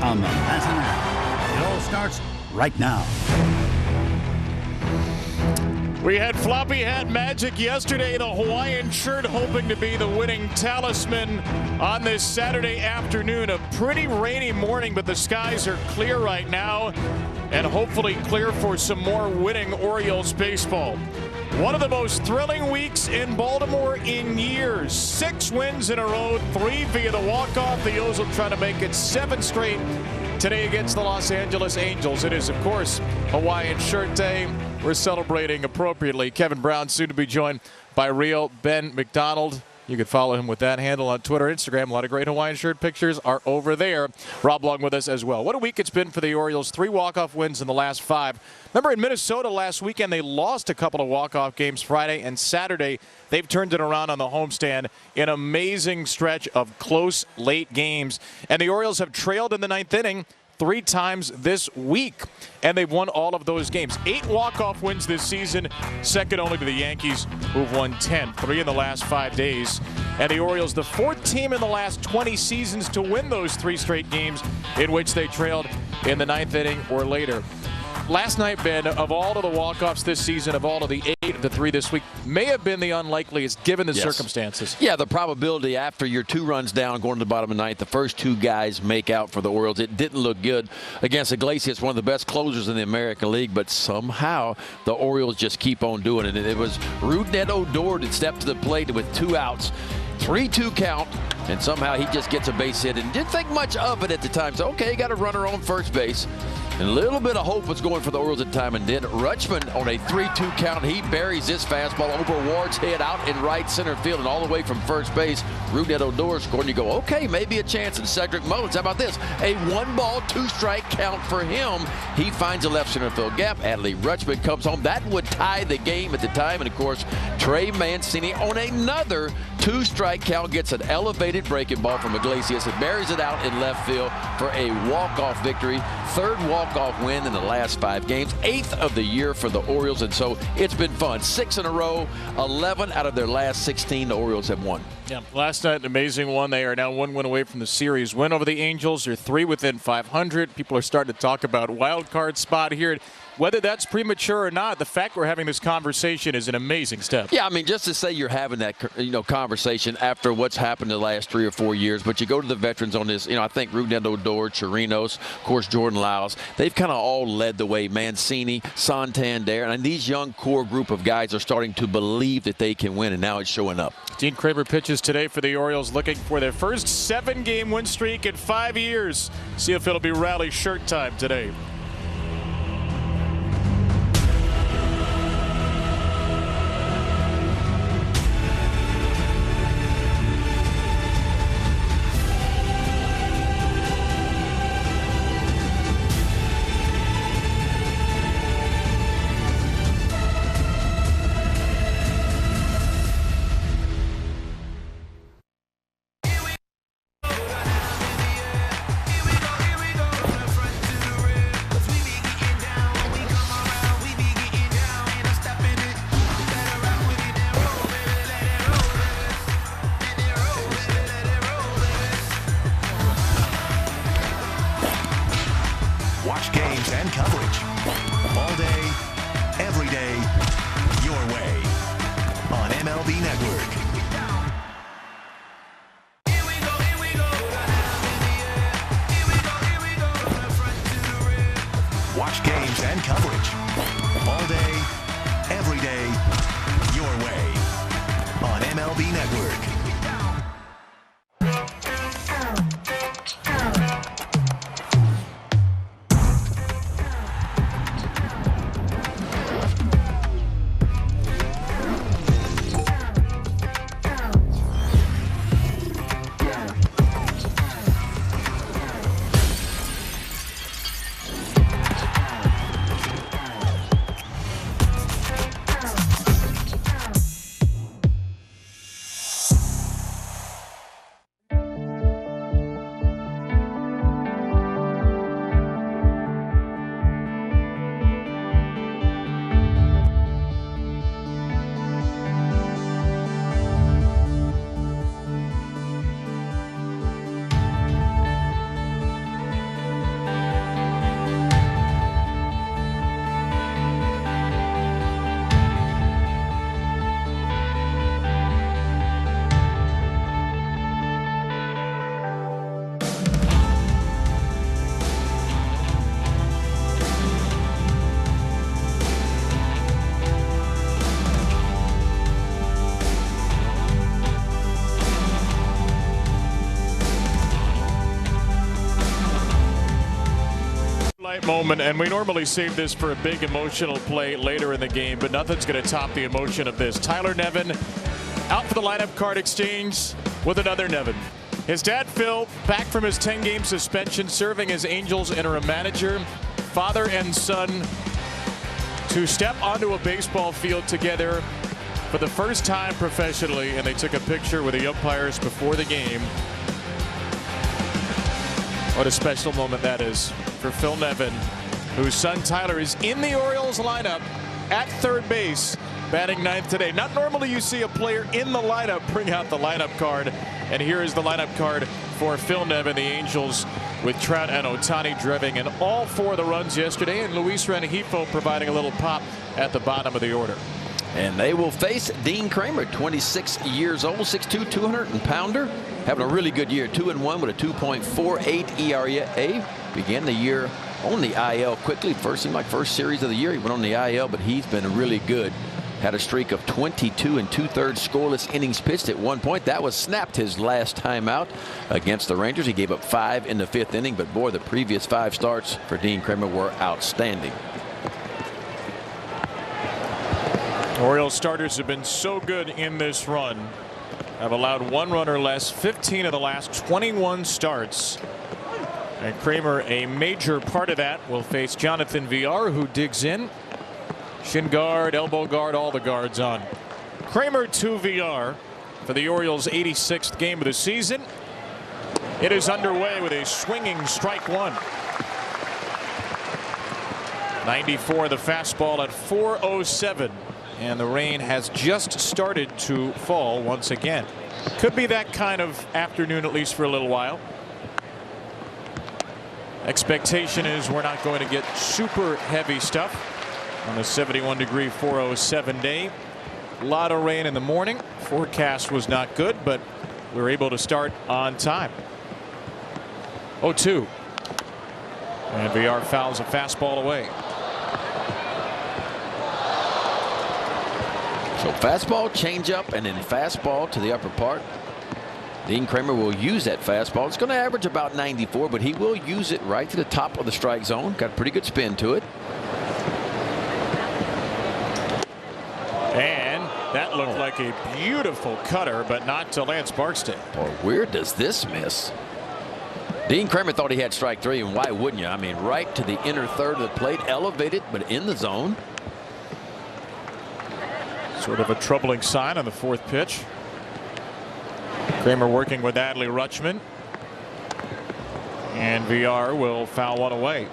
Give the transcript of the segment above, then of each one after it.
on the Manson app. It all starts right now. We had floppy hat magic yesterday. The Hawaiian shirt hoping to be the winning talisman on this Saturday afternoon. A pretty rainy morning, but the skies are clear right now and hopefully clear for some more winning Orioles baseball. One of the most thrilling weeks in Baltimore in years. 6 wins in a row, 3 via the walk-off. The O's will try to make it 7 straight today against the Los Angeles Angels. It is, of course, Hawaiian Shirt Day. We're celebrating appropriately. Kevin Brown soon to be joined by Real Ben McDonald. You can follow him with that handle on Twitter, Instagram. A lot of great Hawaiian shirt pictures are over there. Rob Long with us as well. What a week it's been for the Orioles. 3 walk-off wins in the last 5. Remember in Minnesota last weekend, they lost a couple of walk-off games Friday and Saturday. They've turned it around on the homestand. An amazing stretch of close, late games. And the Orioles have trailed in the 9th inning 3 times this week, and they've won all of those games. 8 walk-off wins this season, second only to the Yankees, who've won 10, 3 in the last 5 days. And the Orioles, the 4th team in the last 20 seasons to win those 3 straight games in which they trailed in the 9th inning or later. Last night, Ben, of all of the walk-offs this season, of all of the 8 of the 3 this week, may have been the unlikeliest given the circumstances. Yeah, the probability after you're 2 runs down going to the bottom of the 9th, the first 2 guys make out for the Orioles. It didn't look good against Iglesias, one of the best closers in the American League, but somehow the Orioles just keep on doing it. And it was Rougned Odor that stepped to the plate with 2 outs. 3-2 count, and somehow he just gets a base hit and didn't think much of it at the time. So, okay, got a runner on first base. And a little bit of hope was going for the Orioles at the time, and then Rutschman on a 3-2 count. He buries this fastball over Ward's head out in right center field and all the way from first base. Rougned Odor scored, and you go, okay, maybe a chance. And Cedric Mullins, how about this? A 1-ball, 2-strike count for him. He finds a left center field gap. Adley Rutschman comes home. That would tie the game at the time. And, of course, Trey Mancini on another 2-strike count gets an elevated breaking ball from Iglesias and buries it out in left field for a walk-off victory. 3rd walk-off win in the last 5 games, 8th of the year for the Orioles, and so it's been fun. 6 in a row, 11 out of their last 16 the Orioles have won. Yeah, last night, an amazing one. They are now 1 win away from the series win over the Angels. They're 3 within 500. People are starting to talk about wild card spot here. Whether that's premature or not, the fact we're having this conversation is an amazing step. Yeah, I mean, just to say you're having that conversation after what's happened the last 3 or 4 years, but you go to the veterans on this, I think Rougned Odor, Chirinos, of course, Jordan Lyles, they've kind of all led the way. Mancini, Santander, and these young core group of guys are starting to believe that they can win, and now it's showing up. Dean Kremer pitches today for the Orioles, looking for their first 7-game win streak in 5 years. See if it'll be rally shirt time today. Watch games and coverage all day, every day, your way on MLB Network. Watch games and coverage all day, every day, your way on MLB Network. highlight moment, and we normally save this for a big emotional play later in the game, but nothing's going to top the emotion of this. Tyler Nevin out for the lineup card exchange with another Nevin. His dad, Phil, back from his 10-game suspension, serving as Angels interim manager. Father and son to step onto a baseball field together for the first time professionally, and they took a picture with the umpires before the game. What a special moment that is for Phil Nevin, whose son Tyler is in the Orioles lineup at third base, batting ninth today. Not normally you see a player in the lineup bring out the lineup card, and here is the lineup card for Phil Nevin. The Angels with Trout and Ohtani driving in all 4 of the runs yesterday, and Luis Rengifo providing a little pop at the bottom of the order. And they will face Dean Kremer, 26 years old, 6'2", 200-pounder, having a really good year, 2-1 with a 2.48 ERA. Began the year on the IL quickly. Seemed like first series of the year he went on the IL, but he's been really good. Had a streak of 22 2/3 scoreless innings pitched at one point. That was snapped his last time out against the Rangers. He gave up 5 in the 5th inning, but boy, the previous 5 starts for Dean Kremer were outstanding. Orioles starters have been so good in this run. Have allowed 1 run or less 15 of the last 21 starts. And Kremer, a major part of that, will face Jonathan Villar, who digs in. Shin guard, elbow guard, all the guards on. Kremer to Villar for the Orioles' 86th game of the season. It is underway with a swinging strike 1. 94 the fastball at 4:07. And the rain has just started to fall once again. Could be that kind of afternoon, at least for a little while. Expectation is we're not going to get super heavy stuff on a 71-degree 4:07 day. A lot of rain in the morning. Forecast was not good, but we were able to start on time. 0-2. And Villar fouls a fastball away. So fastball, changeup, and then fastball to the upper part. Dean Kremer will use that fastball. It's going to average about 94, but he will use it right to the top of the strike zone. Got a pretty good spin to it. And that looked like a beautiful cutter, but not to Lance Barksdale. Boy, where does this miss? Dean Kremer thought he had strike 3, and why wouldn't you? I mean, right to the inner third of the plate, elevated, but in the zone. Sort of a troubling sign on the 4th pitch. Kremer working with Adley Rutschman. And Villar will foul one away.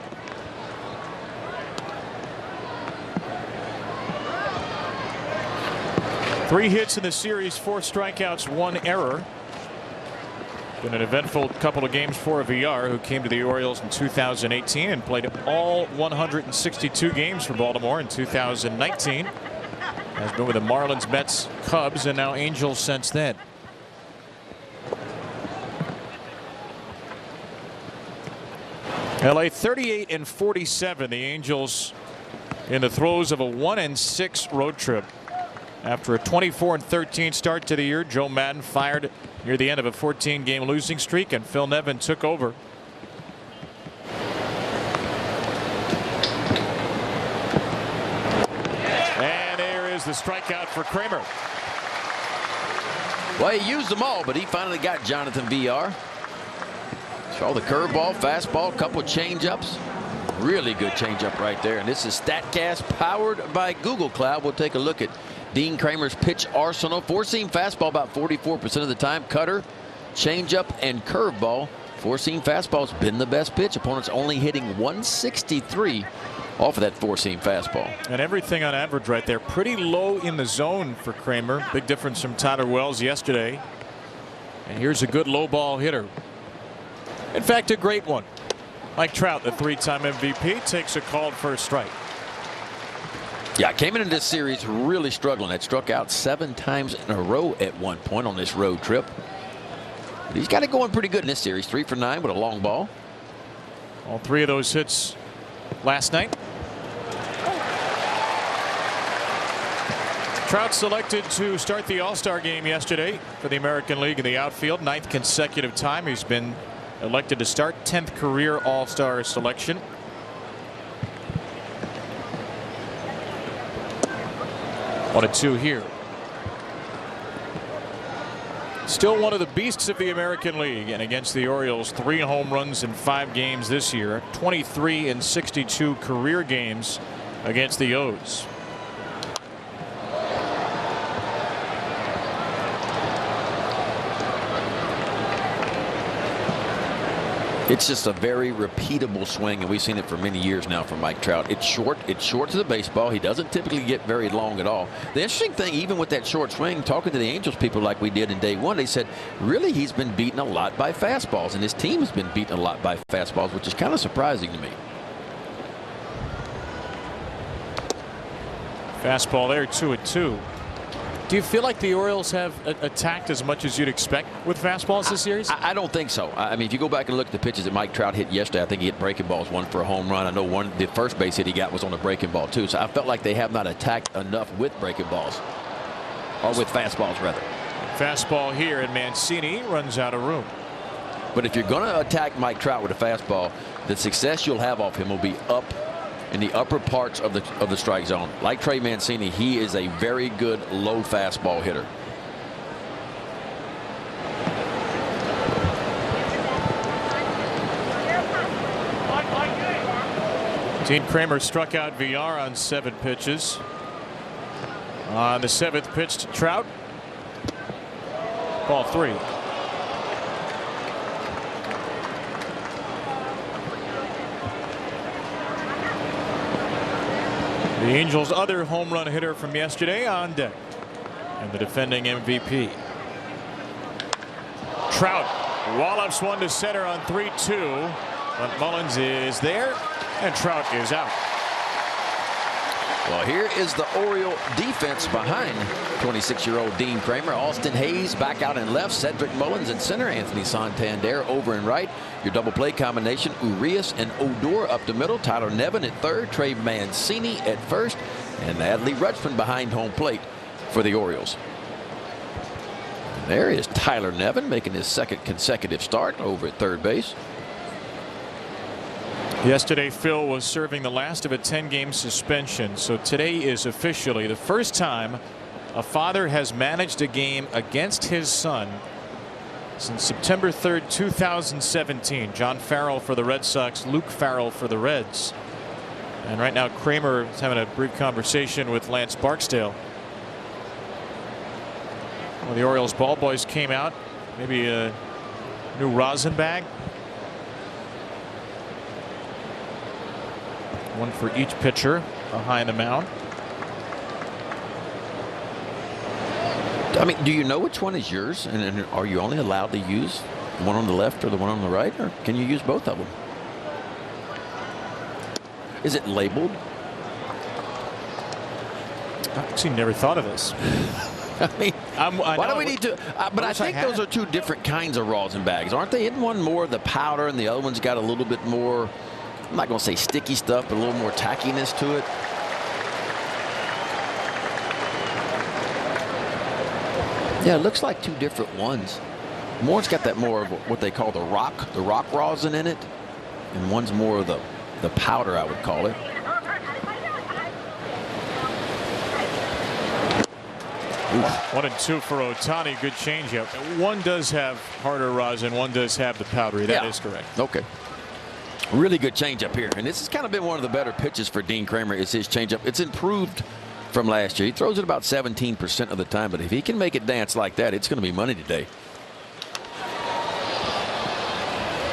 Three hits in the series, 4 strikeouts, 1 error. Been an eventful couple of games for Villar, who came to the Orioles in 2018 and played all 162 games for Baltimore in 2019. Has been with the Marlins, Mets, Cubs, and now Angels since then. LA 38-47. The Angels in the throes of a 1-6 road trip. After a 24-13 start to the year, Joe Madden fired near the end of a 14-game losing streak, and Phil Nevin took over. The strikeout for Kremer. Well, he used them all, but he finally got Jonathan Villar. Saw the curveball, fastball, couple of changeups. Really good changeup right there. And this is StatCast powered by Google Cloud. We'll take a look at Dean Kremer's pitch arsenal. 4-seam fastball about 44% of the time. Cutter, changeup, and curveball. 4-seam fastball's been the best pitch. Opponents only hitting 163 off of that 4-seam fastball. And everything on average right there. Pretty low in the zone for Kremer. Big difference from Tyler Wells yesterday. And here's a good low ball hitter. In fact, a great one. Mike Trout, the 3-time MVP, takes a called first strike. Yeah, came into this series really struggling. Had struck out 7 times in a row at one point on this road trip. But he's got it going pretty good in this series. 3 for 9 with a long ball. All 3 of those hits last night. Trout selected to start the All-Star game yesterday for the American League in the outfield. 9th consecutive time he's been elected to start. 10th career All-Star selection. 1-2 here. Still one of the beasts of the American League, and against the Orioles, 3 home runs in 5 games this year, 23 in 62 career games against the O's. It's just a very repeatable swing, and we've seen it for many years now from Mike Trout. It's short to the baseball. He doesn't typically get very long at all. The interesting thing, even with that short swing, talking to the Angels people like we did in day one, they said really he's been beaten a lot by fastballs, and his team has been beaten a lot by fastballs, which is kind of surprising to me. Fastball there, 2-2. Do you feel like the Orioles have attacked as much as you'd expect with fastballs this series? I don't think so. I mean, if you go back and look at the pitches that Mike Trout hit yesterday, I think he hit breaking balls, one for a home run. I know the first base hit he got was on a breaking ball too. So I felt like they have not attacked enough with breaking balls, or with fastballs rather. Fastball here, and Mancini runs out of room. But if you're going to attack Mike Trout with a fastball, the success you'll have off him will be up in the upper parts of the strike zone. Like Trey Mancini, he is a very good low fastball hitter. Dean Kremer struck out VR on 7 pitches. On the 7th pitch to Trout. Ball 3. The Angels' other home run hitter from yesterday on deck, and the defending MVP. Trout wallops one to center on 3-2, but Mullins is there, and Trout is out. Well, here is the Oriole defense behind 26-year-old Dean Kremer. Austin Hayes back out in left, Cedric Mullins in center, Anthony Santander over in right. Your double play combination, Urias and Odor up the middle, Tyler Nevin at third, Trey Mancini at first, and Adley Rutschman behind home plate for the Orioles. And there is Tyler Nevin making his 2nd consecutive start over at third base. Yesterday, Phil was serving the last of a 10-game suspension, so today is officially the first time a father has managed a game against his son since September 3rd, 2017. John Farrell for the Red Sox, Luke Farrell for the Reds. And right now, Kremer is having a brief conversation with Lance Barksdale. Well, the Orioles ball boys came out, maybe a new rosin bag. One for each pitcher behind the mound. I mean, do you know which one is yours? And are you only allowed to use the one on the left or the one on the right? Or can you use both of them? Is it labeled? I actually never thought of this. I mean, why do we need to? But I think those are 2 different kinds of rosin bags, aren't they? Isn't one more of the powder and the other one's got a little bit more, I'm not going to say sticky stuff, but a little more tackiness to it? Yeah, it looks like 2 different ones. One's got that more of what they call the rock rosin in it, and one's more of the powder, I would call it. Oof. 1-2 for Ohtani. Good changeup. One does have harder rosin, one does have the powdery. That is correct. Okay. Really good changeup here, and this has kind of been one of the better pitches for Dean Kremer. Is his changeup. It's improved from last year. He throws it about 17% of the time, but if he can make it dance like that, it's going to be money today.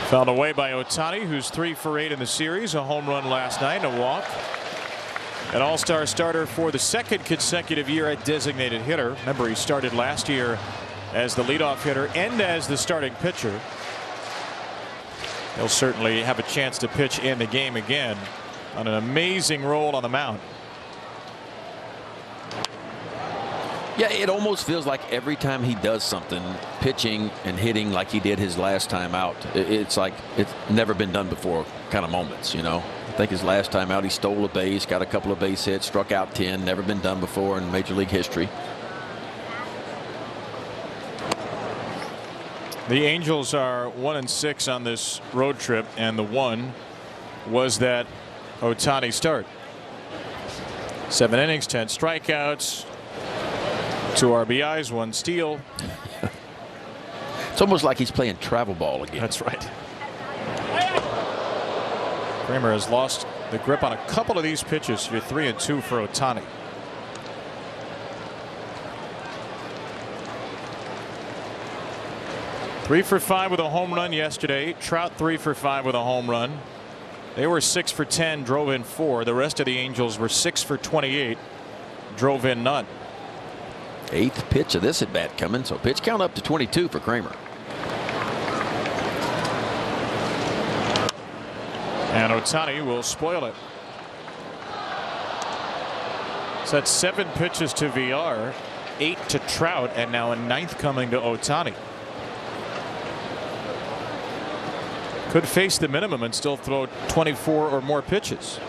Fouled away by Ohtani, who's 3 for 8 in the series. A home run last night, a walk. An all-star starter for the 2nd consecutive year at designated hitter. Remember, he started last year as the leadoff hitter and as the starting pitcher. He'll certainly have a chance to pitch in the game again on an amazing roll on the mound. Yeah, it almost feels like every time he does something, pitching and hitting like he did his last time out, it's like it's never been done before kind of moments, you know. I think his last time out he stole a base, got a couple of base hits, struck out 10, never been done before in Major League history. The Angels are 1-6 on this road trip, and the one was that Ohtani start. 7 innings, 10 strikeouts, 2 RBIs, 1 steal. It's almost like he's playing travel ball again. That's right. Kremer has lost the grip on a couple of these pitches. You're 3-2 for Ohtani. Three for 5 with a home run yesterday. Trout 3 for 5 with a home run. They were 6 for 10, drove in 4. The rest of the Angels were 6 for 28, drove in none. 8th pitch of this at bat coming, so pitch count up to 22 for Kremer. And Ohtani will spoil it. So that's 7 pitches to VR, 8 to Trout, and now a 9th coming to Ohtani. Could face the minimum and still throw 24 or more pitches.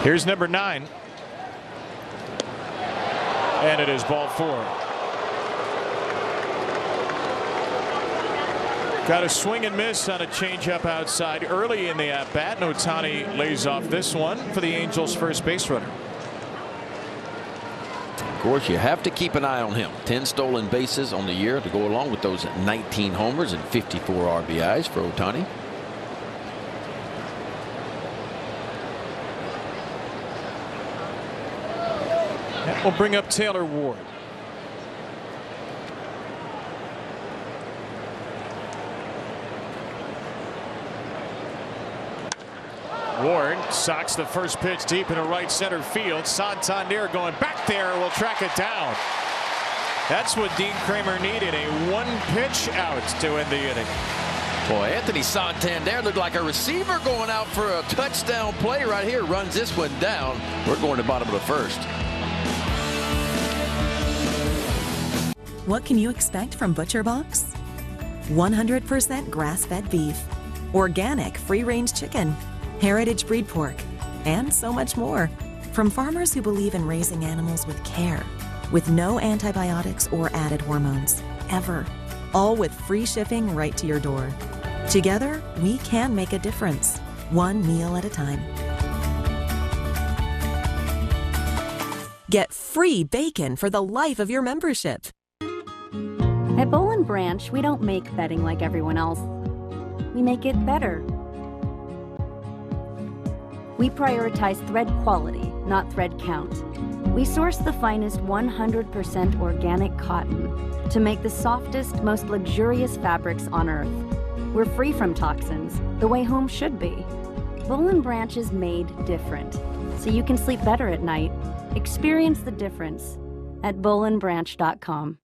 Here's number 9. And it is ball 4. Got a swing and miss on a changeup outside early in the at bat. And Ohtani lays off this one for the Angels' first base runner. Of course, you have to keep an eye on him. 10 stolen bases on the year to go along with those 19 homers and 54 RBIs for Ohtani. That will bring up Taylor Ward. Ward socks the first pitch deep into right center field. Santander going back there will track it down. That's what Dean Kremer needed, a 1-pitch out to end the inning. Boy, Anthony Santander looked like a receiver going out for a touchdown play right here. Runs this one down. We're going to bottom of the first. What can you expect from Butcher Box? 100% grass-fed beef, organic free-range chicken, heritage breed pork, and so much more. From farmers who believe in raising animals with care, with no antibiotics or added hormones, ever. All with free shipping right to your door. Together, we can make a difference, one meal at a time. Get free bacon for the life of your membership. At Boll & Branch, we don't make bedding like everyone else. We make it better. We prioritize thread quality, not thread count. We source the finest 100% organic cotton to make the softest, most luxurious fabrics on earth. We're free from toxins, the way home should be. Boll & Branch is made different, so you can sleep better at night. Experience the difference at bollandbranch.com.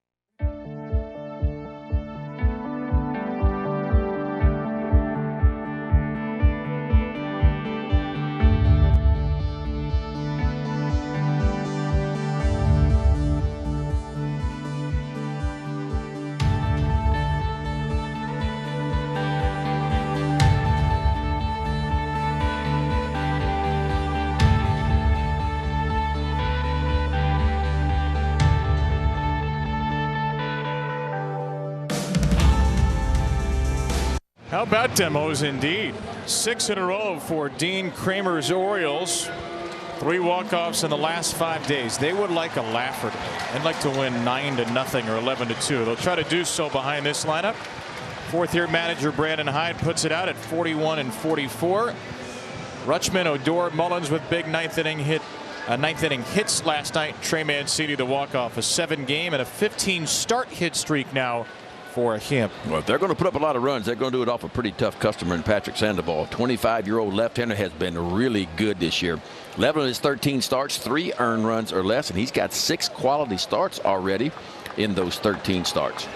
How about demos indeed? 6 in a row for Dean Kremer's Orioles. 3 walk-offs in the last 5 days. They would like a laugher today. They'd like to win 9-0 or 11-2. They'll try to do so behind this lineup. 4th-year manager Brandon Hyde puts it out at 41 and 44. Rutschman, Odor, Mullins with big ninth inning hits last night. Trey Mancini the walk-off, a 7-game and a 15-start hit streak now for him. Well, if they're going to put up a lot of runs, they're going to do it off a pretty tough customer in Patrick Sandoval. 25-year-old left-hander has been really good this year. 11 of his 13 starts, 3 earned runs or less, and he's got 6 quality starts already in those 13 starts.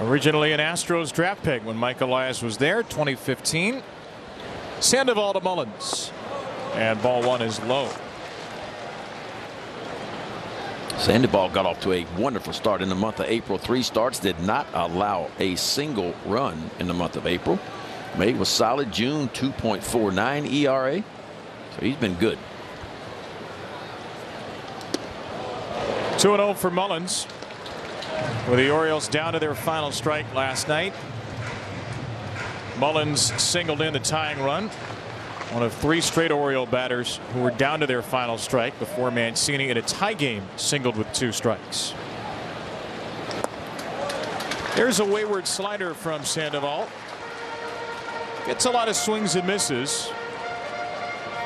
Originally an Astros draft pick when Mike Elias was there, 2015. Sandoval to Mullins, and ball 1 is low. Sandoval got off to a wonderful start in the month of April. 3 starts, did not allow a single run in the month of April. May was solid. June 2.49 ERA. So he's been good. 2-0 for Mullins. With the Orioles down to their final strike last night, Mullins singled in the tying run. One of 3 straight Oriole batters who were down to their final strike before Mancini in a tie game singled with 2 strikes. There's a wayward slider from Sandoval. Gets a lot of swings and misses,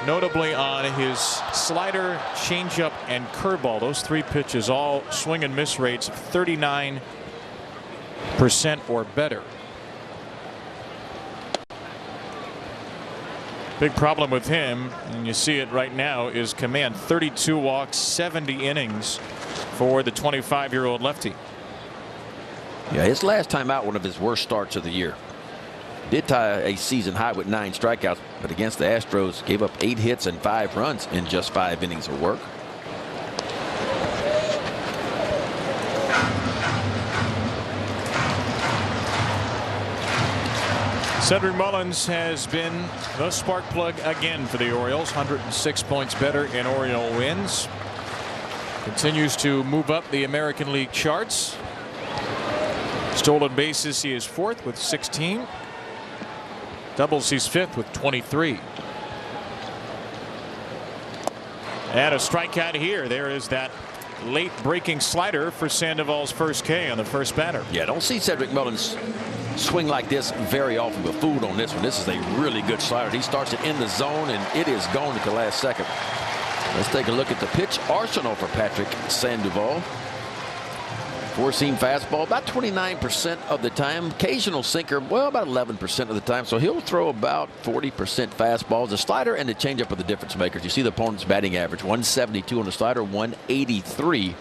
notably on his slider, changeup, and curveball. Those 3 pitches, all swing and miss rates of 39% or better. Big problem with him, and you see it right now, is command. 32 walks, 70 innings for the 25-year-old lefty. Yeah, his last time out, one of his worst starts of the year. Did tie a season high with 9 strikeouts, but against the Astros gave up 8 hits and 5 runs in just 5 innings of work. Cedric Mullins has been the spark plug again for the Orioles. 106 points better in Oriole wins. Continues to move up the American League charts. Stolen bases, he is 4th with 16. Doubles, he's 5th with 23. And a strikeout here. There is that late breaking slider for Sandoval's first K on the first batter. Yeah, don't see Cedric Mullins swing like this very often, but fooled on this one. This is a really good slider. He starts it in the zone, and it is gone at the last second. Let's take a look at the pitch arsenal for Patrick Sandoval. 4-seam fastball about 29% of the time. Occasional sinker, well, about 11% of the time. So he'll throw about 40% fastballs. The slider and the changeup are the difference makers. You see the opponent's batting average, 172 on the slider, 183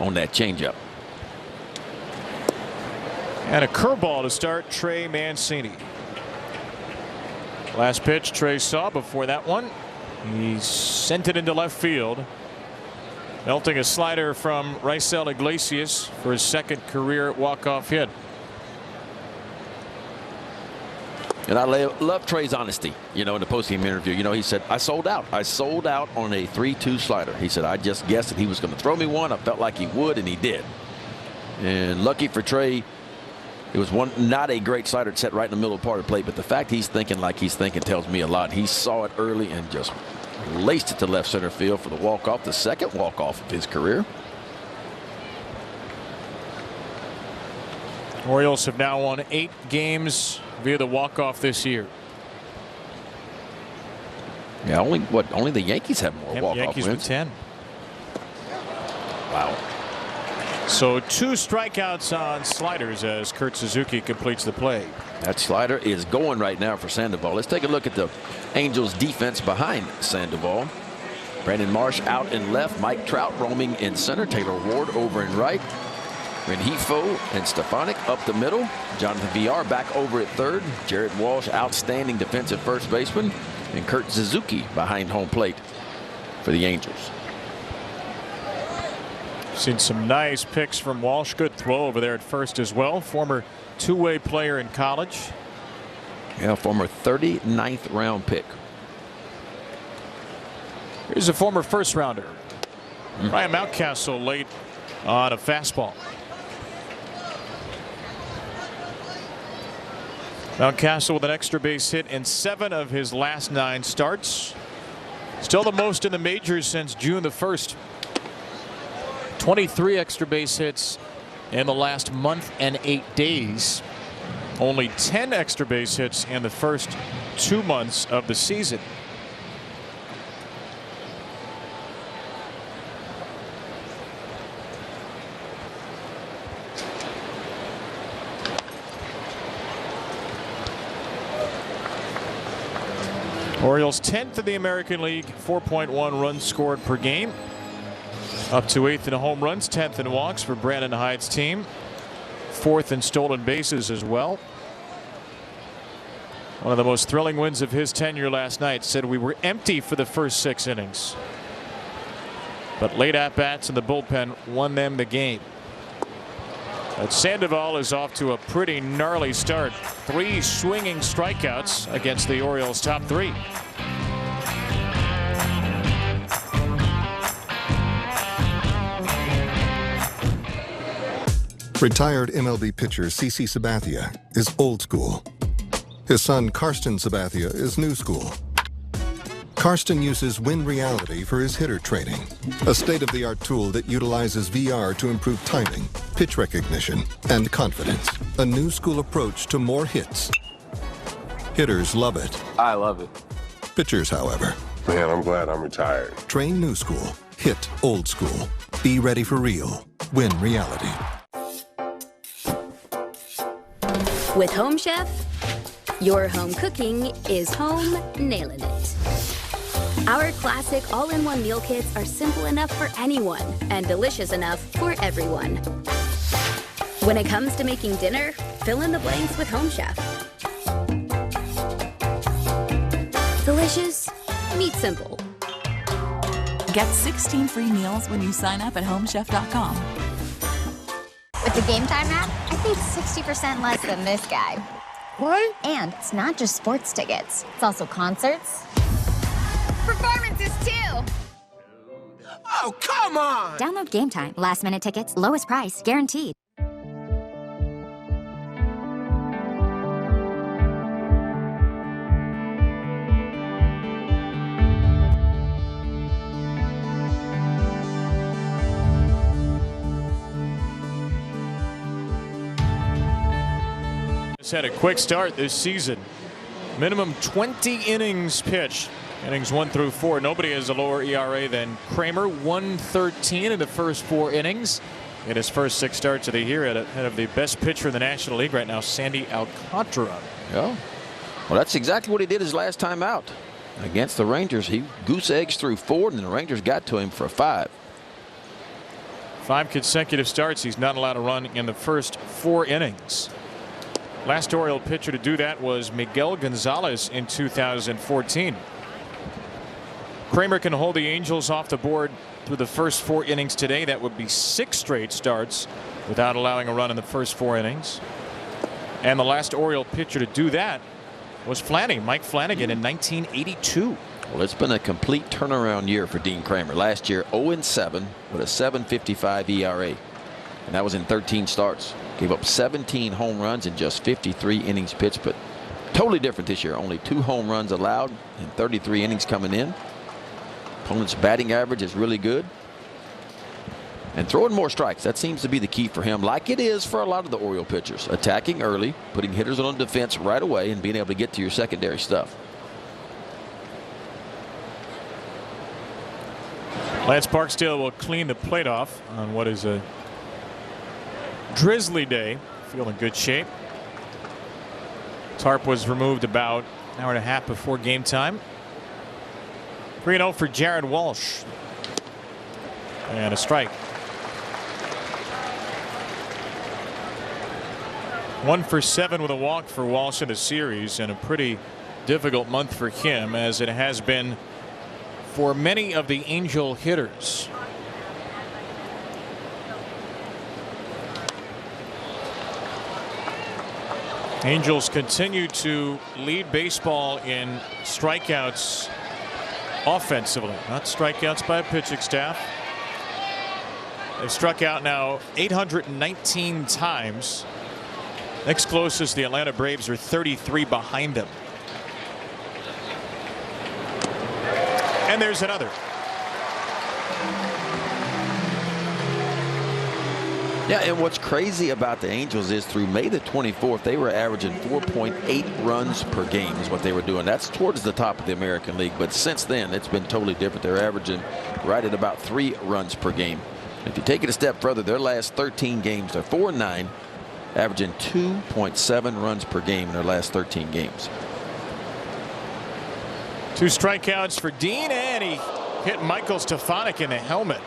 on that changeup. And a curveball to start Trey Mancini. Last pitch Trey saw before that one. He sent it into left field. Melting a slider from Raisel Iglesias for his 2nd career walk-off hit. And I love Trey's honesty. You know, in the postgame interview, you know, he said, I sold out. I sold out on a 3-2 slider. He said, I just guessed that he was going to throw me one. I felt like he would, and he did. And lucky for Trey, it was not a great slider set right in the middle of the part of the plate, but the fact he's thinking like he's thinking tells me a lot. He saw it early and just laced it to left center field for the walk-off, the 2nd walk-off of his career. Orioles have now won 8 games via the walk-off this year. Yeah, only the Yankees have more walk-off Yankees wins. with 10. Wow. So 2 strikeouts on sliders as Kurt Suzuki completes the play. That slider is going right now for Sandoval. Let's take a look at the Angels defense behind Sandoval. Brandon Marsh out in left. Mike Trout roaming in center. Taylor Ward over in right. Rengifo and Stefanik up the middle. Jonathan VR back over at 3rd. Jared Walsh, outstanding defensive first baseman. And Kurt Suzuki behind home plate for the Angels. Seen some nice picks from Walsh. Good throw over there at first as well. Former 2-way player in college. Yeah, former 39th round pick. Here's a former 1st rounder. Ryan Mountcastle late on a fastball. Mountcastle with an extra base hit in 7 of his last 9 starts. Still the most in the majors since June the 1st. 23 extra base hits in the last month and 8 days. Only 10 extra base hits in the first 2 months of the season. Orioles 10th in the American League, 4.1 runs scored per game. Up to 8th in home runs, 10th in walks for Brandon Hyde's team. 4th in stolen bases as well. One of the most thrilling wins of his tenure last night. Said we were empty for the first 6 innings. But late at-bats in the bullpen won them the game. But Sandoval is off to a pretty gnarly start. 3 swinging strikeouts against the Orioles' top 3. Retired MLB pitcher CC Sabathia is old school. His son Karsten Sabathia is new school. Karsten uses Win Reality for his hitter training, a state-of-the-art tool that utilizes VR to improve timing, pitch recognition, and confidence. A new school approach to more hits. Hitters love it. I love it. Pitchers, however. Man, I'm glad I'm retired. Train new school. Hit old school. Be ready for real. Win Reality. With Home Chef, your home cooking is home nailing it. Our classic all-in-one meal kits are simple enough for anyone and delicious enough for everyone. When it comes to making dinner, fill in the blanks with Home Chef. Delicious, meat simple. Get 16 free meals when you sign up at homechef.com. With the Game Time app, I think 60% less than this guy. What? And it's not just sports tickets. It's also concerts. Performances, too! Oh, come on! Download Game Time. Last-minute tickets, lowest price, guaranteed. Had a quick start this season. Minimum 20 innings pitched. Innings 1 through 4. Nobody has a lower ERA than Kremer. 1.13 in the first 4 innings. In his first 6 starts of the year, ahead of the best pitcher in the National League right now, Sandy Alcantara. Yeah. Well, that's exactly what he did his last time out against the Rangers. He goose eggs through 4, and the Rangers got to him for 5. 5 consecutive starts. He's not allowed to run in the first 4 innings. Last Oriole pitcher to do that was Miguel Gonzalez in 2014. Kremer can hold the Angels off the board through the first 4 innings today. That would be 6 straight starts without allowing a run in the first 4 innings. And the last Oriole pitcher to do that was Mike Flanagan in 1982. Well, it's been a complete turnaround year for Dean Kremer. Last year 0-7 with a 7.55 ERA. And that was in 13 starts. Gave up 17 home runs in just 53 innings pitched, but totally different this year. Only 2 home runs allowed in 33 innings coming in. Opponent's batting average is really good. And throwing more strikes. That seems to be the key for him, like it is for a lot of the Oriole pitchers. Attacking early, putting hitters on defense right away, and being able to get to your secondary stuff. Lance Barksdale will clean the plate off on what is a drizzly day. Feel in good shape. Tarp was removed about an hour and a half before game time. 3-0 for Jared Walsh. And a strike. 1 for 7 with a walk for Walsh in the series, and a pretty difficult month for him, as it has been for many of the Angel hitters. Angels continue to lead baseball in strikeouts offensively, not strikeouts by a pitching staff. They've struck out now 819 times. Next closest, the Atlanta Braves, are 33 behind them. And there's another. Yeah, and what's crazy about the Angels is through May the 24th, they were averaging 4.8 runs per game is what they were doing. That's towards the top of the American League. But since then, it's been totally different. They're averaging right at about 3 runs per game. If you take it a step further, their last 13 games, they're 4-9, averaging 2.7 runs per game in their last 13 games. 2 strikeouts for Dean, and he hit Michael Stefanik in the helmet.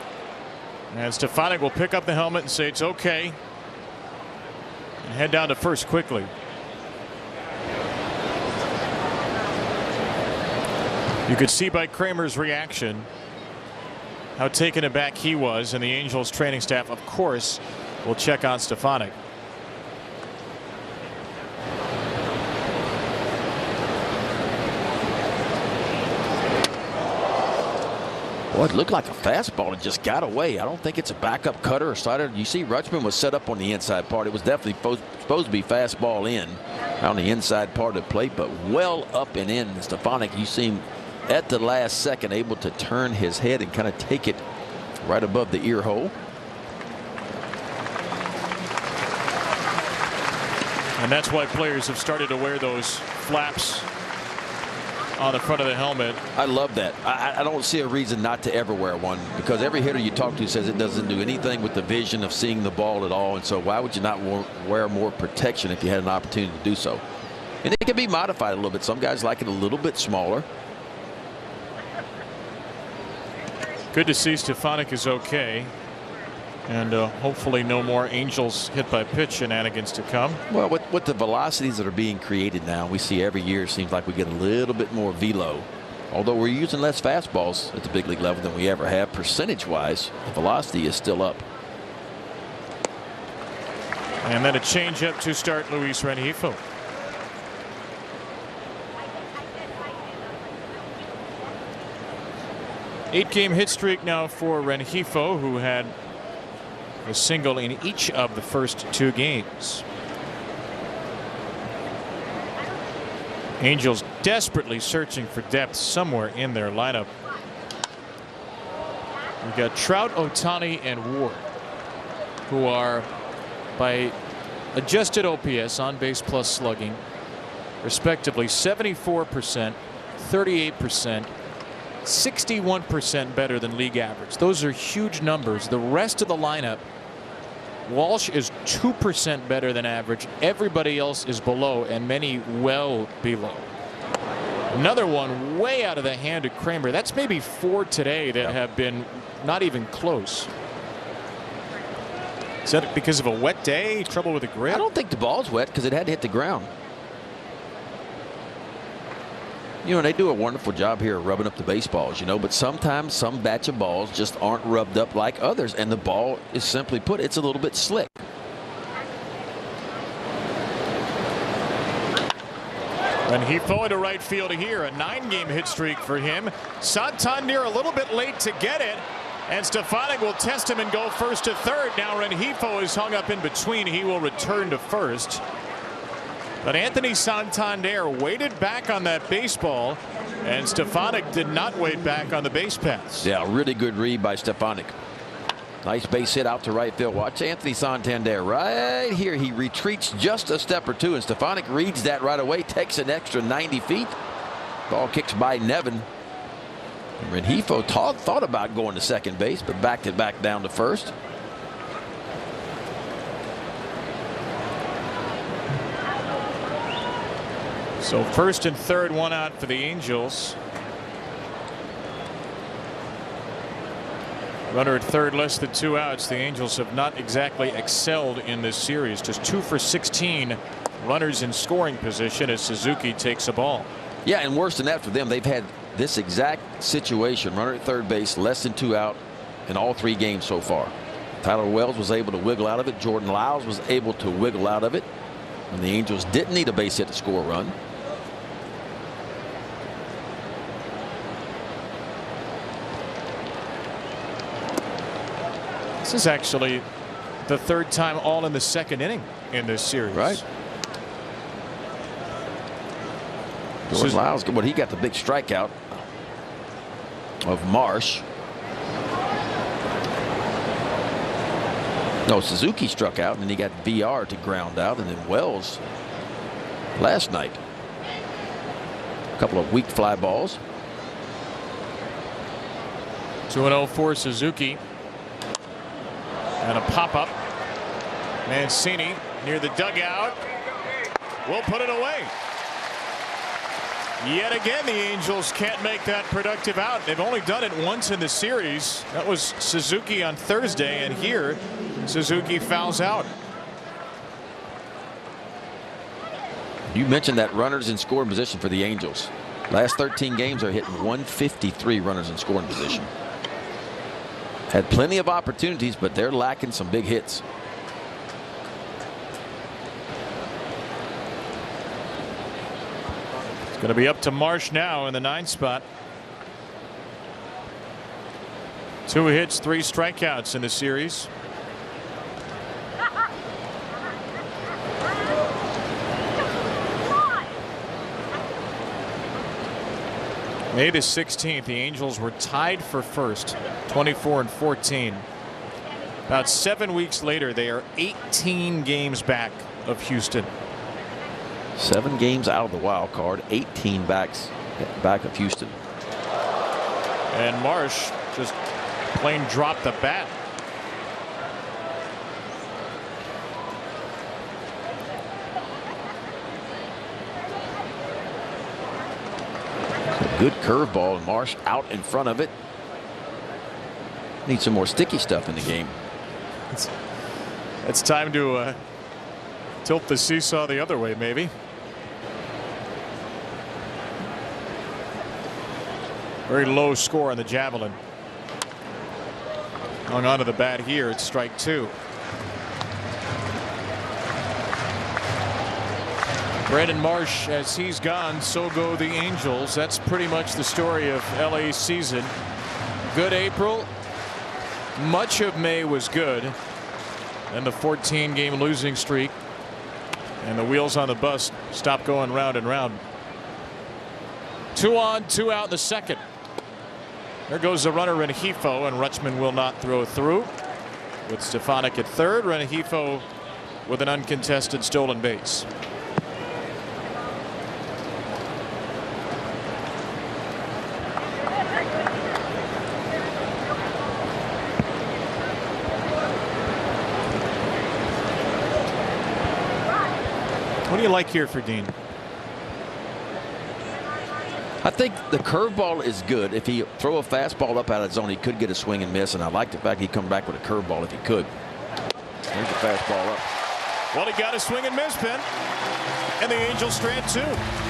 And Stefanik will pick up the helmet and say it's okay, and head down to first quickly. You could see by Kremer's reaction how taken aback he was, and the Angels training staff, of course, will check on Stefanik. Well, it looked like a fastball. It just got away. I don't think it's a backup cutter or slider. You see, Rutschman was set up on the inside part. It was definitely supposed to be fastball in on the inside part of the plate, but well up and in. Stefanik, you see him at the last second able to turn his head and kind of take it right above the ear hole. And that's why players have started to wear those flaps on the front of the helmet. I love that. I don't see a reason not to ever wear one, because every hitter you talk to says it doesn't do anything with the vision of seeing the ball at all. And so why would you not wear more protection if you had an opportunity to do so? And it can be modified a little bit. Some guys like it a little bit smaller. Good to see Stefanik is okay. And hopefully no more Angels hit by pitch shenanigans to come. Well, with the velocities that are being created now, we see every year it seems like we get a little bit more velo. Although we're using less fastballs at the big league level than we ever have, percentage-wise, the velocity is still up. And then a changeup to start Luis Rengifo. Eight-game hit streak now for Rengifo, who had a single in each of the first two games. Angels desperately searching for depth somewhere in their lineup. We've got Trout, Ohtani, and Ward, who are by adjusted OPS, on base plus slugging, respectively 74%, 38%, 61% better than league average. Those are huge numbers. The rest of the lineup, Walsh is 2% better than average. Everybody else is below, and many well below. Another one way out of the hand of Kremer. That's maybe 4 today that have been not even close. Is that because of a wet day? Trouble with the grip? I don't think the ball's wet because it had to hit the ground. You know, they do a wonderful job here of rubbing up the baseballs, you know, but sometimes some batch of balls just aren't rubbed up like others, and the ball is simply put, it's a little bit slick. Rengifo into right field here. A 9-game hit streak for him. Santander a little bit late to get it, and Stefanik will test him and go first to third. Now Rengifo is hung up in between. He will return to first. But Anthony Santander waited back on that baseball, and Stefanik did not wait back on the base pass. Yeah, really good read by Stefanik. Nice base hit out to right field. Watch Anthony Santander right here. He retreats just a step or two, and Stefanik reads that right away, takes an extra 90 feet. Ball kicks by Nevin. Rengifo thought about going to second base, but backed it back down to first. So first and third, one out for the Angels. Runner at third, less than 2 outs. The Angels have not exactly excelled in this series. Just 2 for 16 runners in scoring position as Suzuki takes a ball. Yeah, and worse than that for them, they've had this exact situation. Runner at third base, less than 2 out in all 3 games so far. Tyler Wells was able to wiggle out of it. Jordan Lyles was able to wiggle out of it. And the Angels didn't need a base hit to score a run. This is actually the 3rd time all in the 2nd inning in this series. Right. Jordan Lyles, well, he got the big strikeout of Marsh. No, Suzuki struck out, and then he got VR to ground out, and then Wells last night. A couple of weak fly balls. 2-0 for Suzuki. And a pop-up. Mancini near the dugout. Will put it away. Yet again, the Angels can't make that productive out. They've only done it once in the series. That was Suzuki on Thursday, and here Suzuki fouls out. You mentioned that runners in scoring position for the Angels. Last 13 games are hitting 153 runners in scoring position. Had plenty of opportunities, but they're lacking some big hits. It's going to be up to Marsh now in the 9th spot. 2 hits, 3 strikeouts in the series. May the 16th, the Angels were tied for first, 24-14. About 7 weeks later, they are 18 games back of Houston. 7 games out of the wild card, 18 back of Houston. And Marsh just plain dropped the bat. Good curveball, and Marsh out in front of it. Need some more sticky stuff in the game. It's time to tilt the seesaw the other way, maybe. Very low score on the javelin. Hung onto the bat here. It's strike 2. Brandon Marsh, as he's gone, so go the Angels. That's pretty much the story of LA's season. Good April. Much of May was good. And the 14-game losing streak. And the wheels on the bus stopped going round and round. 2 on, 2 out in the second. There goes the runner Rengifo, and Rutschman will not throw through. With Stefanik at third, Rengifo with an uncontested stolen base. What do you like here for Dean? I think the curveball is good. If he throw a fastball up out of the zone, he could get a swing and miss, and I like the fact he'd come back with a curveball if he could. There's the fastball up. Well, he got a swing and miss, Ben. And the Angels strand 2.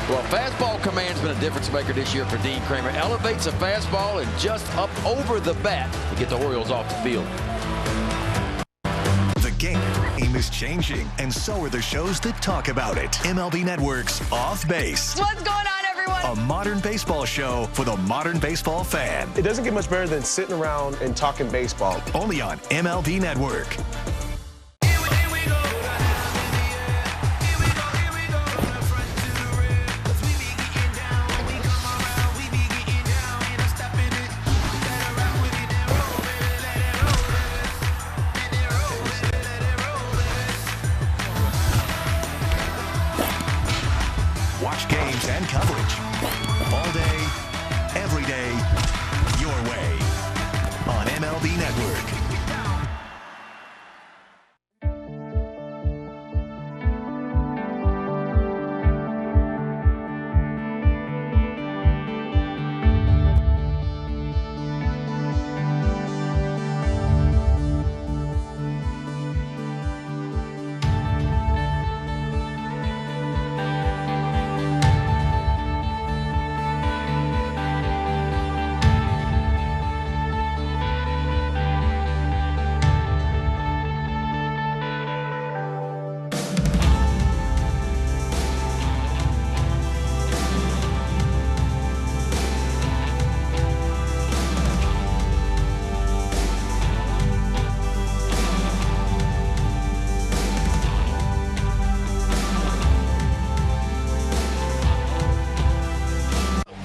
Well, fastball command's been a difference maker this year for Dean Kremer. Elevates a fastball and just up over the bat to get the Orioles off the field. The game is changing, and so are the shows that talk about it. MLB Network's Off Base. What's going on, everyone? A modern baseball show for the modern baseball fan. It doesn't get much better than sitting around and talking baseball. Only on MLB Network. Watch games and coverage all day, every day, your way on MLB Network.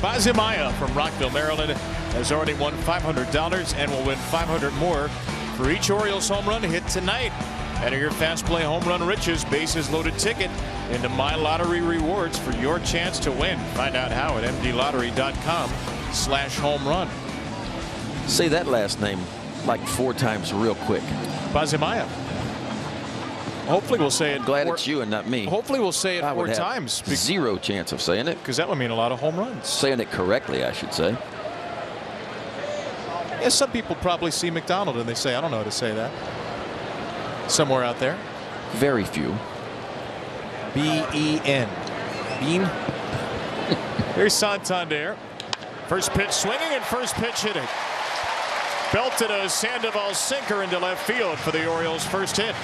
Bazimaya from Rockville, Maryland, has already won $500 and will win $500 more for each Orioles home run hit tonight. Enter your Fast Play Home Run Riches bases loaded ticket into My Lottery Rewards for your chance to win. Find out how at mdlottery.com/home run. Say that last name like 4 times real quick. Bazimaya. Hopefully we'll say it. Glad it's you and not me. Hopefully we'll say it 4 times. Zero chance of saying it. Because that would mean a lot of home runs. Saying it correctly, I should say. Yeah, some people probably see McDonald and they say, I don't know how to say that. Somewhere out there. Very few. B-E-N. Bean. Here's Santander. First pitch swinging and first pitch hitting. Belted a Sandoval sinker into left field for the Orioles' first hit.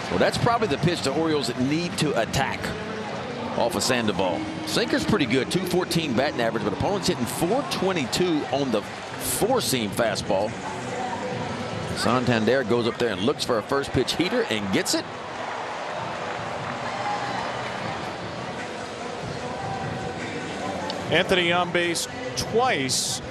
Well, that's probably the pitch the Orioles need to attack. off of Sandoval. Sinker's pretty good, 214 batting average, but opponents hitting 422 on the four-seam fastball. Santander goes up there and looks for a first pitch heater and gets it. Anthony on base twice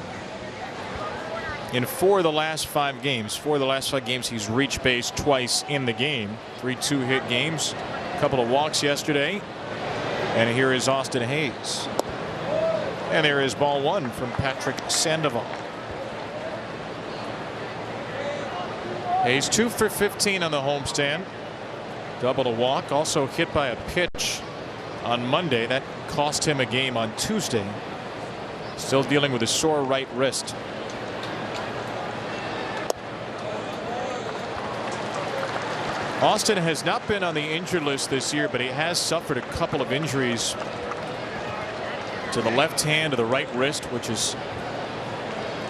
in 4 of the last 5 games. 4 of the last 5 games he's reached base twice in the game. 3 2-hit games, a couple of walks yesterday. And here is Austin Hayes. And there is ball 1 from Patrick Sandoval. Hayes 2 for 15 on the homestand. Double a walk, also hit by a pitch on Monday. That cost him a game on Tuesday. Still dealing with a sore right wrist. Austin has not been on the injured list this year, but he has suffered a couple of injuries to the left hand, to the right wrist, which is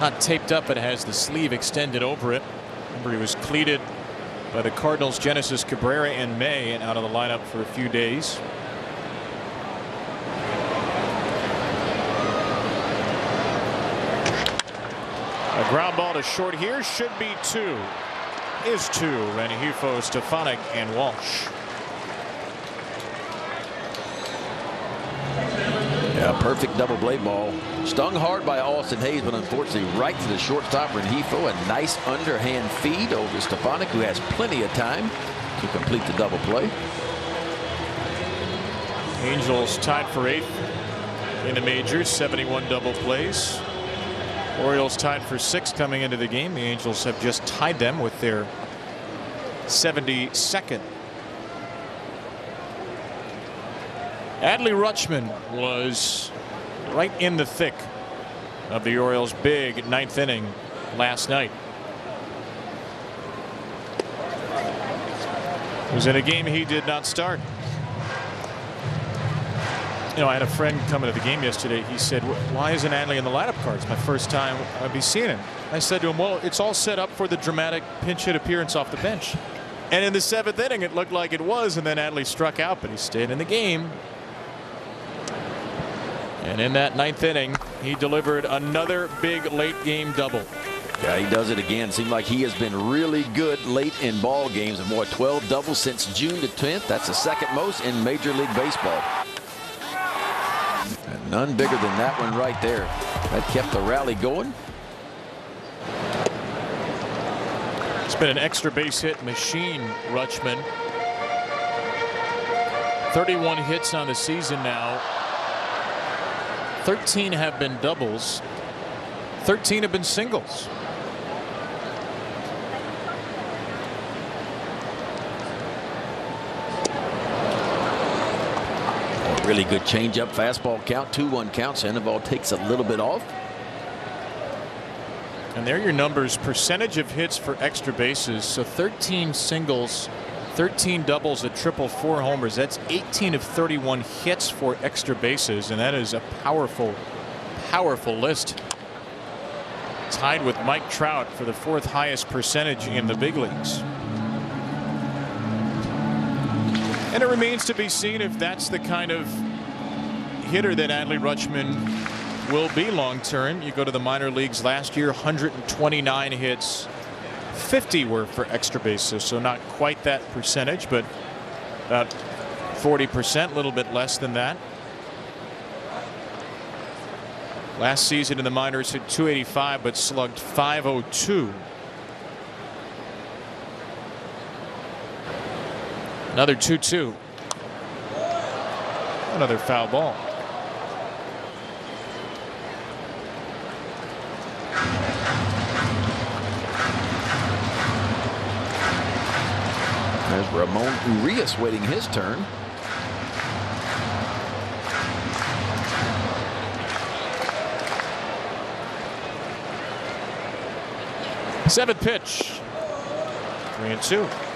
not taped up, but has the sleeve extended over it. Remember, he was cleated by the Cardinals' Genesis Cabrera in May and out of the lineup for a few days. A ground ball to short here, should be 2. Is 2. Rengifo, Stefanik, and Walsh. Yeah, perfect double play ball. Stung hard by Austin Hayes, but unfortunately right to the shortstop Rengifo. A nice underhand feed over Stefanik, who has plenty of time to complete the double play. Angels tied for 8th in the majors, 71 double plays. Orioles tied for 6th coming into the game. The Angels have just tied them with their 72nd. Adley Rutschman was right in the thick of the Orioles' big 9th inning last night. It was in a game he did not start. You know, I had a friend come into the game yesterday. He said, why isn't Adley in the lineup cards? My first time I'd be seeing him. I said to him, well, it's all set up for the dramatic pinch hit appearance off the bench. And in the 7th inning, it looked like it was, and then Adley struck out, but he stayed in the game. And in that 9th inning, he delivered another big late game double. Yeah, he does it again. Seemed like he has been really good late in ball games. And more 12 doubles since June the 10th. That's the 2nd most in Major League Baseball. And none bigger than that one right there. That kept the rally going. It's been an extra base hit machine, Rutschman. 31 hits on the season now. 13 have been doubles. 13 have been singles. Really good changeup, fastball count, 2-1 count. Sandoval takes a little bit off. And there are your numbers. Percentage of hits for extra bases. So 13 singles, 13 doubles, a triple, 4 homers. That's 18 of 31 hits for extra bases, and that is a powerful, powerful list. Tied with Mike Trout for the 4th highest percentage in the big leagues. And it remains to be seen if that's the kind of hitter that Adley Rutschman will be long term. You go to the minor leagues last year, 129 hits, 50 were for extra bases, so not quite that percentage, but about 40%, a little bit less than that. Last season in the minors hit 285 but slugged 502. Another 2-2. Another foul ball. There's Ramon Urias waiting his turn. Seventh pitch. 3-2.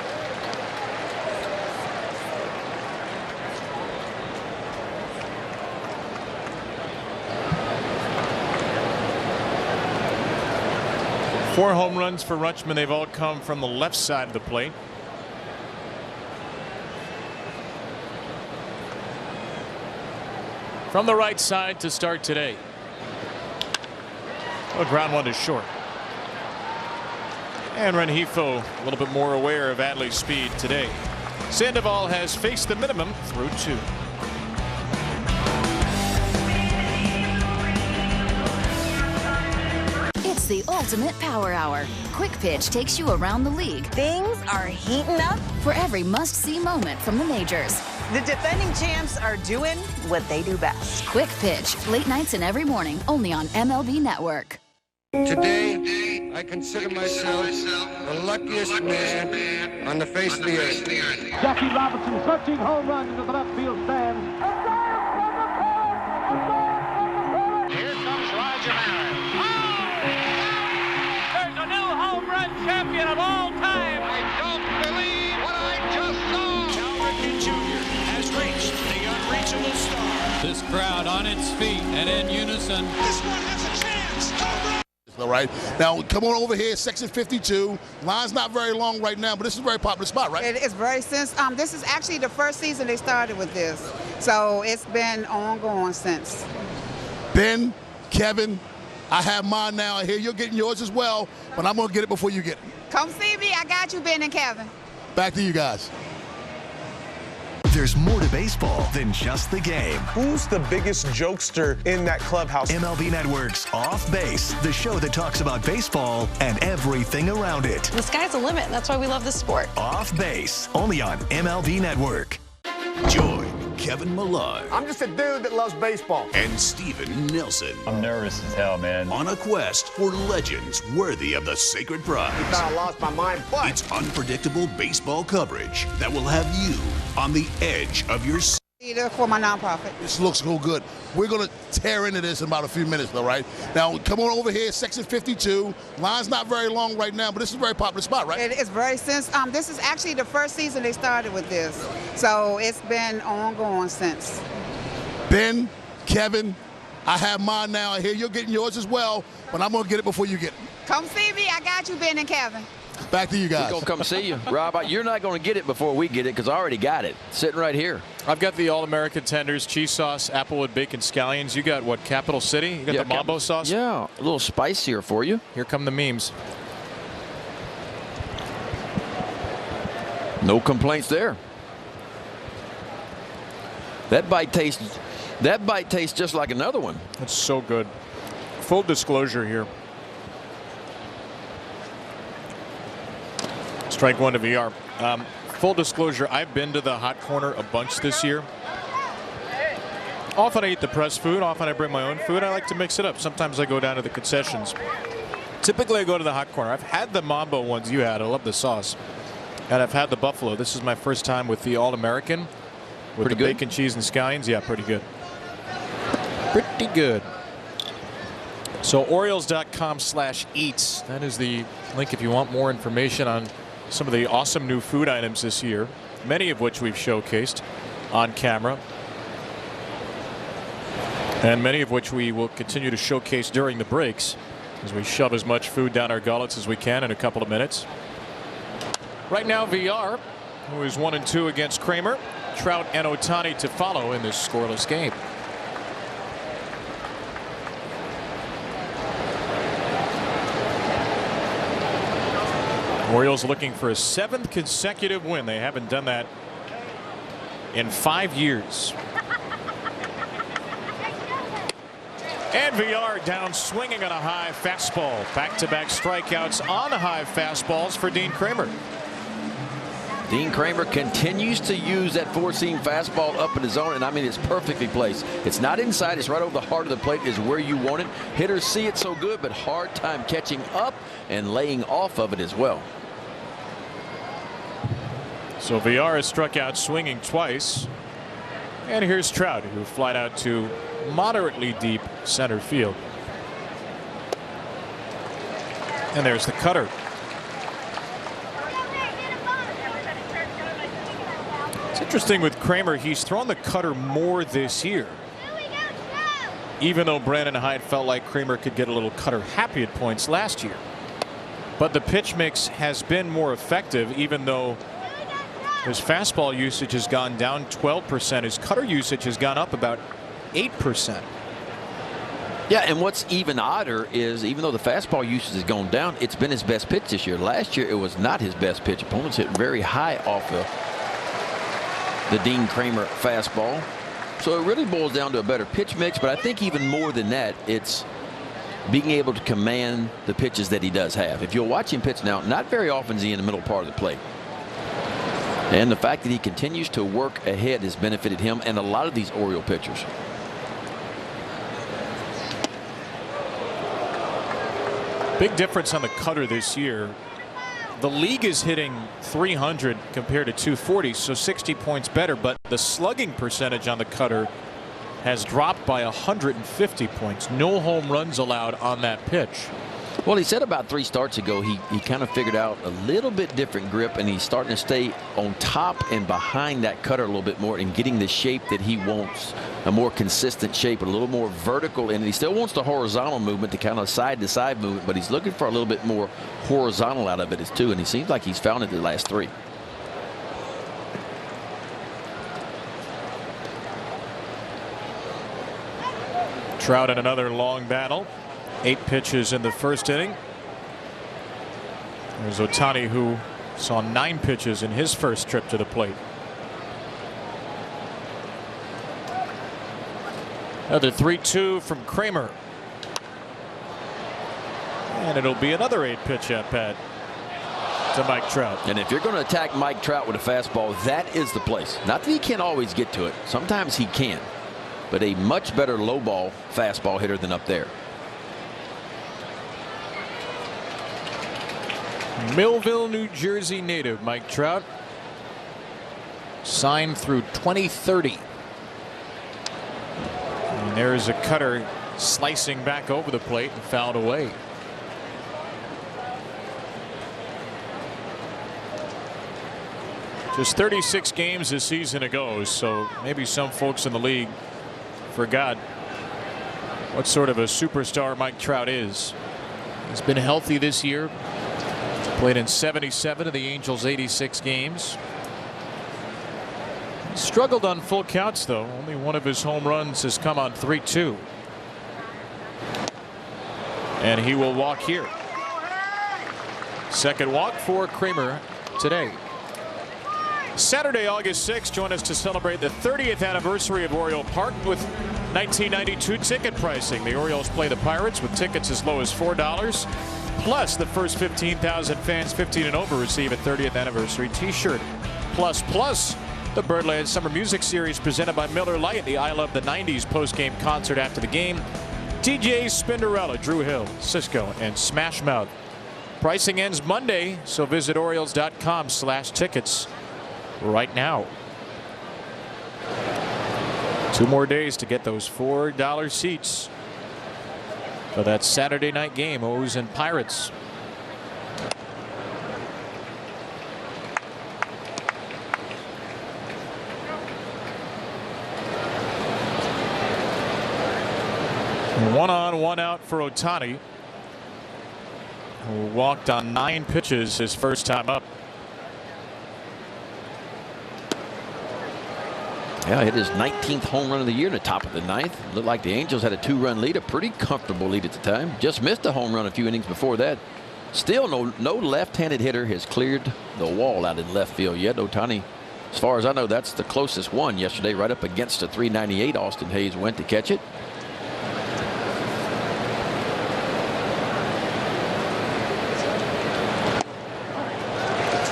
Four home runs for Rutschman. They've all come from the left side of the plate. from the right side to start today. Oh, ground one is short. And Rengifo a little bit more aware of Adley's speed today. Sandoval has faced the minimum through 2. It's the ultimate power hour. Quick Pitch takes you around the league. Things are heating up. For every must-see moment from the majors. The defending champs are doing what they do best. Quick Pitch, late nights and every morning, only on MLB Network. Today, I consider myself the luckiest man on the face of the earth. Jackie Robinson, 13 home runs into the left field stands. Here comes Roger Maris. There's a new home run champion of all time. I don't believe what I just saw. Cal Ripken Jr. has reached the unreachable star. This crowd on its feet and in unison. This one has a chance. Home run. All right. Now, come on over here, section 52. Line's not very long right now, but this is a very popular spot, right? It is very since this is actually the first season they started with this. So it's been ongoing since. Ben, Kevin, I have mine now. I hear you're getting yours as well, but I'm going to get it before you get it. Come see me. I got you, Ben and Kevin. Back to you guys. There's more to baseball than just the game. Who's the biggest jokester in that clubhouse? MLB Network's Off Base, the show that talks about baseball and everything around it. The sky's the limit. That's why we love this sport. Off Base, only on MLB Network. Join Kevin Millard. I'm just a dude that loves baseball. And Steven Nelson. I'm nervous as hell, man. On a quest for legends worthy of the sacred prize. You thought I lost my mind, but it's unpredictable baseball coverage that will have you on the edge of your seat. For my nonprofit. This looks so good. We're going to tear into this in about a few minutes, all right? Now, come on over here, section 52. Line's not very long right now, but this is a very popular spot, right? It is very since this is actually the first season they started with this. So it's been ongoing since. Ben, Kevin, I have mine now. I hear you're getting yours as well, but I'm going to get it before you get it. Come see me. I got you, Ben and Kevin. Back to you guys. We're going to come see you. Rob, you're not going to get it before we get it because I already got it. Sitting right here. I've got the All-American tenders, cheese sauce, applewood bacon scallions. You got what, Capital City? You got the Mambo sauce? Yeah, a little spicier for you. Here come the memes. No complaints there. That bite tastes just like another one. That's so good. Full disclosure here. Strike one to VR. Full disclosure, I've been to the hot corner a bunch this year. Often I eat the press food, often I bring my own food. I like to mix it up. Sometimes I go down to the concessions. Typically I go to the hot corner. I've had the Mambo ones you had. I love the sauce. And I've had the Buffalo. This is my first time with the All-American. With the bacon, cheese, and scallions. Yeah, pretty good. Pretty good. So Orioles.com/eats. That is the link if you want more information on some of the awesome new food items this year, many of which we've showcased on camera, and many of which we will continue to showcase during the breaks as we shove as much food down our gullets as we can in a couple of minutes. Right now, VR, who is 1-2 against Kremer, Trout and Ohtani to follow in this scoreless game. Orioles looking for a 7th consecutive win. They haven't done that in 5 years. And VR down swinging on a high fastball. Back-to-back strikeouts on high fastballs for Dean Kremer. Dean Kremer continues to use that four-seam fastball up in the zone, and I mean it's perfectly placed. It's not inside, it's right over the heart of the plate, is where you want it. Hitters see it so good, but hard time catching up and laying off of it as well. So VR has struck out swinging twice. And here's Trout, who flied out to moderately deep center field. And there's the cutter. It's interesting with Kremer, he's thrown the cutter more this year. Even though Brandon Hyde felt like Kremer could get a little cutter happy at points last year. But the pitch mix has been more effective, even though his fastball usage has gone down 12%. His cutter usage has gone up about 58%. Yeah, and what's even odder is even though the fastball usage has gone down, it's been his best pitch this year. Last year, it was not his best pitch. Opponents hit very high off the Dean Kremer fastball. So it really boils down to a better pitch mix, but I think even more than that, it's being able to command the pitches that he does have. If you'll watch him pitch now, not very often is he in the middle part of the plate. And the fact that he continues to work ahead has benefited him and a lot of these Oriole pitchers. Big difference on the cutter this year. The league is hitting 300 compared to 240, so 60 points better, but the slugging percentage on the cutter has dropped by 150 points. No home runs allowed on that pitch. Well, he said about 3 starts ago he kind of figured out a little bit different grip, and he's starting to stay on top and behind that cutter a little bit more and getting the shape that he wants, a more consistent shape, a little more vertical, and he still wants the horizontal movement, the kind of side to side movement, but he's looking for a little bit more horizontal out of it too, and he seems like he's found it the last 3. Trout in another long battle. 8 pitches in the first inning. There's Ohtani, who saw 9 pitches in his first trip to the plate. Another 3-2 from Kremer. And it'll be another 8-pitch at bat to Mike Trout. And if you're going to attack Mike Trout with a fastball, that is the place. Not that he can't always get to it. Sometimes he can. But a much better low ball fastball hitter than up there. Millville, New Jersey native Mike Trout, signed through 2030. And there's a cutter slicing back over the plate and fouled away. Just 36 games this season ago, so maybe some folks in the league forgot what sort of a superstar Mike Trout is. He's been healthy this year. Played in 77 of the Angels' 86 games. He struggled on full counts, though. Only one of his home runs has come on 3-2. And he will walk here. Second walk for Kremer today. Saturday, August 6th, join us to celebrate the 30th anniversary of Oriole Park with 1992 ticket pricing. The Orioles play the Pirates with tickets as low as $4. Plus, the first 15,000 fans 15 and over receive a 30th anniversary T-shirt. Plus, the Birdland Summer Music Series presented by Miller Lite, the I Love the 90s post-game concert after the game. DJ Spinderella, Drew Hill, Cisco, and Smash Mouth. Pricing ends Monday, so visit Orioles.com/tickets right now. 2 more days to get those $4 seats for that Saturday night game, O's and Pirates. One on, one out for Ohtani, who walked on 9 pitches his first time up. Yeah, hit his 19th home run of the year in the top of the 9th. Looked like the Angels had a 2-run lead, a pretty comfortable lead at the time. Just missed a home run a few innings before that. Still no left-handed hitter has cleared the wall out in left field yet. Ohtani, as far as I know, that's the closest one yesterday, right up against a 398. Austin Hayes went to catch it.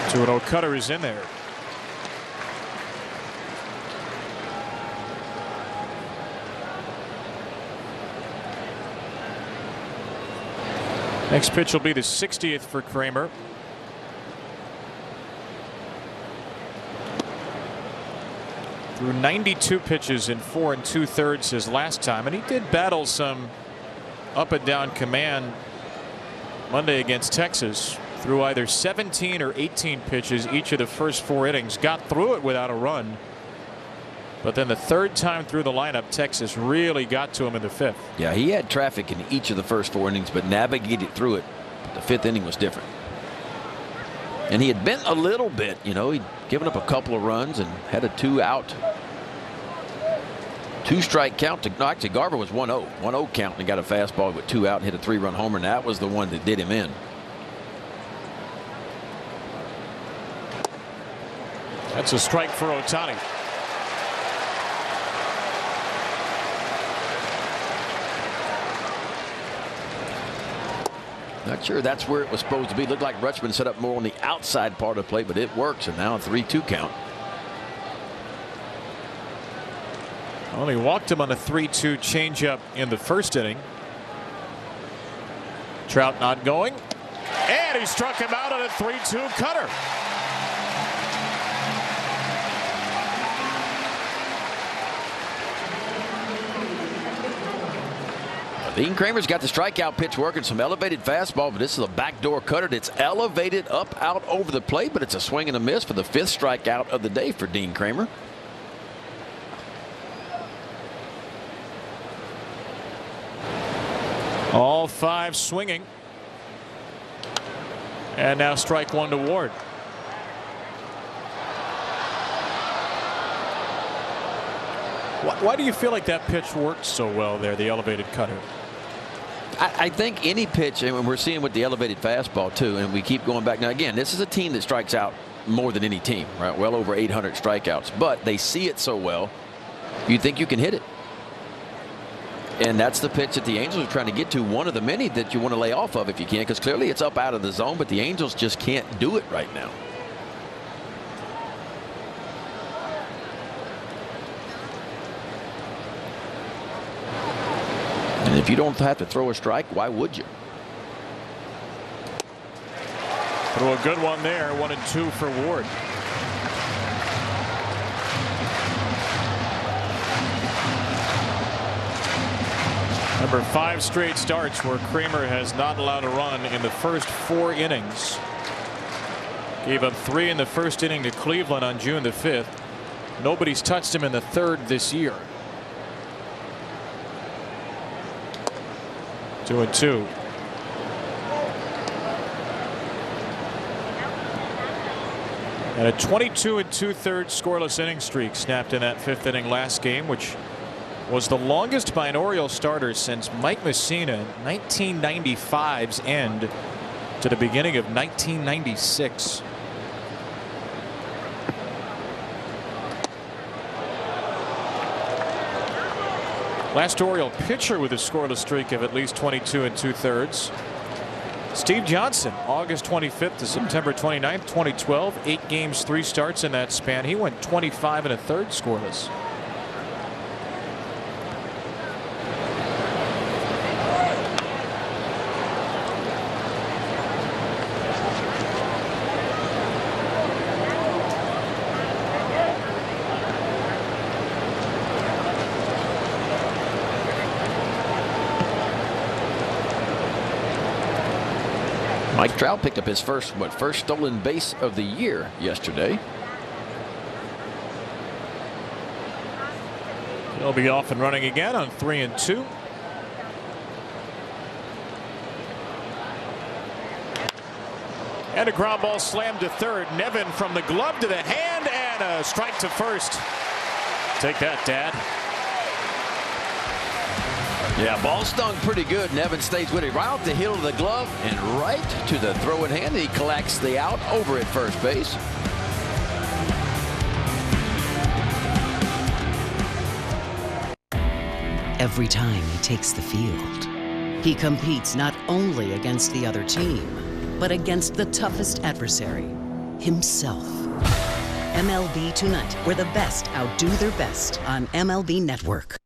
2-0 cutter is in there. Next pitch will be the 60th for Kremer. Threw 92 pitches in 4 2/3 his last time, and he did battle some up and down command Monday against Texas. Threw either 17 or 18 pitches each of the first 4 innings. Got through it without a run. But then the 3rd time through the lineup, Texas really got to him in the 5th. Yeah, he had traffic in each of the first 4 innings, but navigated through it. The 5th inning was different. And he had been a little bit, you know, he'd given up a couple of runs and had a 2-out 2-strike count to, no, actually Garver was 1-0. 1-0 count, and he got a fastball with 2 out and hit a 3-run homer, and that was the one that did him in. That's a strike for Ohtani. Not sure that's where it was supposed to be. Looked like Rutschman set up more on the outside part of the plate, but it works, and now a 3-2 count. Only walked him on a 3-2 changeup in the first inning. Trout not going, and he struck him out on a 3-2 cutter. Dean Kremer's got the strikeout pitch working, some elevated fastball, but this is a backdoor cutter that's elevated up out over the plate, but it's a swing and a miss for the 5th strikeout of the day for Dean Kremer. All 5 swinging. And now strike 1 to Ward. Why do you feel like that pitch worked so well there, the elevated cutter? I think any pitch, and we're seeing with the elevated fastball too, and we keep going back. Now again, this is a team that strikes out more than any team, right? Well over 800 strikeouts, but they see it so well, you think you can hit it. And that's the pitch that the Angels are trying to get to, one of the many that you want to lay off of if you can, because clearly it's up out of the zone, but the Angels just can't do it right now. And if you don't have to throw a strike, why would you? Throw a good one there. 1-2 for Ward. Number 5 straight starts where Kremer has not allowed a run in the first 4 innings. Gave up 3 in the first inning to Cleveland on June the 5th. Nobody's touched him in the 3rd this year. 2-2. And a 22 2/3 scoreless inning streak snapped in that 5th inning last game, which was the longest by an Orioles starter since Mike Messina 1995's end to the beginning of 1996. Last Oriole pitcher with a scoreless streak of at least 22 2/3. Steve Johnson, August 25th to September 29th, 2012. 8 games, 3 starts in that span. He went 25 1/3 scoreless. Mike Trout picked up his first stolen base of the year yesterday. He'll be off and running again on 3-2. And a ground ball slammed to third. Nevin from the glove to the hand, and a strike to first. Take that, Dad. Yeah, ball stung pretty good. Nevin stays with it right off the heel of the glove and right to the throw in hand. He collects the out over at first base. Every time he takes the field, he competes not only against the other team, but against the toughest adversary, himself. MLB Tonight, where the best outdo their best on MLB Network.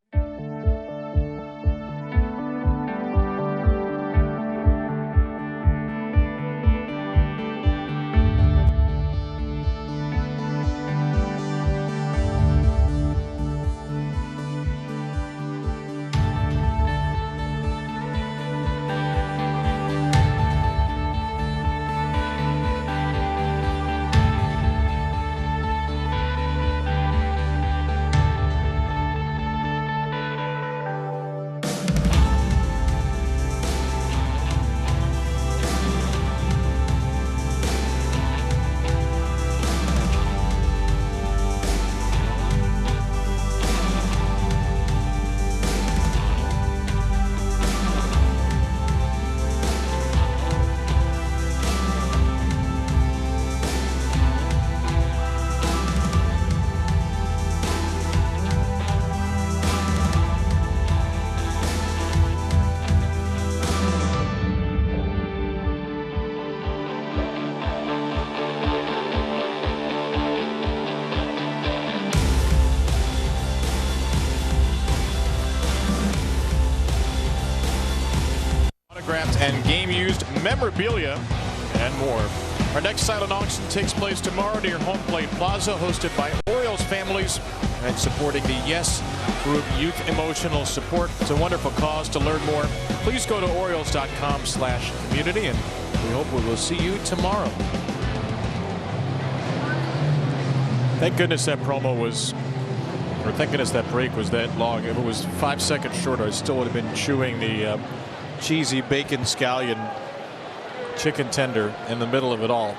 draft and game-used memorabilia, and more. Our next silent auction takes place tomorrow near Home Plate Plaza, hosted by Orioles families and supporting the Yes Group Youth Emotional Support. It's a wonderful cause. To learn more, please go to Orioles.com/community, and we hope we will see you tomorrow. Thank goodness that promo was, or thank goodness that break was that long. If it was 5 seconds shorter, I still would have been chewing the cheesy bacon scallion chicken tender in the middle of it all.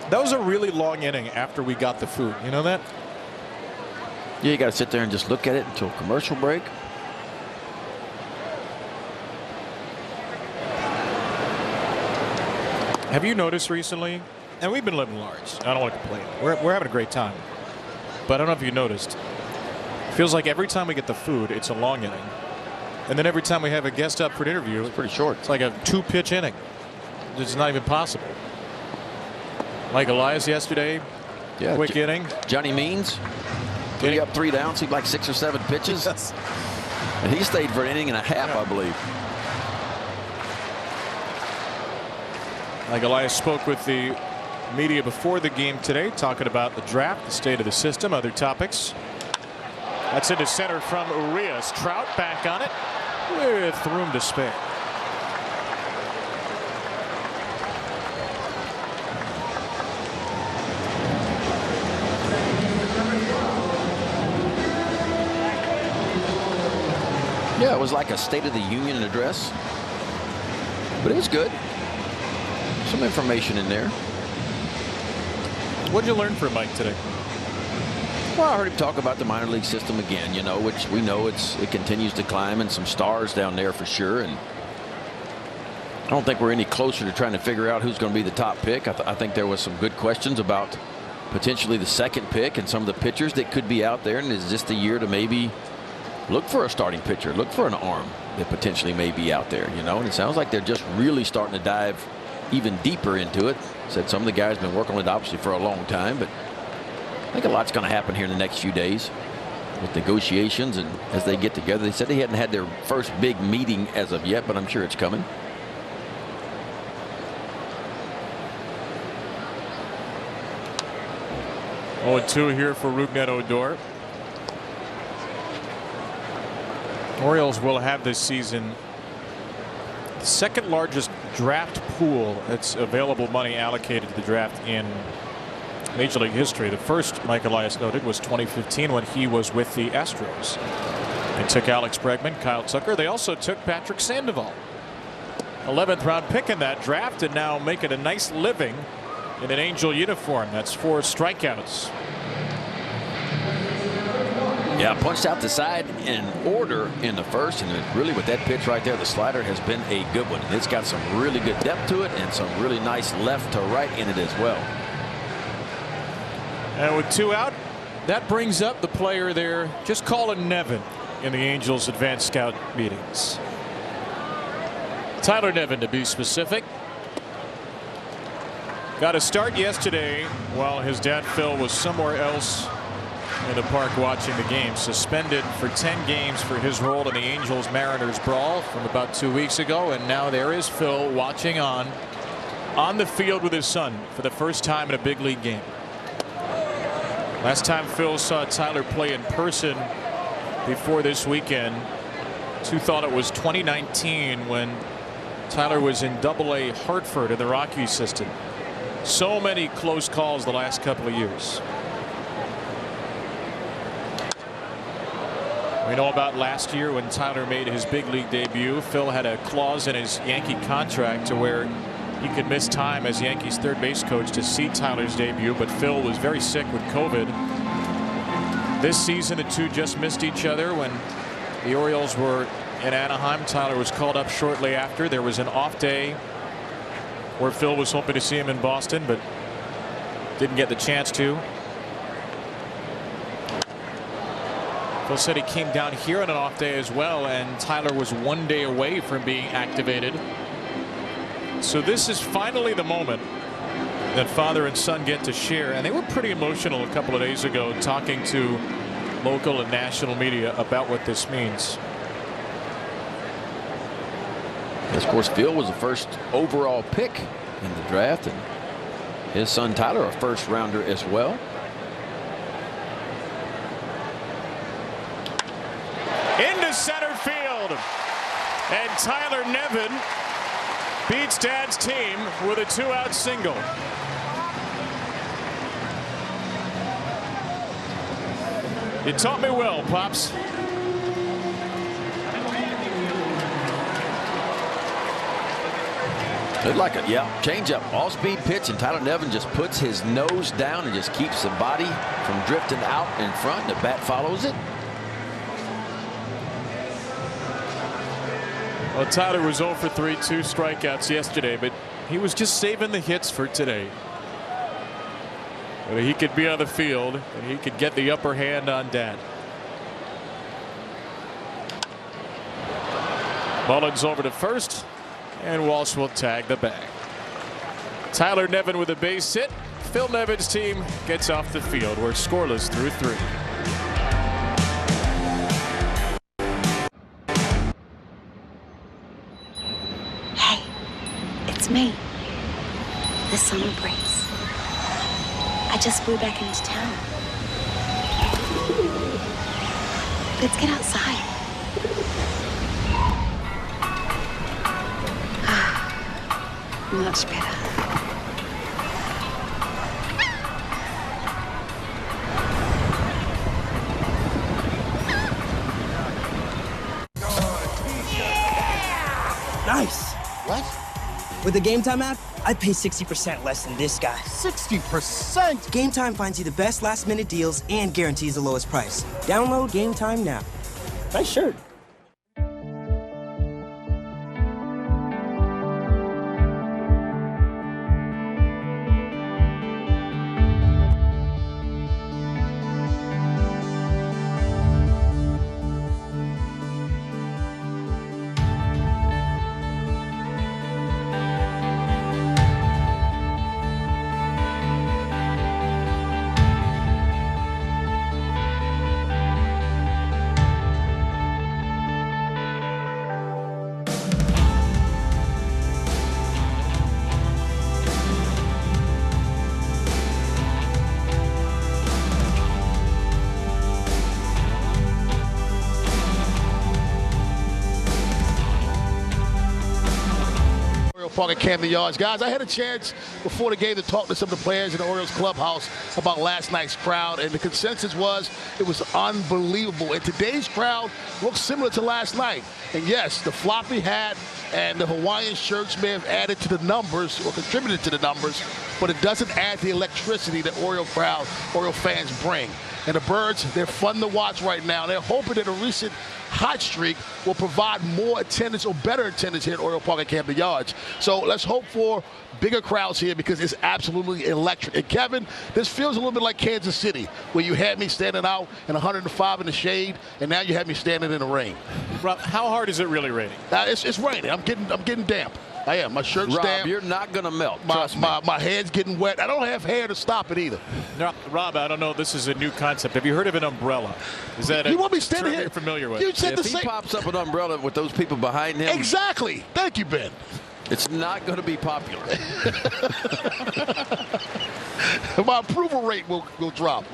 That was a really long inning after we got the food. You know that? Yeah, you got to sit there and just look at it until commercial break. Have you noticed recently, and we've been living large, I don't want to complain, we're having a great time, but I don't know if you noticed, it feels like every time we get the food it's a long inning, and then every time we have a guest up for an interview it's pretty short. It's like a 2-pitch inning. It's not even possible. Mike Elias yesterday, quick inning. Johnny Means, 3 up, 3 down, seemed like 6 or 7 pitches. Yes. And he stayed for an inning and a half, I believe. Mike Elias spoke with the media before the game today, talking about the draft, the state of the system, other topics. That's into center from Urias. Trout back on it with room to spare. Yeah, it was like a State of the Union address, but it was good. Some information in there. What did you learn from Mike today? Well, I heard him talk about the minor league system again, you know, which we know it continues to climb, and some stars down there for sure. And I don't think we're any closer to trying to figure out who's going to be the top pick. I think there was some good questions about potentially the second pick and some of the pitchers that could be out there. And is this the year to maybe look for a starting pitcher, look for an arm that potentially may be out there, you know? And it sounds like they're just really starting to dive even deeper into it. Said some of the guys have been working on it obviously for a long time, but I think a lot's going to happen here in the next few days with negotiations and as they get together. They said they hadn't had their first big meeting as of yet, but I'm sure it's coming. Oh, 2 here for Rougned Odor. Orioles will have this season the second largest draft pool that's available money allocated to the draft in Major League history. The first, Mike Elias noted, was 2015 when he was with the Astros. They took Alex Bregman, Kyle Tucker. They also took Patrick Sandoval. 11th round pick in that draft, and now making a nice living in an Angel uniform. That's 4 strikeouts. Yeah, punched out the side in order in the first, and really with that pitch right there, the slider has been a good one. It's got some really good depth to it and some really nice left to right in it as well. And with 2 out, that brings up the player there, just calling Nevin in the Angels advanced scout meetings. Tyler Nevin, to be specific. Got a start yesterday while his dad Phil was somewhere else in the park watching the game. Suspended for 10 games for his role in the Angels-Mariners brawl from about 2 weeks ago, and now there is Phil watching on the field with his son for the first time in a big league game. Last time Phil saw Tyler play in person before this weekend, 2 thought it was 2019 when Tyler was in Double-A Hartford in the Rockies system. So many close calls the last couple of years. We know about last year when Tyler made his big league debut. Phil had a clause in his Yankee contract to where he could miss time as Yankees third base coach to see Tyler's debut, but Phil was very sick with COVID. This season the two just missed each other when the Orioles were in Anaheim. Tyler was called up shortly after. There was an off day where Phil was hoping to see him in Boston, but didn't get the chance to. Phil said he came down here on an off day as well, and Tyler was 1 day away from being activated. So this is finally the moment that father and son get to share, and they were pretty emotional a couple of days ago talking to local and national media about what this means. Of course, Phil was the first overall pick in the draft, and his son Tyler a first rounder as well. Into center field, and Tyler Nevin beats Dad's team with a 2-out single. You taught me well, Pops. Looked like a change-up, all-speed pitch, and Tyler Nevin just puts his nose down and just keeps the body from drifting out in front, and the bat follows it. Well, Tyler was 0 for 3, 2 strikeouts yesterday, but he was just saving the hits for today. But he could be on the field, and he could get the upper hand on Dad. Mullins over to first, and Walsh will tag the bag. Tyler Nevin with a base hit. Phil Nevin's team gets off the field. We're scoreless through 3. Hey, it's me. The summer breeze. I just flew back into town. Let's get outside. Much better. Nice. What? With the Game Time app, I pay 60% less than this guy. 60%? Game Time finds you the best last-minute deals and guarantees the lowest price. Download Game Time now. Nice shirt. Park at Camden Yards. Guys, I had a chance before the game to talk to some of the players in the Orioles clubhouse about last night's crowd, and the consensus was it was unbelievable. And today's crowd looks similar to last night. And yes, the floppy hat and the Hawaiian shirts may have added to the numbers or contributed to the numbers, but it doesn't add the electricity that Oriole fans bring. And the Birds, they're fun to watch right now. They're hoping that a recent hot streak will provide more attendance or better attendance here at Oriole Park at Camden Yards. So let's hope for bigger crowds here because it's absolutely electric. And Kevin, this feels a little bit like Kansas City, where you had me standing out in 105 in the shade, and now you have me standing in the rain. Rob, how hard is it really raining? It's raining. I'm getting damp. I am. My shirt's Rob, damp. You're not going to melt. My head's getting wet. I don't have hair to stop it either. No, Rob, I don't know if this is a new concept. Have you heard of an umbrella? Is that you want me standing here? You're familiar with? You said if he pops up an umbrella with those people behind him. Exactly. Thank you, Ben. It's not going to be popular. My approval rate will drop.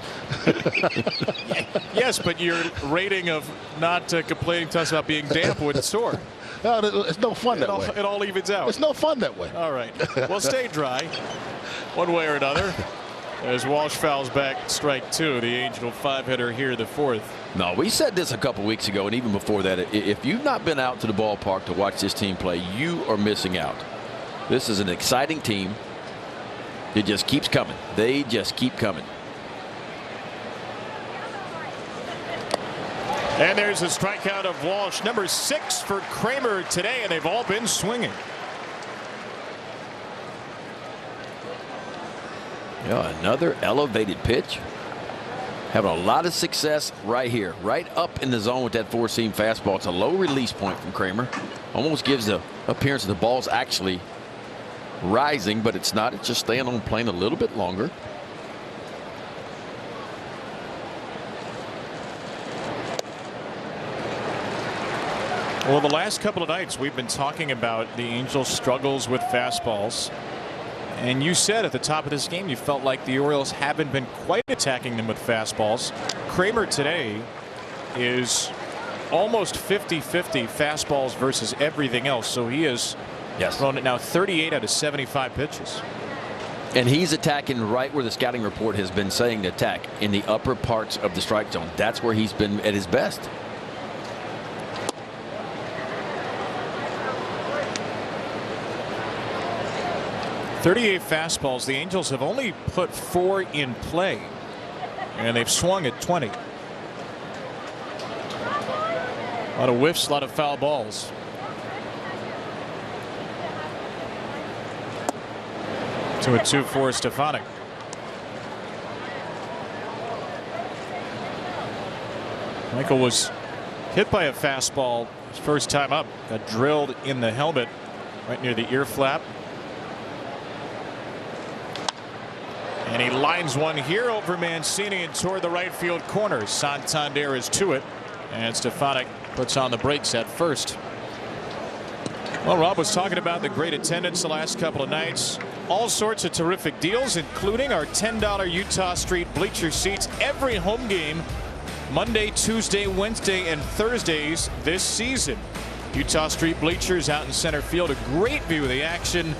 Yes, but your rating of not complaining to us about being damp would soar. No, it's no fun that way. It all evens out. It's no fun that way. All right. Well, stay dry one way or another. As Walsh fouls back strike 2, the Angel 5-hitter here, the 4th. No, we said this a couple weeks ago, and even before that, if you've not been out to the ballpark to watch this team play, you are missing out. This is an exciting team. It just keeps coming. They just keep coming. And there's a strikeout of Walsh, number 6 for Kremer today, and they've all been swinging. Yeah, another elevated pitch. Having a lot of success right here, right up in the zone with that four-seam fastball. It's a low release point from Kremer. Almost gives the appearance of the ball's actually rising, but it's not. It's just staying on plane a little bit longer. Well, the last couple of nights we've been talking about the Angels' struggles with fastballs. And you said at the top of this game you felt like the Orioles haven't been quite attacking them with fastballs. Kremer today is almost 50-50 fastballs versus everything else. So he has thrown it now 38 out of 75 pitches. And he's attacking right where the scouting report has been saying to attack, in the upper parts of the strike zone. That's where he's been at his best. .38 fastballs. The Angels have only put 4 in play, and they've swung at 20. A lot of whiffs, a lot of foul balls. To a 2-4 Stefanik. Michael was hit by a fastball his first time up. Got drilled in the helmet right near the ear flap. And he lines one here over Mancini and toward the right field corner. Santander is to it, and Stefanik puts on the brakes at first. Well, Rob was talking about the great attendance the last couple of nights. All sorts of terrific deals, including our $10 Utah Street bleacher seats every home game, Monday, Tuesday, Wednesday, and Thursdays this season. Utah Street bleachers out in center field, a great view of the action.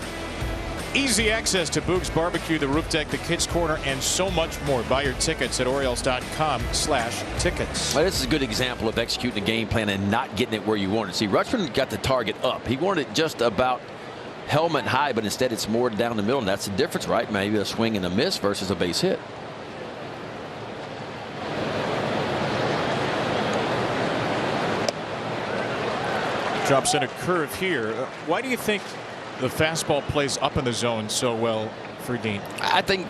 Easy access to Boog's Barbecue, the roof deck, the kids corner, and so much more. Buy your tickets at Orioles.com/tickets. Well, this is a good example of executing a game plan and not getting it where you want it. See, Rutschman got the target up. He wanted it just about helmet high, but instead it's more down the middle, and that's the difference, right? Maybe a swing and a miss versus a base hit. Drops in a curve here. Why do you think the fastball plays up in the zone so well for Dean? I think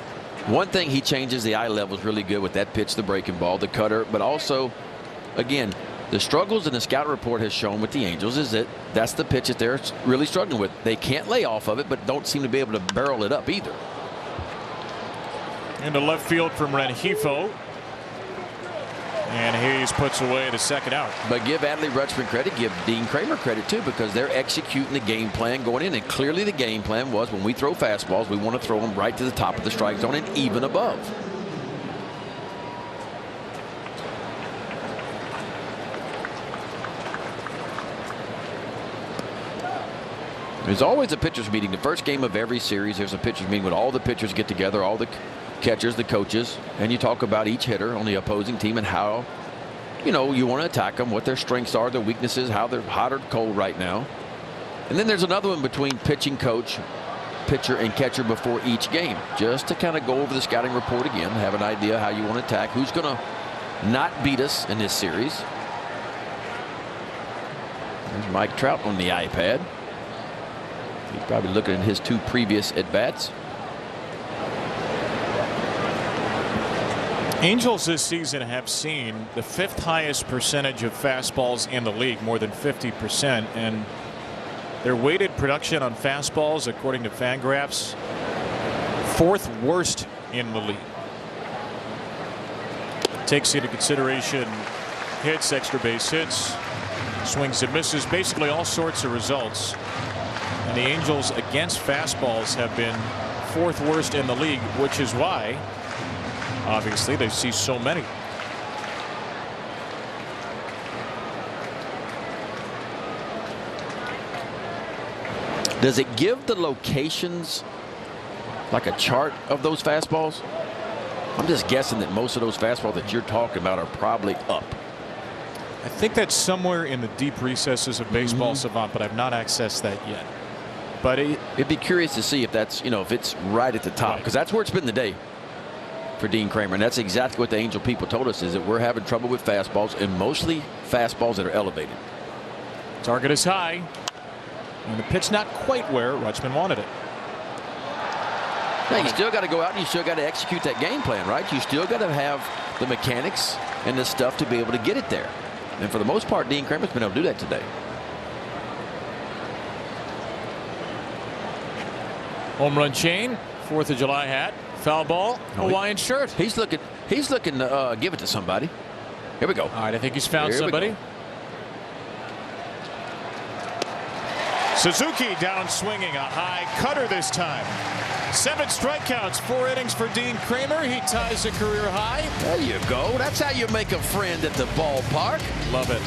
one thing, he changes the eye level is really good with that pitch, the breaking ball, the cutter, but also, again, the struggles in the scout report has shown with the Angels is that that's the pitch that they're really struggling with. They can't lay off of it, but don't seem to be able to barrel it up either. Into left field from Rengifo. And Hayes puts away the second out. But give Adley Rutschman credit, give Dean Kremer credit too, because they're executing the game plan going in. And clearly the game plan was, when we throw fastballs, we want to throw them right to the top of the strike zone and even above. There's always a pitchers meeting. The first game of every series, there's a pitchers meeting when all the pitchers get together, all the catchers, the coaches, and you talk about each hitter on the opposing team and how, you know, you want to attack them, what their strengths are, their weaknesses, how they're hot or cold right now. And then there's another one between pitching coach, pitcher, and catcher before each game, just to kind of go over the scouting report again, have an idea how you want to attack, who's going to not beat us in this series. There's Mike Trout on the iPad. He's probably looking at his 2 previous at-bats. Angels this season have seen the 5th highest percentage of fastballs in the league, more than 50%, and their weighted production on fastballs, according to Fangraphs, 4th worst in the league. Takes into consideration hits, extra base hits, swings and misses, basically all sorts of results. And the Angels against fastballs have been 4th worst in the league, which is why obviously they see so many. Does it give the locations like a chart of those fastballs? I'm just guessing that most of those fastballs that you're talking about are probably up. I think that's somewhere in the deep recesses of Baseball Savant, but I've not accessed that yet. But it'd be curious to see if that's, you know, if it's right at the top, because that's where it's been today for Dean Kremer, and that's exactly what the Angel people told us, is that we're having trouble with fastballs, and mostly fastballs that are elevated. Target is high, and the pitch not quite where Rutschman wanted it. Now, you still got to go out and you still got to execute that game plan, right? You still got to have the mechanics and the stuff to be able to get it there. And for the most part, Dean Kremer's been able to do that today. Home run chain, 4th of July hat, foul ball, Hawaiian shirt. He's looking to give it to somebody. Here we go. All right, I think he's found somebody. Suzuki down swinging, a high cutter this time. 7 strikeouts, 4 innings for Dean Kremer. He ties a career high. There you go. That's how you make a friend at the ballpark. Love it.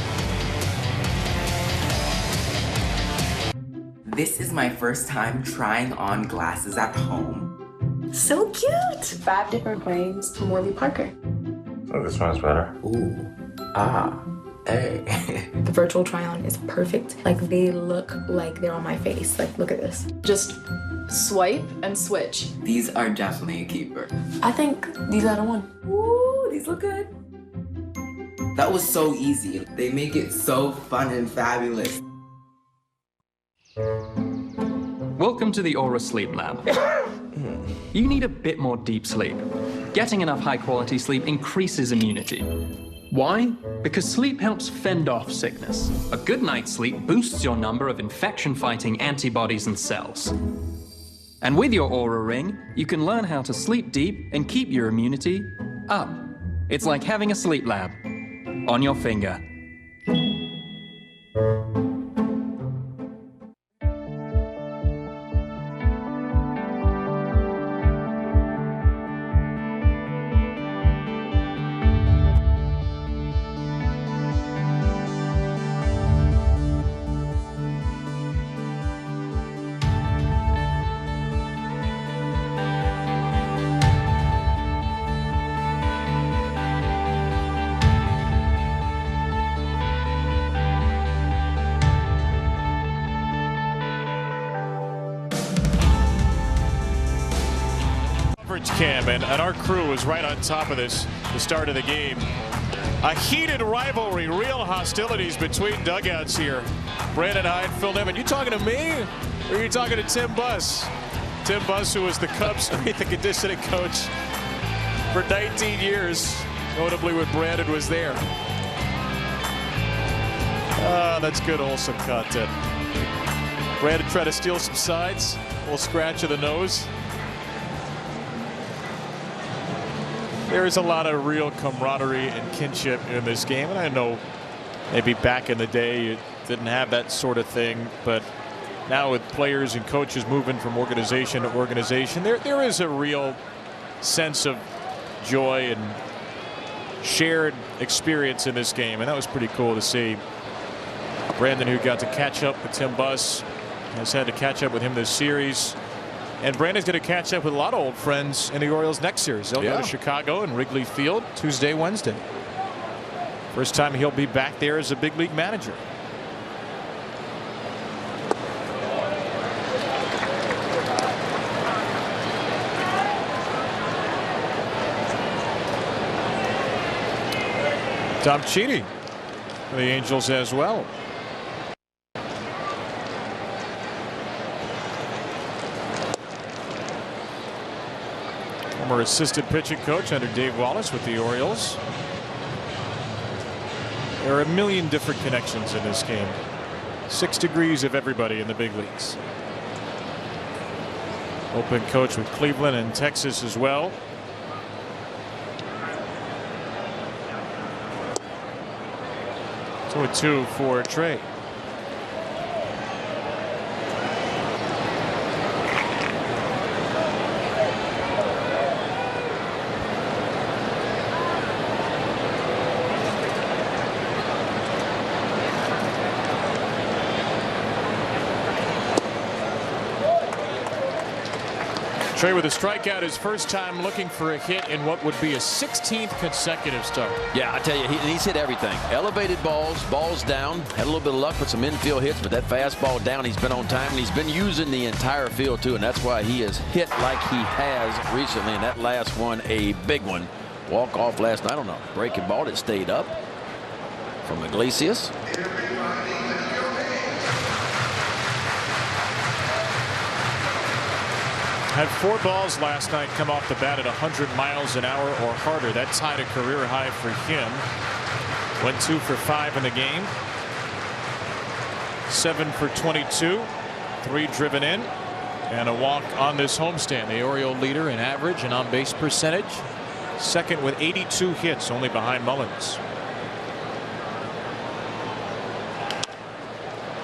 This is my first time trying on glasses at home. So cute! 5 different frames from Warby Parker. Oh, this one's better. Ooh. Ah. Hey. The virtual try-on is perfect. Like, they look like they're on my face. Like, look at this. Just swipe and switch. These are definitely a keeper. I think these are the one. Ooh, these look good. That was so easy. They make it so fun and fabulous. Welcome to the Aura Sleep Lab. You need a bit more deep sleep. Getting enough high-quality sleep increases immunity. Why? Because sleep helps fend off sickness. A good night's sleep boosts your number of infection-fighting antibodies and cells. And with your Aura Ring, you can learn how to sleep deep and keep your immunity up. It's like having a sleep lab on your finger. Cam, and our crew was right on top of this, the start of the game. A heated rivalry, real hostilities between dugouts here. Brandon Hyde, Phil Nevin. You talking to me, or are you talking to Tim Buss? Tim Buss, who was the Cubs strength and conditioning coach for 19 years, notably when Brandon was there. That's good, wholesome content. Brandon tried to steal some sides, a little scratch of the nose. There is a lot of real camaraderie and kinship in this game, and I know maybe back in the day you didn't have that sort of thing, but now with players and coaches moving from organization to organization, there is a real sense of joy and shared experience in this game, and that was pretty cool to see. Brandon, who got to catch up with Tim Buss, has had to catch up with him this series. And Brandon's going to catch up with a lot of old friends in the Orioles next series. They'll go to Chicago and Wrigley Field Tuesday, Wednesday. First time he'll be back there as a big league manager. Tom Cheedy for the Angels as well. Former assistant pitching coach under Dave Wallace with the Orioles. There are a million different connections in this game. 6 degrees of everybody in the big leagues. Open coach with Cleveland and Texas as well. So a 2 for Trey. Trey with a strikeout, his first time looking for a hit in what would be a 16th consecutive start. Yeah, I tell you, he's hit everything. Elevated balls, balls down. Had a little bit of luck with some infield hits, but that fastball down, he's been on time, and he's been using the entire field, too, and that's why he has hit like he has recently, and that last one, a big one. Walk off last night on a breaking ball that stayed up from Iglesias. Had 4 balls last night come off the bat at 100 miles an hour or harder. That tied a career high for him. Went 2 for 5 in the game. 7 for 22. 3 driven in. And a walk on this homestand. The Oriole leader in average and on base percentage. Second with 82 hits, only behind Mullins.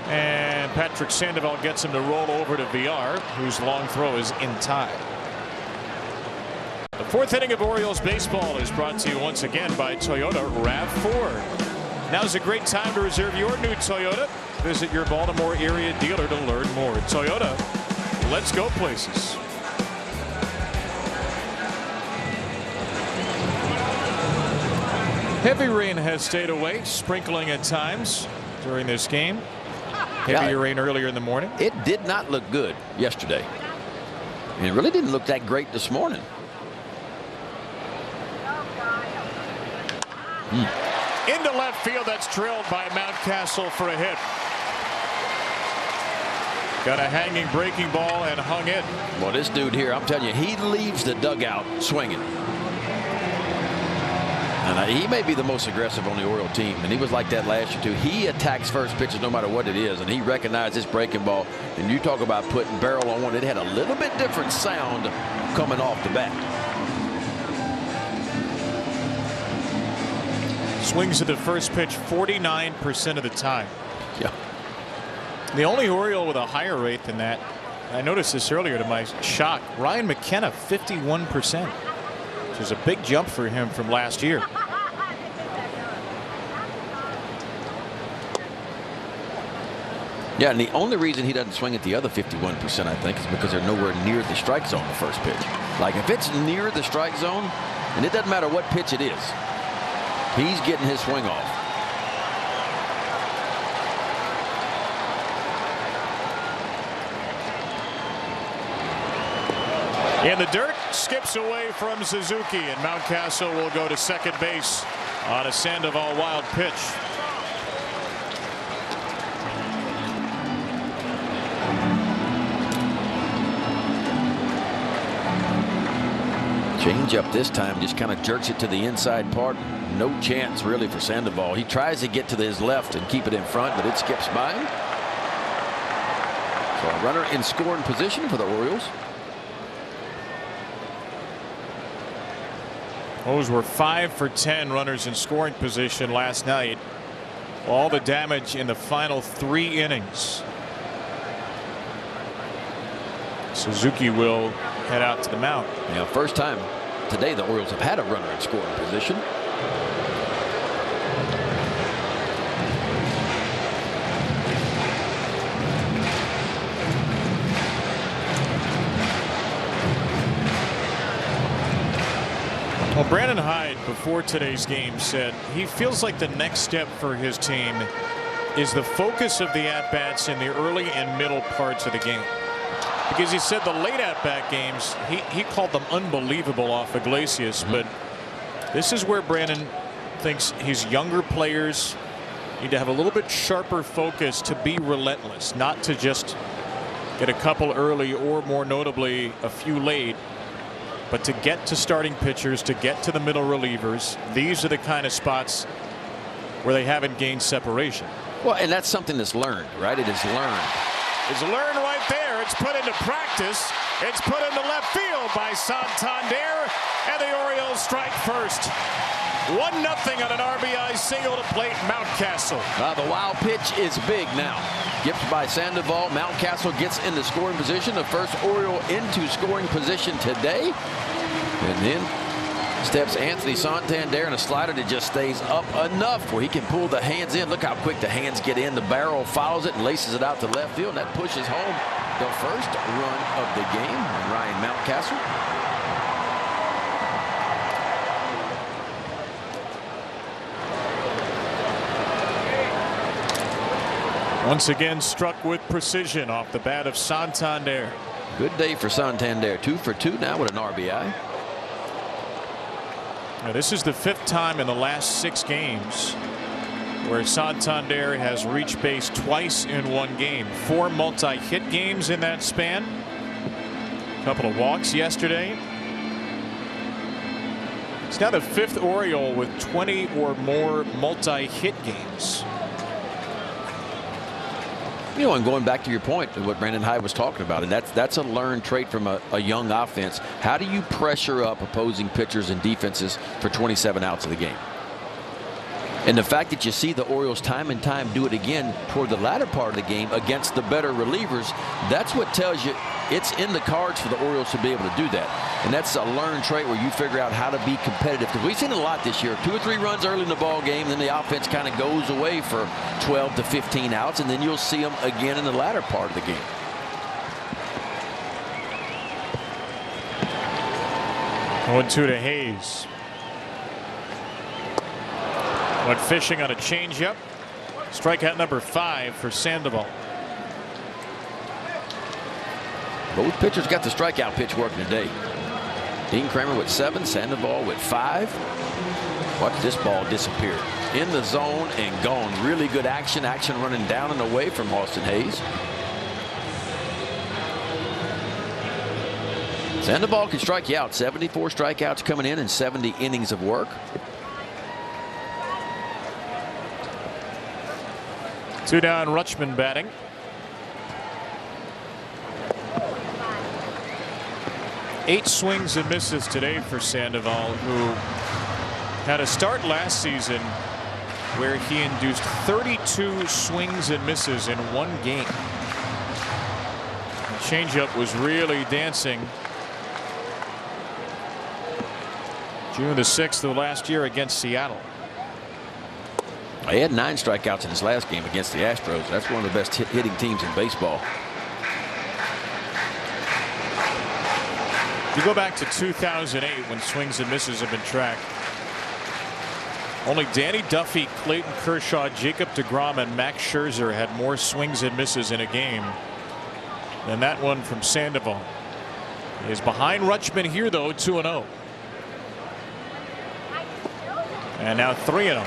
And Patrick Sandoval gets him to roll over to VR, whose long throw is in time. The fourth inning of Orioles baseball is brought to you once again by Toyota RAV4. Now's a great time to reserve your new Toyota. Visit your Baltimore area dealer to learn more. Toyota, let's go places. Heavy rain has stayed away, sprinkling at times during this game. Heavy rain earlier in the morning. It did not look good yesterday. And it really didn't look that great this morning. Into left field, that's drilled by Mountcastle for a hit. Got a hanging breaking ball and hung in. Well, this dude here, I'm telling you, he leaves the dugout swinging. And he may be the most aggressive on the Oriole team, and he was like that last year too. He attacks first pitches no matter what it is, and he recognized this breaking ball. And you talk about putting barrel on one, it had a little bit different sound coming off the bat. Swings at the first pitch 49% of the time. Yeah. The only Oriole with a higher rate than that, I noticed this earlier to my shock, Ryan McKenna, 51%, which is a big jump for him from last year. Yeah, and the only reason he doesn't swing at the other 51%, I think, is because they're nowhere near the strike zone the first pitch. Like if it's near the strike zone, and it doesn't matter what pitch it is, he's getting his swing off. In the dirt, skips away from Suzuki, and Mountcastle will go to second base on a Sandoval wild pitch. Change up this time, just kind of jerks it to the inside part. No chance really for Sandoval. He tries to get to his left and keep it in front, but it skips by him. So a runner in scoring position for the Orioles. Those were 5 for 10 runners in scoring position last night. All the damage in the final 3 innings. Suzuki will head out to the mound. Yeah, first time today the Orioles have had a runner in scoring position. Well, Brandon Hyde before today's game said he feels like the next step for his team is the focus of the at-bats in the early and middle parts of the game. Because he said the late at-bat games, he called them unbelievable off Iglesias, but this is where Brandon thinks his younger players need to have a little bit sharper focus to be relentless, not to just get a couple early or more notably a few late, but to get to starting pitchers, to get to the middle relievers. These are the kind of spots where they haven't gained separation. Well, and that's something that's learned, right? It is learned. It's learned right there. It's put into practice. It's put into left field by Santander, and the Orioles strike first. 1-0 on an RBI single to plate Mountcastle. The wild pitch is big now. Gifted by Sandoval. Mountcastle gets into scoring position. The first Oriole into scoring position today. And then steps Anthony Santander in a slider that just stays up enough where he can pull the hands in. Look how quick the hands get in. The barrel follows it and laces it out to left field. And that pushes home the first run of the game. Ryan Mountcastle. Once again struck with precision off the bat of Santander. Good day for Santander. 2 for 2 now with an RBI. Now, this is the 5th time in the last 6 games where Santander has reached base twice in one game. 4 multi-hit games in that span. A couple of walks yesterday. It's now the 5th Oriole with 20 or more multi-hit games. You know, and going back to your point of what Brandon Hyde was talking about, and that's a learned trait from a young offense. How do you pressure up opposing pitchers and defenses for 27 outs of the game? And the fact that you see the Orioles time and time do it again toward the latter part of the game against the better relievers, that's what tells you it's in the cards for the Orioles to be able to do that. And that's a learned trait where you figure out how to be competitive. Because we've seen it a lot this year. 2 or 3 runs early in the ball game, then the offense kind of goes away for 12 to 15 outs, and then you'll see them again in the latter part of the game. One, 2 to Hayes. Went fishing on a changeup. Strikeout number 5 for Sandoval. Both pitchers got the strikeout pitch working today. Dean Kremer with 7, Sandoval with 5. Watch this ball disappear. In the zone and gone. Really good action. Action running down and away from Austin Hayes. Sandoval can strike you out. 74 strikeouts coming in and 70 innings of work. 2 down, Rutschman batting. Eight swings and misses today for Sandoval, who had a start last season where he induced 32 swings and misses in one game. The changeup was really dancing. June the 6th of last year against Seattle. He had 9 strikeouts in his last game against the Astros. That's one of the best hitting teams in baseball. You go back to 2008 when swings and misses have been tracked. Only Danny Duffy, Clayton Kershaw, Jacob deGrom, and Max Scherzer had more swings and misses in a game than that one from Sandoval. He is behind Rutschman here, though, 2-0. And now 3-0.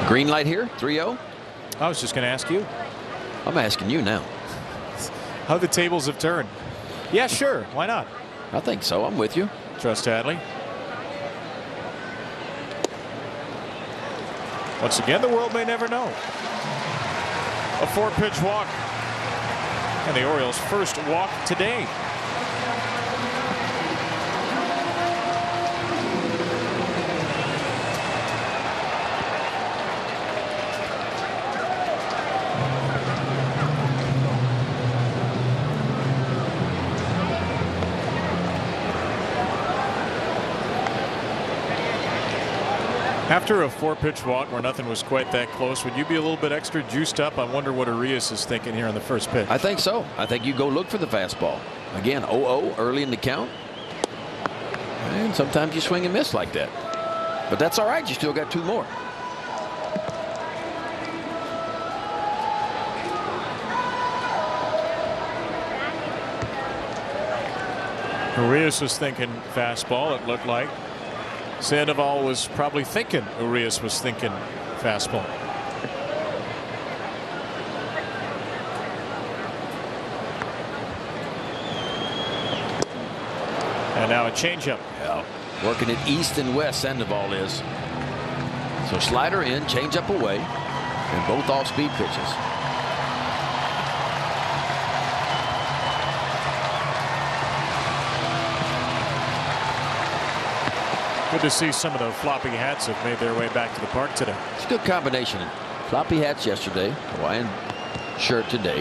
Green light here, 3-0. I was just going to ask you. I'm asking you now. How the tables have turned. Yeah, sure. Why not? I think so. I'm with you. Trust Hadley. Once again, the world may never know. A 4-pitch walk. And the Orioles' first walk today. After a 4-pitch walk where nothing was quite that close, would you be a little bit extra juiced up? I wonder what Arias is thinking here on the first pitch. I think so. I think you go look for the fastball. Again, 0-0 early in the count. And sometimes you swing and miss like that. But that's all right. You still got 2 more. Arias was thinking fastball, it looked like. Sandoval was probably thinking Arias was thinking fastball. And now a changeup. Yeah. Working it east and west, Sandoval is. So slider in, changeup away, and both off-speed pitches. Good to see some of the floppy hats have made their way back to the park today. It's a good combination. Floppy hats yesterday, Hawaiian shirt today.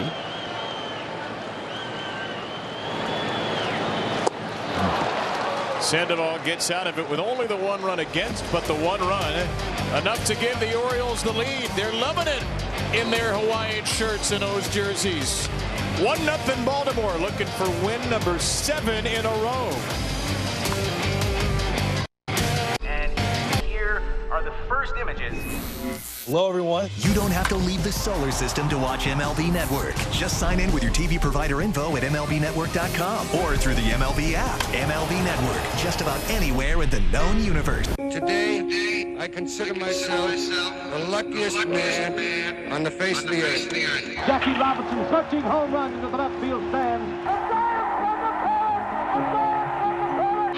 Sandoval gets out of it with only the 1 run against, but the 1 run enough to give the Orioles the lead. They're loving it in their Hawaiian shirts and those jerseys. 1-0 Baltimore, looking for win number 7 in a row. The first images. Hello, everyone. You don't have to leave the solar system to watch MLB Network. Just sign in with your TV provider info at MLBnetwork.com or through the MLB app. MLB Network, just about anywhere in the known universe. Today, I consider myself the luckiest man on the face of the earth. Jackie Robinson, 13 home runs into the left field stands.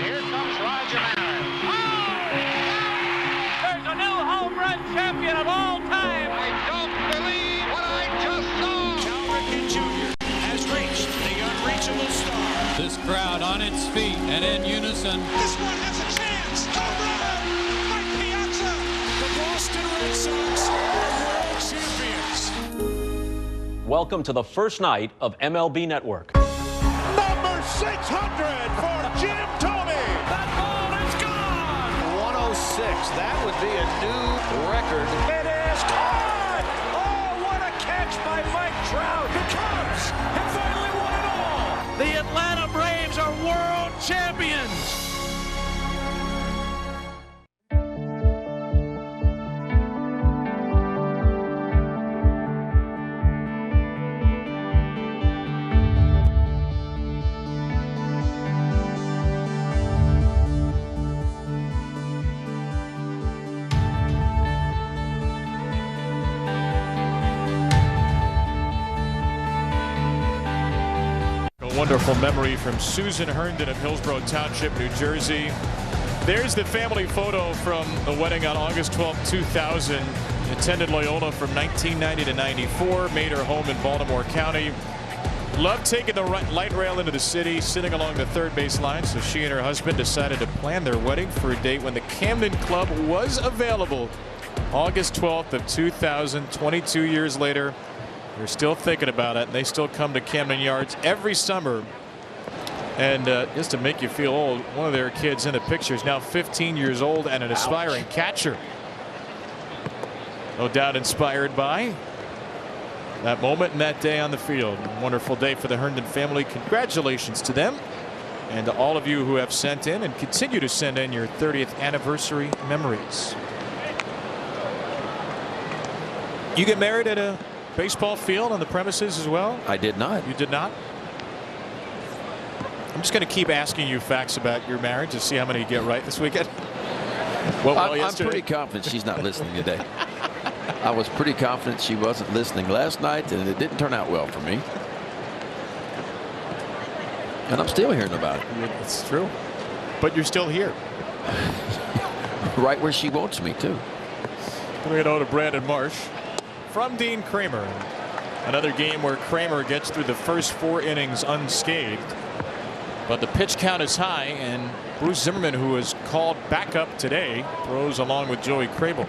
Here comes Roger Maris. champion of all time. I don't believe what I just saw. Cal Ripken Jr. has reached the unreachable star. This crowd on its feet and in unison. This one has a chance. Home run. Mike Piazza. The Boston Red Sox are world champions. Welcome to the first night of MLB Network. Number 600 for Jim Thome. That ball is gone. 106. That would be a new record. It is caught. Oh, what a catch by Mike Trout. The Cubs have finally won it all. The Atlanta Braves are world champions. Wonderful memory from Susan Herndon of Hillsborough Township, New Jersey. There's the family photo from the wedding on August 12, 2000. Attended Loyola from 1990 to 94. Made her home in Baltimore County. Loved taking the light rail into the city, sitting along the third base line. So she and her husband decided to plan their wedding for a date when the Camden Club was available. August 12th of 2000, 22 years later. They're still thinking about it, and they still come to Camden Yards every summer. And just to make you feel old, one of their kids in the picture is now 15 years old and an aspiring catcher. No doubt inspired by that moment and that day on the field. Wonderful day for the Herndon family. Congratulations to them and to all of you who have sent in and continue to send in your 30th anniversary memories. You get married at a baseball field on the premises as well? I did not. You did not? I'm just going to keep asking you facts about your marriage to see how many you get right this weekend. I'm pretty confident she's not listening today. I was pretty confident she wasn't listening last night, and it didn't turn out well for me. And I'm still hearing about it. It's true. But you're still here. Right where she wants me, too. Going to Brandon Marsh. From Dean Kremer. Another game where Kremer gets through the first 4 innings unscathed. But the pitch count is high, and Bruce Zimmerman, who was called back up today, throws along with Joey Crable.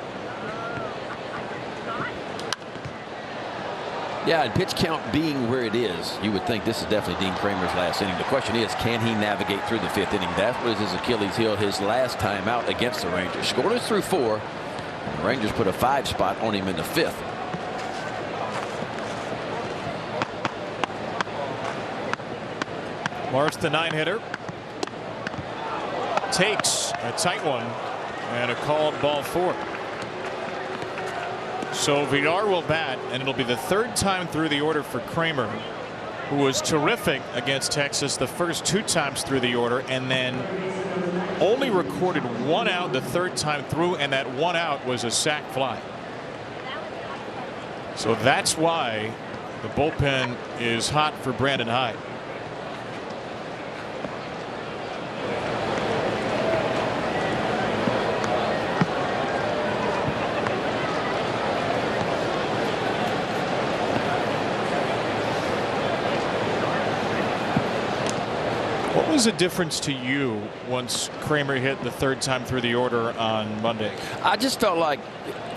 Yeah, and pitch count being where it is, you would think this is definitely Dean Kremer's last inning. The question is, can he navigate through the 5th inning? That was his Achilles heel his last time out against the Rangers. Scoreless through 4. The Rangers put a 5 spot on him in the 5th. Marsh, the 9-hitter, takes a tight one and a called ball 4. So Villar will bat, and it'll be the 3rd time through the order for Kremer, who was terrific against Texas the first 2 times through the order, and then only recorded 1 out the 3rd time through, and that 1 out was a sac fly. So that's why the bullpen is hot for Brandon Hyde. What was the difference to you once Kremer hit the 3rd time through the order on Monday? I just felt like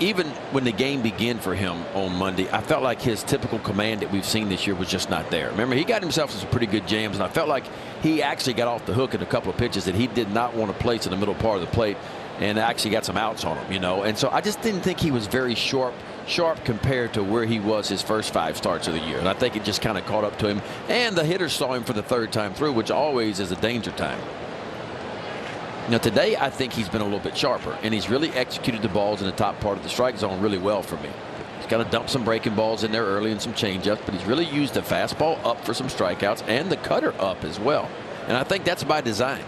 even when the game began for him on Monday, I felt like his typical command that we've seen this year was just not there. Remember, he got himself some pretty good jams, and I felt like he actually got off the hook in a couple of pitches that he did not want to place in the middle part of the plate, and actually got some outs on him, you know. And so I just didn't think he was very sharp compared to where he was his first 5 starts of the year. And I think it just kind of caught up to him. And the hitters saw him for the 3rd time through, which always is a danger time. Now today I think he's been a little bit sharper, and he's really executed the balls in the top part of the strike zone really well for me. He's got to dump some breaking balls in there early and some changeups, but he's really used the fastball up for some strikeouts and the cutter up as well. And I think that's by design.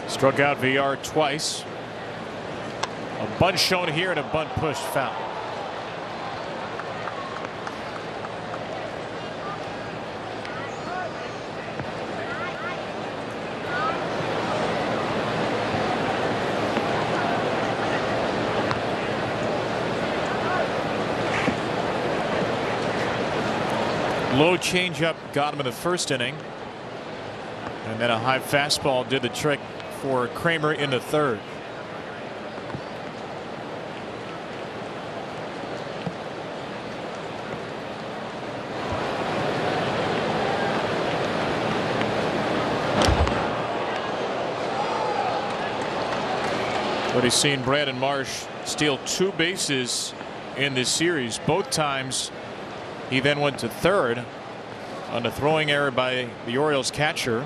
Struck out Villar twice. A bunt shown here and a bunt pushed foul. Low changeup got him in the first inning. And then a high fastball did the trick for Kremer in the third. But he's seen Brandon Marsh steal 2 bases in this series. Both times he then went to third on a throwing error by the Orioles catcher.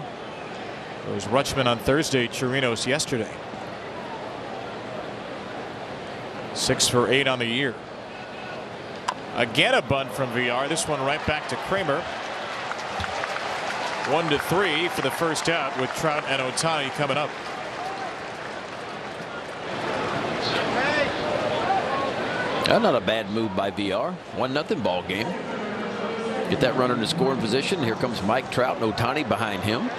It was Rutschman on Thursday, Chirinos yesterday. 6 for 8 on the year. Again a bunt from VR. This one right back to Kremer. 1-3 for the first out with Trout and Ohtani coming up. Not a bad move by VR. 1-0 ball game. Get that runner in the scoring position. Here comes Mike Trout and Ohtani behind him.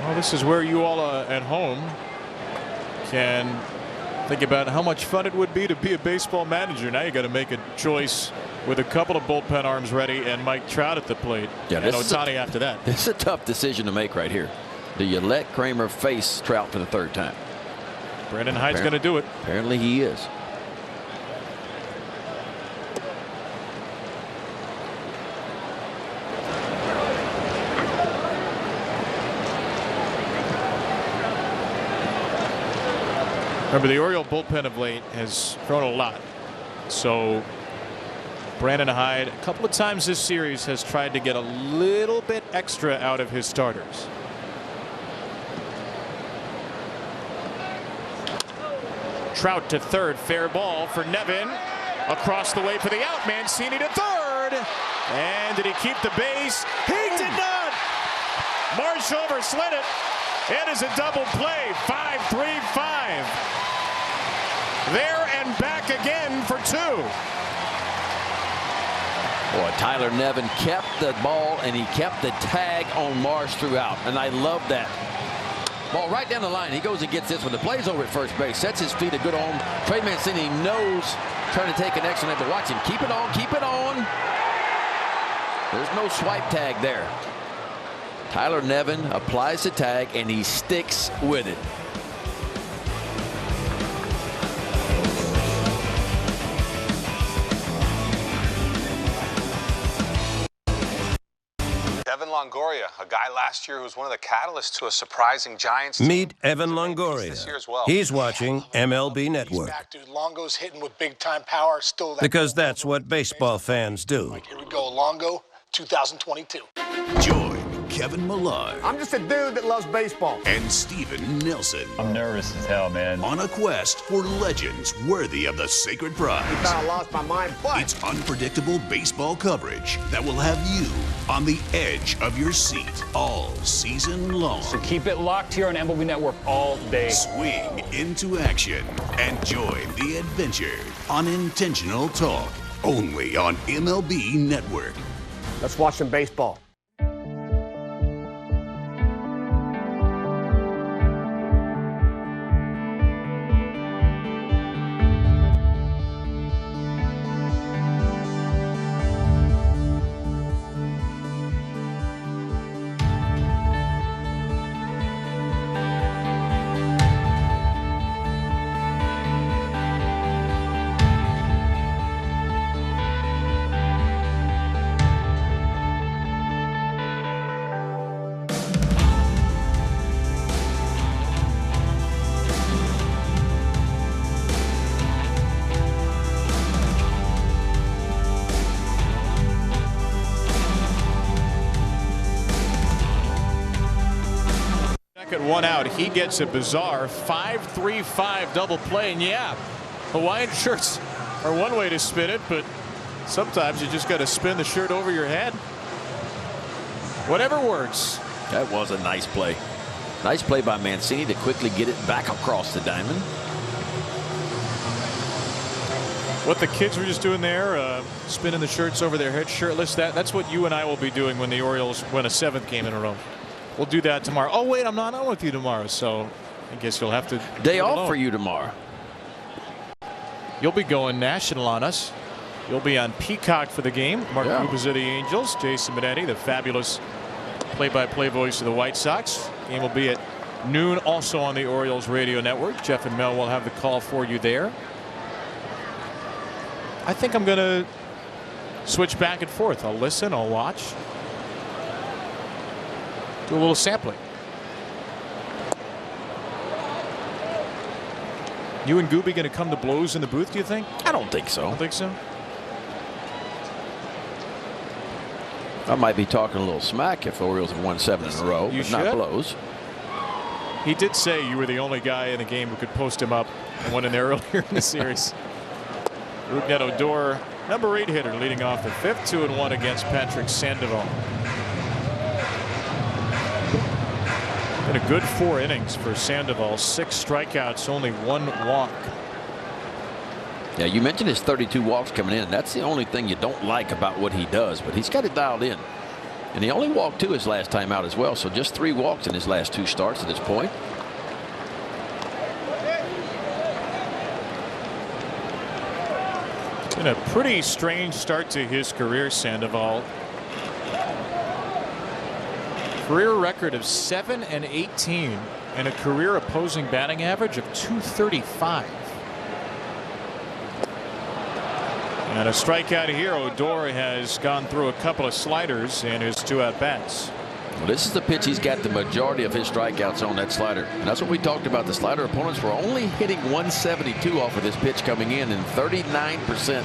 Well, this is where you all at home can think about how much fun it would be to be a baseball manager. Now you got to make a choice with a couple of bullpen arms ready and Mike Trout at the plate. Yeah, and Ohtani after that. This is a tough decision to make right here. Do you let Kremer face Trout for the third time? Brandon Hyde's going to do it. Apparently he is. Remember, the Oriole bullpen of late has thrown a lot. So Brandon Hyde a couple of times this series has tried to get a little bit extra out of his starters. Trout to third, fair ball for Nevin. Across the way for the out. Mancini to third. And did he keep the base? He did not. Marsh overslid it. It is a double play. 5-3-5. There and back again for 2. Boy, Tyler Nevin kept the ball and he kept the tag on Marsh throughout. And I love that. Ball right down the line. He goes and gets this one. The play's over at first base. Sets his feet a good home. Trey Mancini knows trying to take an extra, but watch him. Keep it on. Keep it on. There's no swipe tag there. Tyler Nevin applies the tag and he sticks with it. Evan Longoria, a guy last year who was one of the catalysts to a surprising Giants team. Meet Evan Longoria. He's watching MLB Network. Back, dude. Longo's hitting with big-time power. Still that because that's what baseball fans do. Here we go, Longo, 2022. Join Kevin Millard. I'm just a dude that loves baseball. And Steven Nelson. I'm nervous as hell, man. On a quest for legends worthy of the sacred prize. I thought I lost my mind, but it's unpredictable baseball coverage that will have you on the edge of your seat all season long. So keep it locked here on MLB Network all day. Swing into action and join the adventure on Intentional Talk, only on MLB Network. Let's watch some baseball. At 1 out, he gets a bizarre 5-3-5 double play. And yeah, Hawaiian shirts are one way to spin it, but sometimes you just got to spin the shirt over your head. Whatever works. That was a nice play. Nice play by Mancini to quickly get it back across the diamond. What the kids were just doing there, spinning the shirts over their head shirtless, that's what you and I will be doing when the Orioles win a 7th game in a row. We'll do that tomorrow. Oh, wait, I'm not on with you tomorrow, so I guess you'll have to. Day off for you tomorrow. You'll be going national on us. You'll be on Peacock for the game. Mark Rubens of the Angels, Jason Benetti, the fabulous play-by-play voice of the White Sox. Game will be at noon, also on the Orioles radio network. Jeff and Mel will have the call for you there. I think I'm going to switch back and forth. I'll listen, I'll watch, do a little sampling. You and Gooby going to come to blows in the booth, do you think? I don't think so. I don't think so. I might be talking a little smack if the Orioles have won 7 in a row, but not blows. He did say you were the only guy in the game who could post him up and went in there earlier in the series. Rougned Odor, number 8 hitter, leading off the 5th, 2-1 against Patrick Sandoval. Been a good 4 innings for Sandoval. 6 strikeouts, only 1 walk. Yeah, you mentioned his 32 walks coming in. That's the only thing you don't like about what he does, but he's got it dialed in. And he only walked 2 his last time out as well, so just 3 walks in his last 2 starts at this point. Been a pretty strange start to his career, Sandoval. Career record of 7-18 and a career opposing batting average of .235. And a strikeout here. Odor has gone through a couple of sliders in his 2 at-bats. Well, this is the pitch he's got the majority of his strikeouts on, that slider. And that's what we talked about. The slider opponents were only hitting 172 off of this pitch coming in, and 39%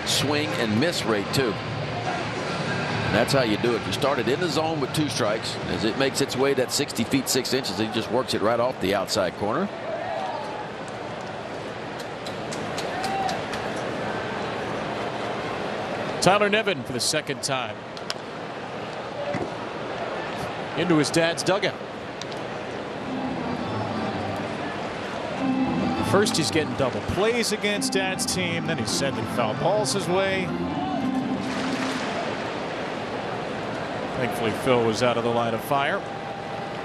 swing and miss rate too. And that's how you do it. You start it in the zone with 2 strikes. As it makes its way that 60 feet 6 inches, he just works it right off the outside corner. Tyler Nevin for the 2nd time into his dad's dugout. First he's getting double plays against dad's team, then he's sending foul balls his way. Thankfully Phil was out of the line of fire.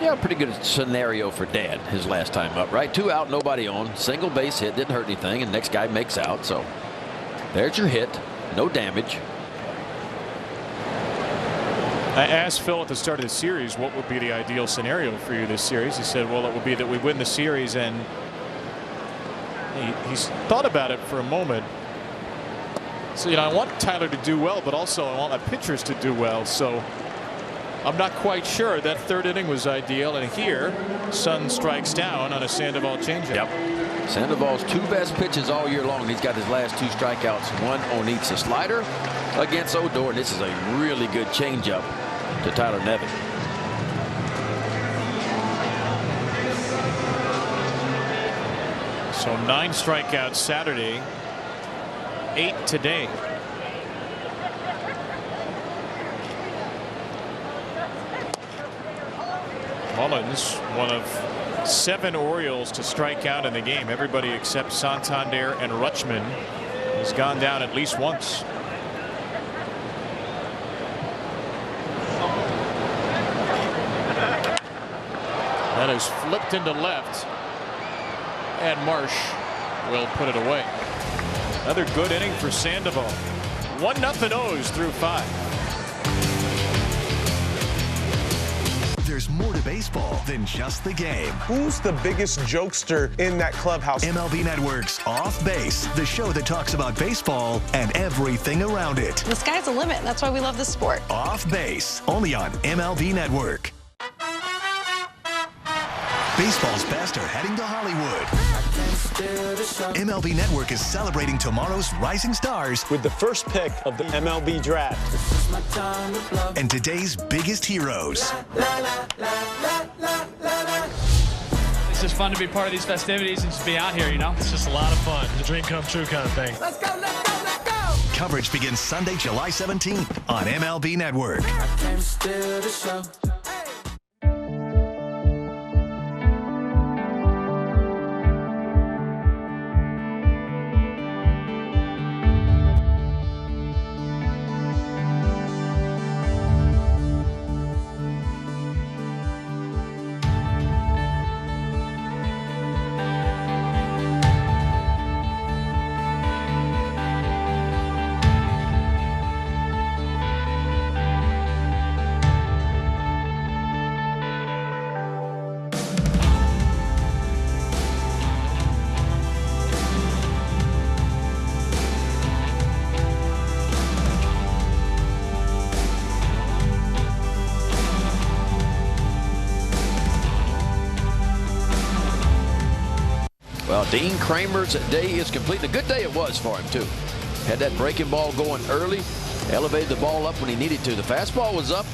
Yeah, pretty good scenario for Dad his last time up, right? 2 out, nobody on, single base hit, didn't hurt anything, and next guy makes out. So there's your hit. No damage. I asked Phil at the start of the series what would be the ideal scenario for you this series. He said, well, it would be that we win the series, and he's thought about it for a moment. So, I want Tyler to do well, but also I want my pitchers to do well. So I'm not quite sure. That 3rd inning was ideal, and here Sun strikes down on a Sandoval changeup. Yep. Sandoval's 2 best pitches all year long. He's got his last 2 strikeouts, 1 on each. A slider against Odor, and this is a really good changeup to Tyler Nevin. So 9 strikeouts Saturday, 8 today. Mullins, one of 7 Orioles to strike out in the game. Everybody except Santander and Rutschman has gone down at least once. That is flipped into left, and Marsh will put it away. Another good inning for Sandoval. 1-0 O's through 5. There's more to baseball than just the game. Who's the biggest jokester in that clubhouse? MLB Network's Off Base, the show that talks about baseball and everything around it. The sky's the limit. That's why we love this sport. Off Base, only on MLB Network. Baseball's best are heading to Hollywood. MLB Network is celebrating tomorrow's rising stars with the first pick of the MLB draft. And today's biggest heroes. It's just fun to be part of these festivities and just be out here, It's just a lot of fun. It's a dream come true kind of thing. Let's go, let's go, let's go! Coverage begins Sunday, July 17th on MLB Network. Well, Dean Kremer's day is complete. A good day it was for him, too. Had that breaking ball going early, elevated the ball up when he needed to. The fastball was up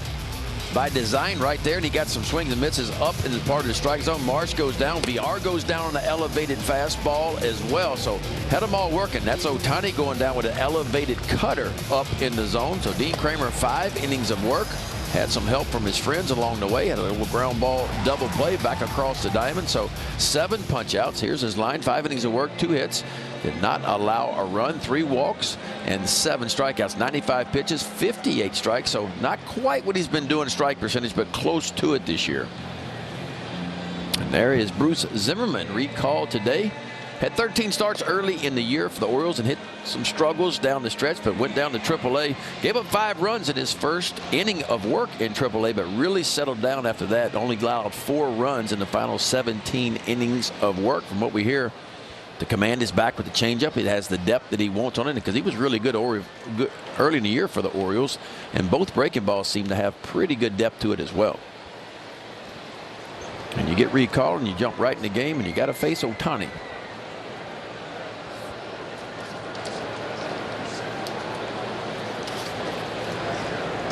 by design right there, and he got some swings and misses up in the part of the strike zone. Marsh goes down. VR goes down on the elevated fastball as well. So had them all working. That's Ohtani going down with an elevated cutter up in the zone. So Dean Kremer, 5 innings of work. Had some help from his friends along the way. Had a little ground ball double play back across the diamond. So 7 punch outs. Here's his line. 5 innings of work, 2 hits. Did not allow a run, 3 walks, and 7 strikeouts. 95 pitches, 58 strikes. So not quite what he's been doing strike percentage, but close to it this year. And there is Bruce Zimmerman, recalled today. Had 13 starts early in the year for the Orioles and hit some struggles down the stretch, but went down to AAA. Gave up 5 runs in his first inning of work in AAA, but really settled down after that. Only allowed 4 runs in the final 17 innings of work. From what we hear, the command is back with the changeup. It has the depth that he wants on it because he was really good early in the year for the Orioles, and both breaking balls seem to have pretty good depth to it as well. And you get recalled and you jump right in the game, and you got to face Ohtani.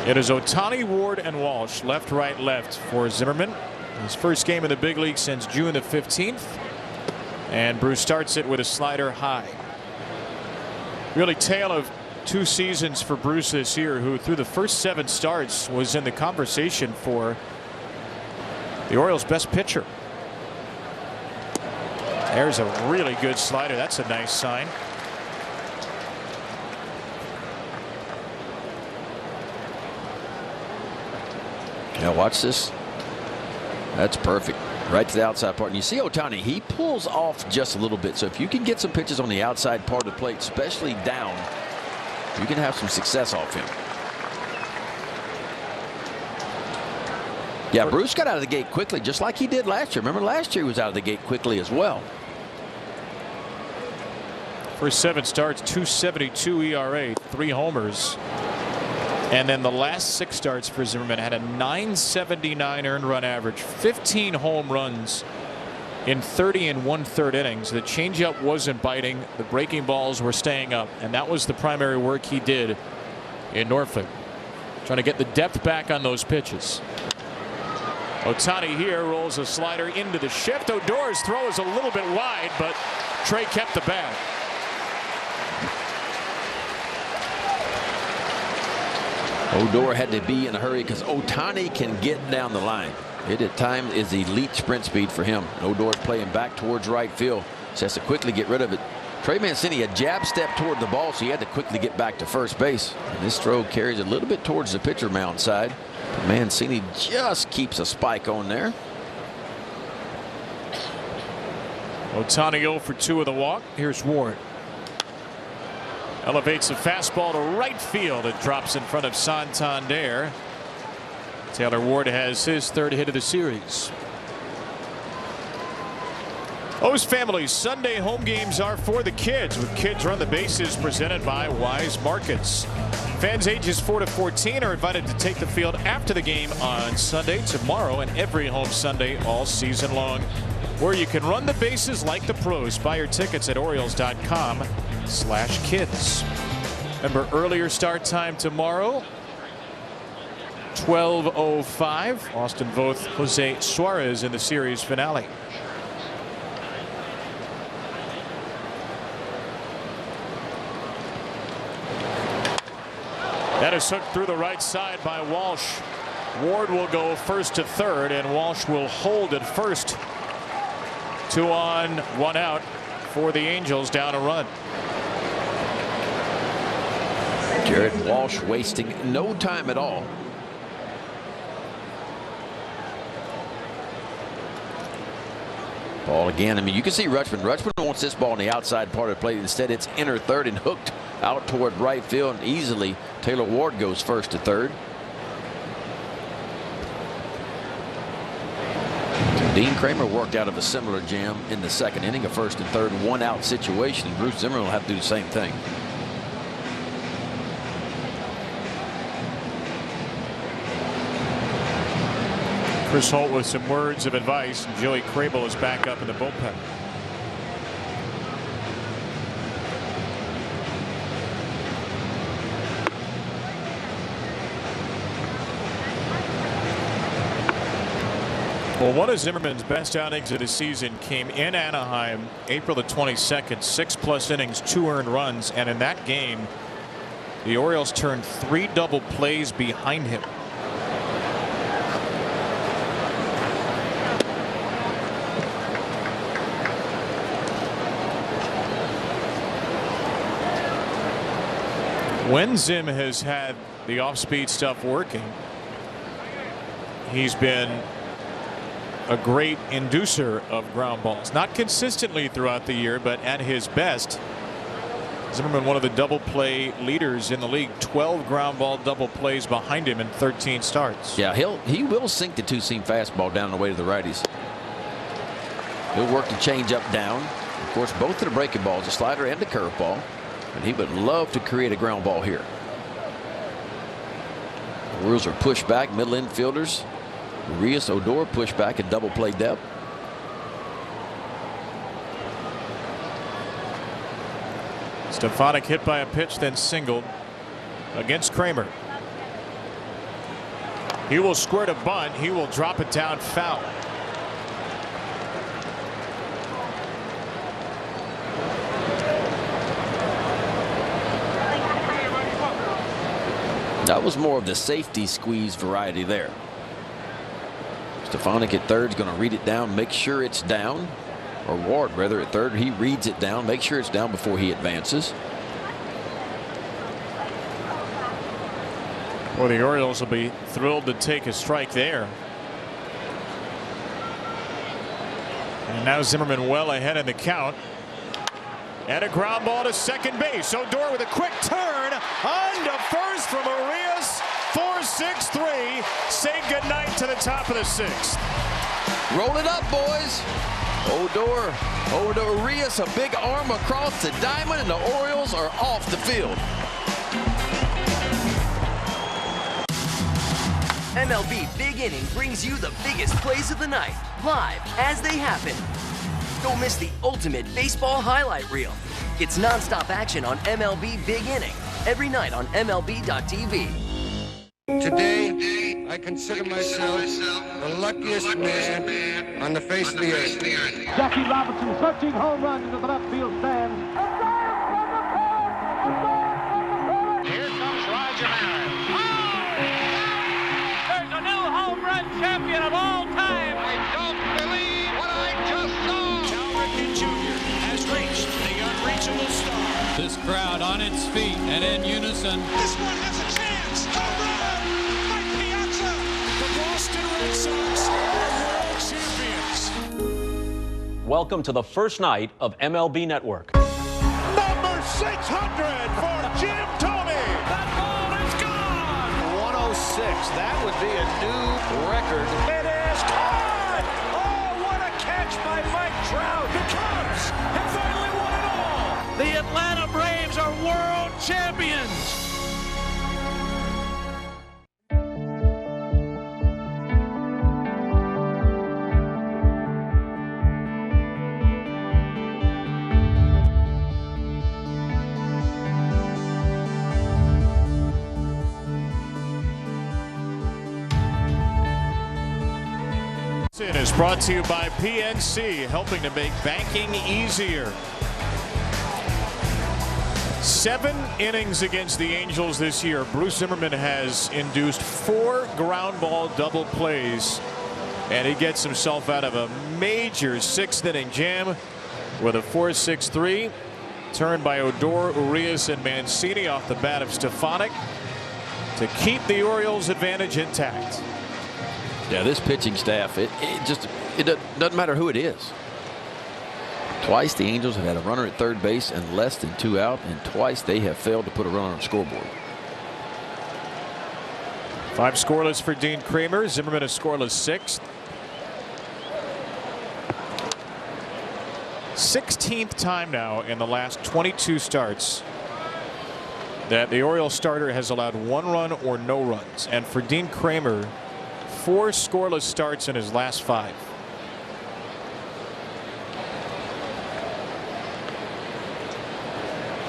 It is Ohtani, Ward, and Walsh, left, right, left for Zimmerman. His first game in the big league since June the 15th. And Bruce starts it with a slider high. Really tale of 2 seasons for Bruce this year, who through the first 7 starts was in the conversation for the Orioles' best pitcher. There's a really good slider. That's a nice sign. Now watch this. That's perfect. Right to the outside part. And you see Ohtani, he pulls off just a little bit. So if you can get some pitches on the outside part of the plate, especially down, you can have some success off him. Yeah, Bruce got out of the gate quickly, just like he did last year. Remember, last year he was out of the gate quickly as well. First 7 starts, 2.72 ERA, 3 homers. And then the last 6 starts for Zimmerman had a 9.79 earned run average, 15 home runs in 30 1/3 innings. The changeup wasn't biting. The breaking balls were staying up. And that was the primary work he did in Norfolk, trying to get the depth back on those pitches. Ohtani here rolls a slider into the shift. Odor's throw is a little bit wide, but Trey kept the bat. Odor had to be in a hurry because Ohtani can get down the line. It at times is elite sprint speed for him. Odor's playing back towards right field, so has to quickly get rid of it. Trey Mancini, a jab step toward the ball, so he had to quickly get back to first base. And this throw carries a little bit towards the pitcher mound side. But Mancini just keeps a spike on there. Ohtani 0 for 2 with a walk. Here's Ward. Elevates a fastball to right field. It drops in front of Santander. Taylor Ward has his 3rd hit of the series. O's Family's Sunday home games are for the kids, with Kids Run the Bases presented by Wise Markets. Fans ages 4 to 14 are invited to take the field after the game on Sunday, tomorrow, and every home Sunday all season long, where you can run the bases like the pros. Buy your tickets at Orioles.com/kids. Remember, earlier start time tomorrow, 12:05. Austin Voth, Jose Suarez in the series finale. That is hooked through the right side by Walsh. Ward will go first to third, and Walsh will hold at first. 2 on, 1 out for the Angels, down a run. Jared Walsh wasting no time at all. Ball again. I mean, you can see Rutschman. Rutschman wants this ball on the outside part of the plate. Instead, it's inner third and hooked out toward right field. And easily, Taylor Ward goes first to third. Dean Kremer worked out of a similar jam in the 2nd inning, a 1st and 3rd 1-out situation. And Bruce Zimmerman will have to do the same thing. Chris Holt with some words of advice, and Joey Crable is back up in the bullpen. Well, one of Zimmerman's best outings of the season came in Anaheim, April the 22nd, 6+ innings, 2 earned runs, and in that game, the Orioles turned 3 double plays behind him. When Zim has had the off-speed stuff working, he's been a great inducer of ground balls. Not consistently throughout the year, but at his best. Zimmerman, one of the double play leaders in the league, 12 ground ball double plays behind him in 13 starts. Yeah, he will sink the two-seam fastball down the way to the righties. He'll work the changeup down. Of course, both of the breaking balls, the slider and the curveball. And he would love to create a ground ball here. The Orioles are pushed back, middle infielders. Urias, Odor pushed back at double play depth. Stefanik hit by a pitch, then singled against Kremer. He will squirt a bunt. He will drop it down foul. That was more of the safety squeeze variety there. Stefanik at third is going to read it down, make sure it's down. Or Ward, rather, at third. He reads it down, make sure it's down before he advances. Well, the Orioles will be thrilled to take a strike there. And now Zimmerman well ahead in the count. And a ground ball to second base. Odor with a quick turn on to first from Urias. 4-6-3. Say goodnight to the top of the 6th. Roll it up, boys. Odor Urias, a big arm across the diamond, and the Orioles are off the field. MLB Big Inning brings you the biggest plays of the night, live as they happen. Don't miss the ultimate baseball highlight reel. It's nonstop action on MLB Big Inning every night on MLB.tv. Today, I consider myself the luckiest man on the face of the earth. Jackie Robinson searching home run into the left field stand. Here comes Roger Maris. There's a new home run champion of all time. I don't believe what I just saw. Cal Ripken Jr. has reached the unreachable star. This crowd on its feet and in unison. This one has a chance. Home run! Mike Piazza! The Boston Red Sox are world champions. Welcome to the first night of MLB Network. Number 600 for Jim Thome. That ball is gone. 106. That would be a new record. It is caught. Oh, what a catch by Mike Trout. The Cubs have finally won it all. The Atlanta Braves are world champions. Is brought to you by PNC, helping to make banking easier. 7 innings against the Angels this year. Bruce Zimmerman has induced 4 ground ball double plays, and he gets himself out of a major 6th inning jam with a 4-6-3 turned by Odor, Urias, and Mancini off the bat of Stefanik to keep the Orioles' advantage intact. Yeah, this pitching staff, it doesn't matter who it is. Twice the Angels have had a runner at third base and less than 2 out, and twice they have failed to put a run on the scoreboard. 5 scoreless for Dean Kremer. Zimmerman a scoreless 6th. 16th time now in the last 22 starts that the Orioles starter has allowed 1 run or no runs, and for Dean Kremer, 4 scoreless starts in his last 5.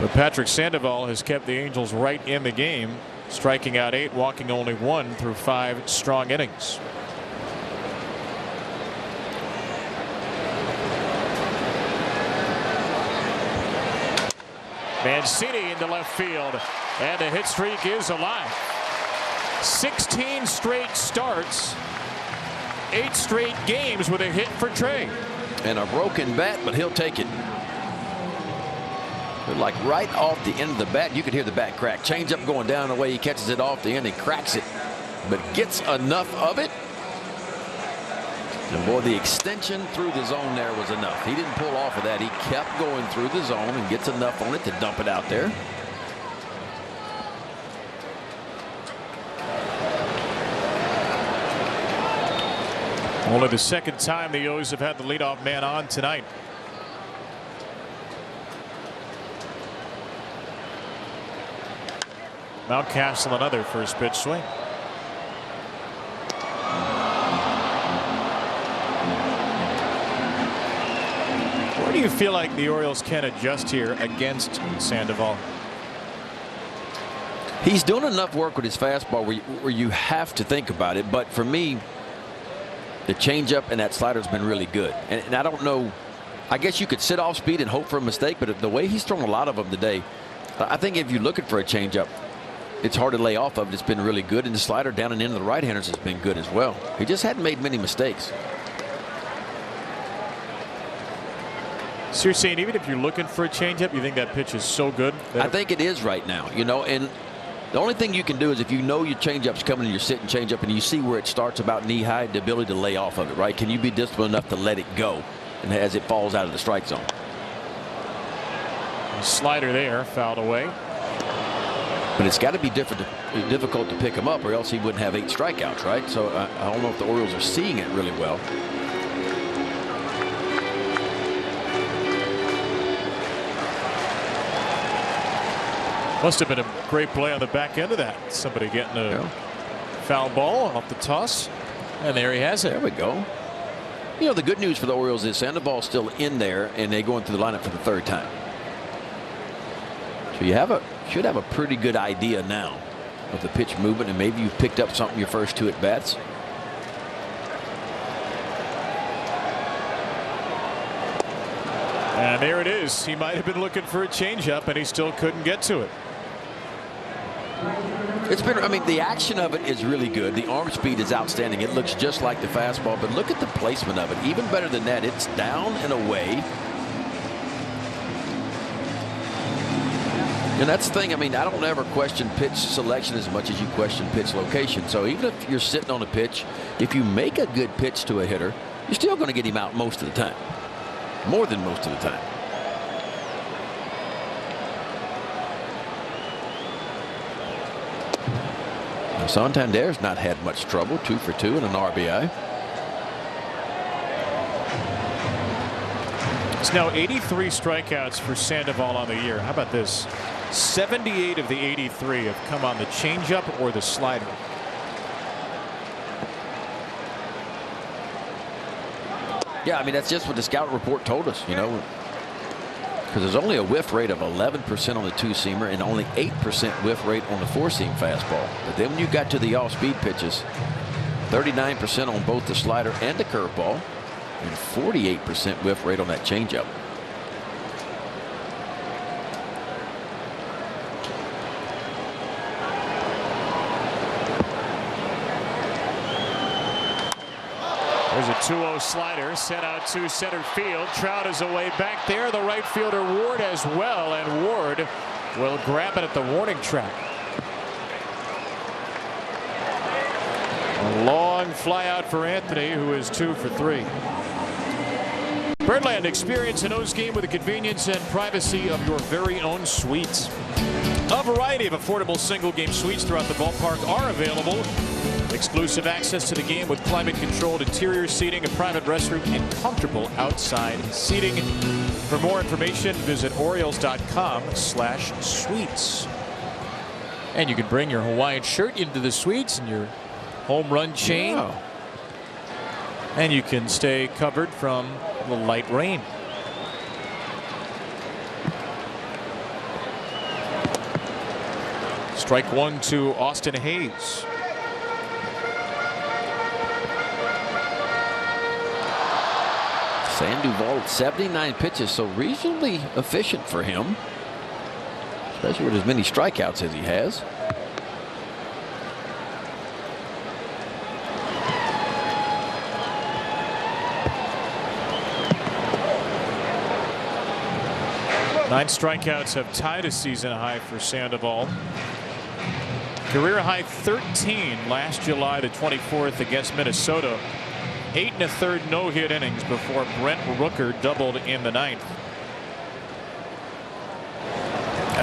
But Patrick Sandoval has kept the Angels right in the game, striking out 8, walking only 1 through 5 strong innings. Mancini into left field, and the hit streak is alive. 16 straight starts, 8 straight games with a hit for Trey. And a broken bat, but he'll take it. But like right off the end of the bat, you could hear the bat crack. Change up going down the way he catches it off the end, he cracks it, but gets enough of it. And boy, the extension through the zone there was enough. He didn't pull off of that. He kept going through the zone and gets enough on it to dump it out there. Only the second time the O's have had the leadoff man on tonight. Mountcastle another first pitch swing. Where do you feel like the Orioles can adjust here against Sandoval? He's doing enough work with his fastball where you have to think about it. But for me, the changeup and that slider has been really good. And I don't know. I guess you could sit off speed and hope for a mistake. But the way he's thrown a lot of them today, I think if you're looking for a changeup, it's hard to lay off of it. It's been really good. And the slider down and into the right-handers has been good as well. He just hadn't made many mistakes. So you're saying even if you're looking for a changeup, you think that pitch is so good? I think it is right now. You know, and the only thing you can do is if you know your changeup's coming and you're sitting changeup and you see where it starts about knee high, the ability to lay off of it, right? Can you be disciplined enough to let it go and as it falls out of the strike zone? Slider there, fouled away. But it's got to be difficult to pick him up, or else he wouldn't have 8 strikeouts, right? So I don't know if the Orioles are seeing it really well. Must have been a great play on the back end of that. Somebody getting a foul ball off the toss. And there he has it. There we go. You know, the good news for the Orioles is Sandoval's still in there, and they're going through the lineup for the 3rd time. So you should have a pretty good idea now of the pitch movement, and maybe you've picked up something your first 2 at-bats. And there it is. He might have been looking for a changeup, and he still couldn't get to it. It's been, I mean, the action of it is really good. The arm speed is outstanding. It looks just like the fastball, but look at the placement of it. Even better than that, it's down and away. And that's the thing. I mean, I don't ever question pitch selection as much as you question pitch location. So even if you're sitting on a pitch, if you make a good pitch to a hitter, you're still going to get him out most of the time. More than most of the time. Now, Santander's not had much trouble. 2 for 2 and an RBI. It's now 83 strikeouts for Sandoval on the year. How about this? 78 of the 83 have come on the changeup or the slider. Yeah, I mean, that's just what the scout report told us, you know, because there's only a whiff rate of 11% on the 2-seamer and only 8% whiff rate on the 4-seam fastball. But then when you got to the off-speed pitches, 39% on both the slider and the curveball, and 48% whiff rate on that changeup. There's a 2-0 slider sent out to center field. Trout is away back there. The right fielder Ward as well, and Ward will grab it at the warning track. A long fly out for Anthony, who is 2 for 3. Birdland, experience an O's game with the convenience and privacy of your very own suites. A variety of affordable single game suites throughout the ballpark are available. Exclusive access to the game with climate-controlled interior seating, a private restroom, and comfortable outside seating. For more information, visit Orioles.com/suites. And you can bring your Hawaiian shirt into the suites and your home run chain. Wow. And you can stay covered from the light rain. Strike 1 to Austin Hayes. Sandoval, 79 pitches, so reasonably efficient for him. especially with as many strikeouts as he has. Nine strikeouts have tied a season high for Sandoval. Career high 13 last July the 24th against Minnesota. 8 1/3 no-hit innings before Brent Rooker doubled in the 9th.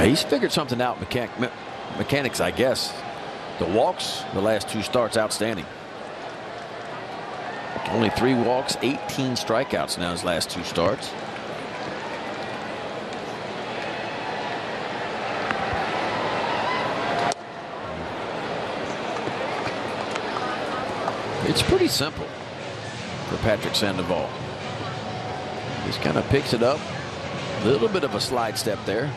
He's figured something out, mechanics, I guess. The walks, the last 2 starts, outstanding. Only 3 walks, 18 strikeouts now his last 2 starts. It's pretty simple for Patrick Sandoval. Just kind of picks it up. A little bit of a slide step there.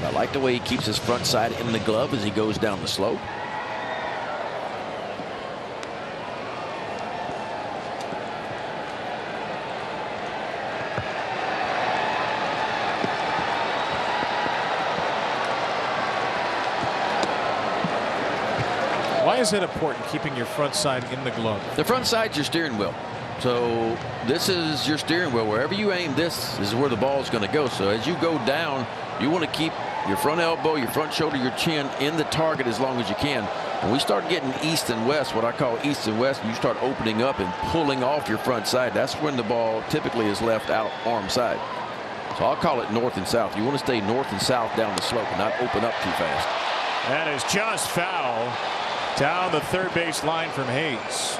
I like the way he keeps his front side in the glove as he goes down the slope. Why is it important keeping your front side in the glove? The front side's your steering wheel. So this is your steering wheel. Wherever you aim, this is where the ball is going to go. So as you go down, you want to keep your front elbow, your front shoulder, your chin in the target as long as you can. When we start getting east and west, what I call east and west, you start opening up and pulling off your front side. That's when the ball typically is left out arm side. So I'll call it north and south. You want to stay north and south down the slope and not open up too fast. That is just foul down the third base line from Hayes.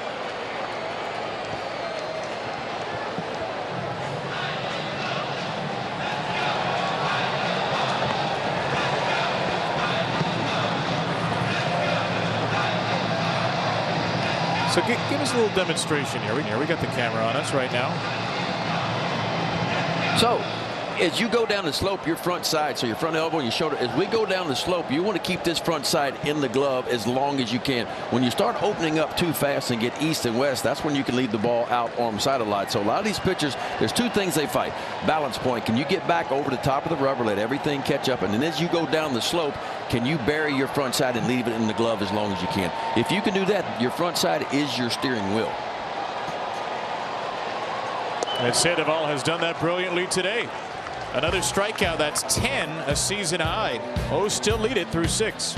So give us a little demonstration here. We got the camera on us right now. So as you go down the slope, your front side, so your front elbow and your shoulder, as we go down the slope, you want to keep this front side in the glove as long as you can. When you start opening up too fast and get east and west, that's when you can leave the ball out arm side a lot. So a lot of these pitchers, there's 2 things they fight. Balance point. Can you get back over the top of the rubber, let everything catch up? And then as you go down the slope, can you bury your front side and leave it in the glove as long as you can? If you can do that, your front side is your steering wheel. And Sandoval has done that brilliantly today. Another strikeout, that's 10, a season high. O's still lead it through 6.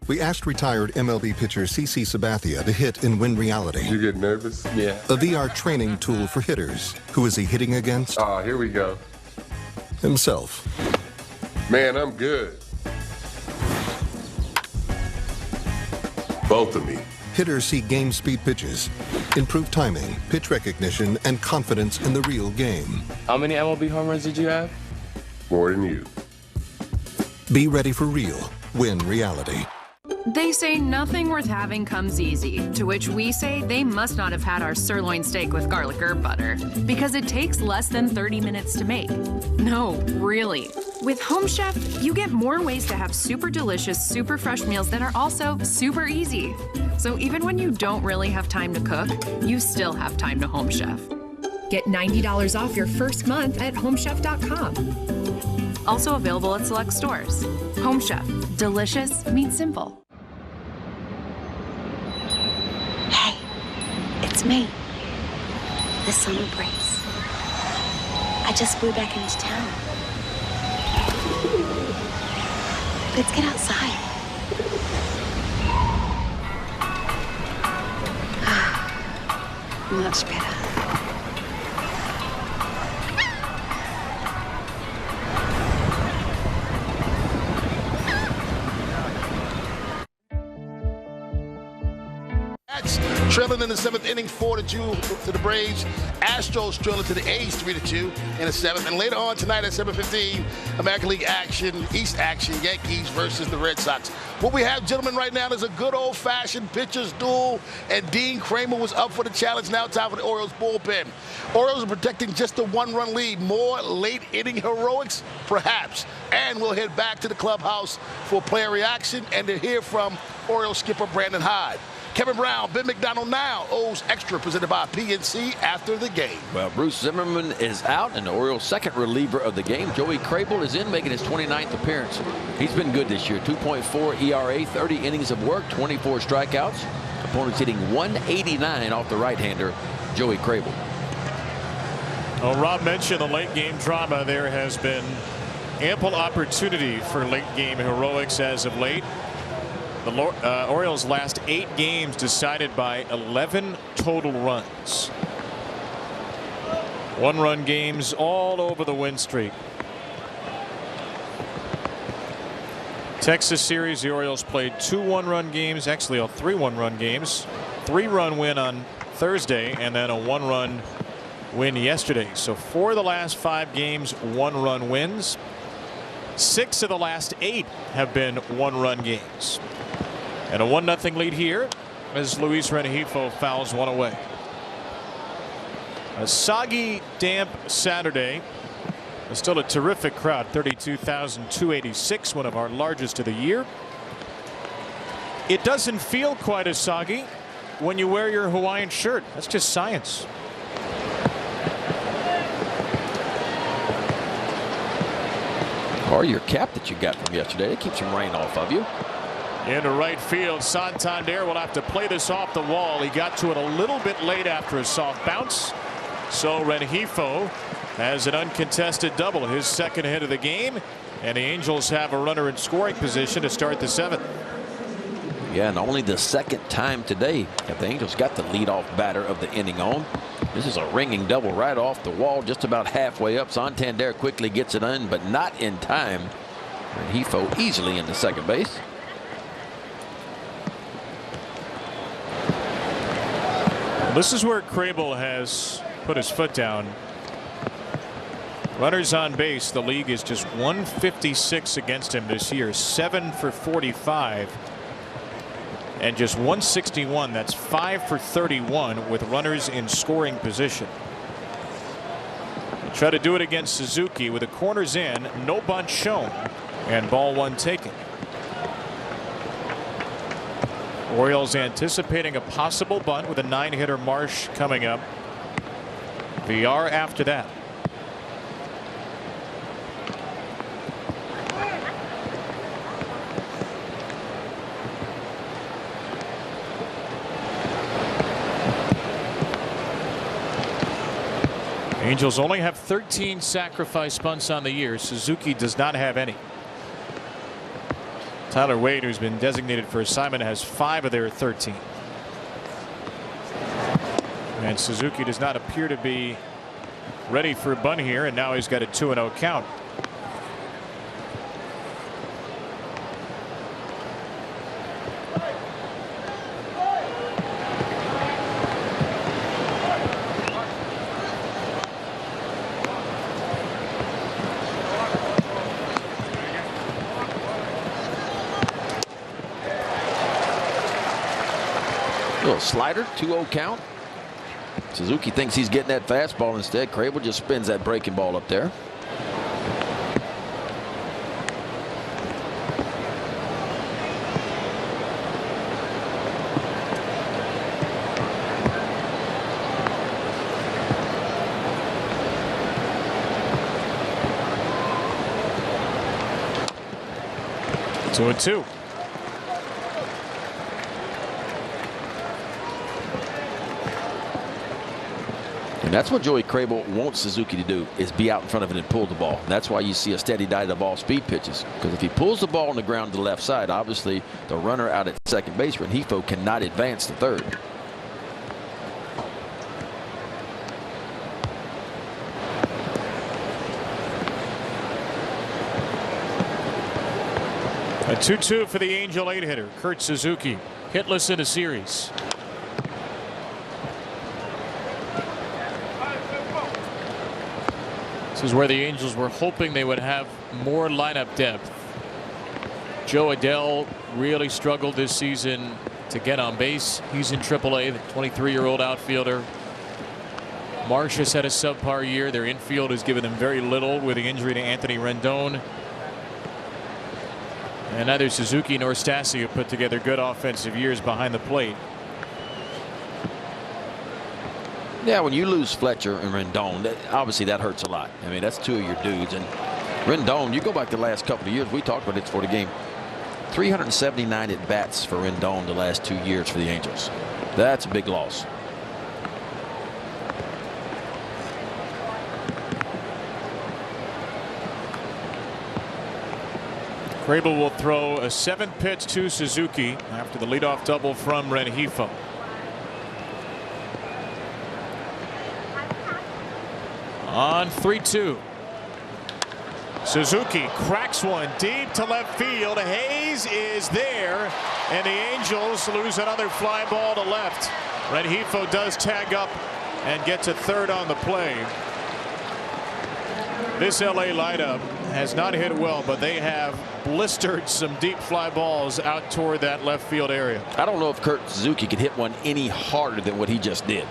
We asked retired MLB pitcher CC Sabathia to hit in Win Reality. You get nervous? Yeah. A VR training tool for hitters. Who is he hitting against? Oh, here we go. Himself. Man, I'm good. Both of me. Hitters see game speed pitches, improved timing, pitch recognition, and confidence in the real game. How many MLB home runs did you have? More than you. Be ready for real. Win Reality. They say nothing worth having comes easy, to which we say they must not have had our sirloin steak with garlic herb butter, because it takes less than 30 minutes to make. No, really. With Home Chef, you get more ways to have super delicious, super fresh meals that are also super easy. So even when you don't really have time to cook, you still have time to Home Chef. Get $90 off your first month at homechef.com. Also available at select stores. Home Chef, delicious meets simple. Hey, it's me, the summer breeze. I just flew back into town. Let's get outside. Much better. Trailing in the 7th inning, 4-2 to the Braves. Astros trailing to the A's 3-2 in the 7th. And later on tonight at 7:15, American League action, East action, Yankees versus the Red Sox. What we have, gentlemen, right now is a good old-fashioned pitcher's duel, and Dean Kremer was up for the challenge. Now time for the Orioles bullpen. Orioles are protecting just a 1-run lead. More late-inning heroics? Perhaps. And we'll head back to the clubhouse for player reaction and to hear from Orioles skipper Brandon Hyde. Kevin Brown, Ben McDonald now owes extra, presented by PNC after the game. Well, Bruce Zimmerman is out, and the Orioles' second reliever of the game, Joey Kremer, is in, making his 29th appearance. He's been good this year. 2.4 ERA, 30 innings of work, 24 strikeouts. Opponents hitting 189 off the right-hander, Joey Kremer. Well, Rob mentioned the late game drama. There has been ample opportunity for late game heroics as of late. The Orioles' last 8 games decided by 11 total runs. 1-run games all over the win streak. Texas series, the Orioles played 2 1-run games, actually all 3 1-run games. 3-run win on Thursday, and then a 1-run win yesterday. So 4 of the last 5 games 1-run wins. 6 of the last 8 have been 1-run games. And a 1-0 lead here as Luis Rengifo fouls one away. A soggy, damp Saturday. Still a terrific crowd, 32,286, one of our largest of the year. It doesn't feel quite as soggy when you wear your Hawaiian shirt. That's just science. Or your cap that you got from yesterday. It keeps some rain off of you. Into right field, Santander will have to play this off the wall. He got to it a little bit late after a soft bounce. So Rengifo has an uncontested double, his second hit of the game, and the Angels have a runner in scoring position to start the 7th. Yeah, and only the second time today that the Angels got the leadoff batter of the inning on. This is a ringing double right off the wall, just about halfway up. Santander quickly gets it in, but not in time. Rengifo easily into second base. This is where Kremer has put his foot down. Runners on base, the league is just 156 against him this year, 7 for 45. And just 161. That's 5 for 31 with runners in scoring position. Try to do it against Suzuki with the corners in, no bunt shown, and ball 1 taken. Orioles anticipating a possible bunt with a 9-hitter Marsh coming up. VR after that. Angels only have 13 sacrifice bunts on the year. Suzuki does not have any. Tyler Wade, who's been designated for assignment, has 5 of their 13. And Suzuki does not appear to be ready for a bunt here, and now he's got a 2-0 count. Little slider, 2-0 count. Suzuki thinks he's getting that fastball instead. Kremer just spins that breaking ball up there. Two and 2. And that's what Joey Kremer wants Suzuki to do, is be out in front of it and pull the ball. And that's why you see a steady diet of all speed pitches. Because if he pulls the ball on the ground to the left side, obviously the runner out at second base, Rengifo, cannot advance to third. A 2-2 for the Angel 8-hitter, Kurt Suzuki, hitless in a series. This is where the Angels were hoping they would have more lineup depth. Joe Adell really struggled this season to get on base. He's in AAA, the 23-year-old outfielder. Marsh has had a subpar year. Their infield has given them very little with the injury to Anthony Rendon. And neither Suzuki nor Stassi have put together good offensive years behind the plate. Yeah, when you lose Fletcher and Rendon, obviously that hurts a lot. I mean, that's 2 of your dudes. And Rendon, you go back the last couple of years, we talked about it before the game. 379 at bats for Rendon the last 2 years for the Angels. That's a big loss. Kremer will throw a 7th pitch to Suzuki after the leadoff double from Rengifo. On 3-2. Suzuki cracks one deep to left field. Hayes is there, and the Angels lose another fly ball to left. Rengifo does tag up and get to third on the play. This LA lineup has not hit well, but they have blistered some deep fly balls out toward that left field area. I don't know if Kurt Suzuki could hit one any harder than what he just did.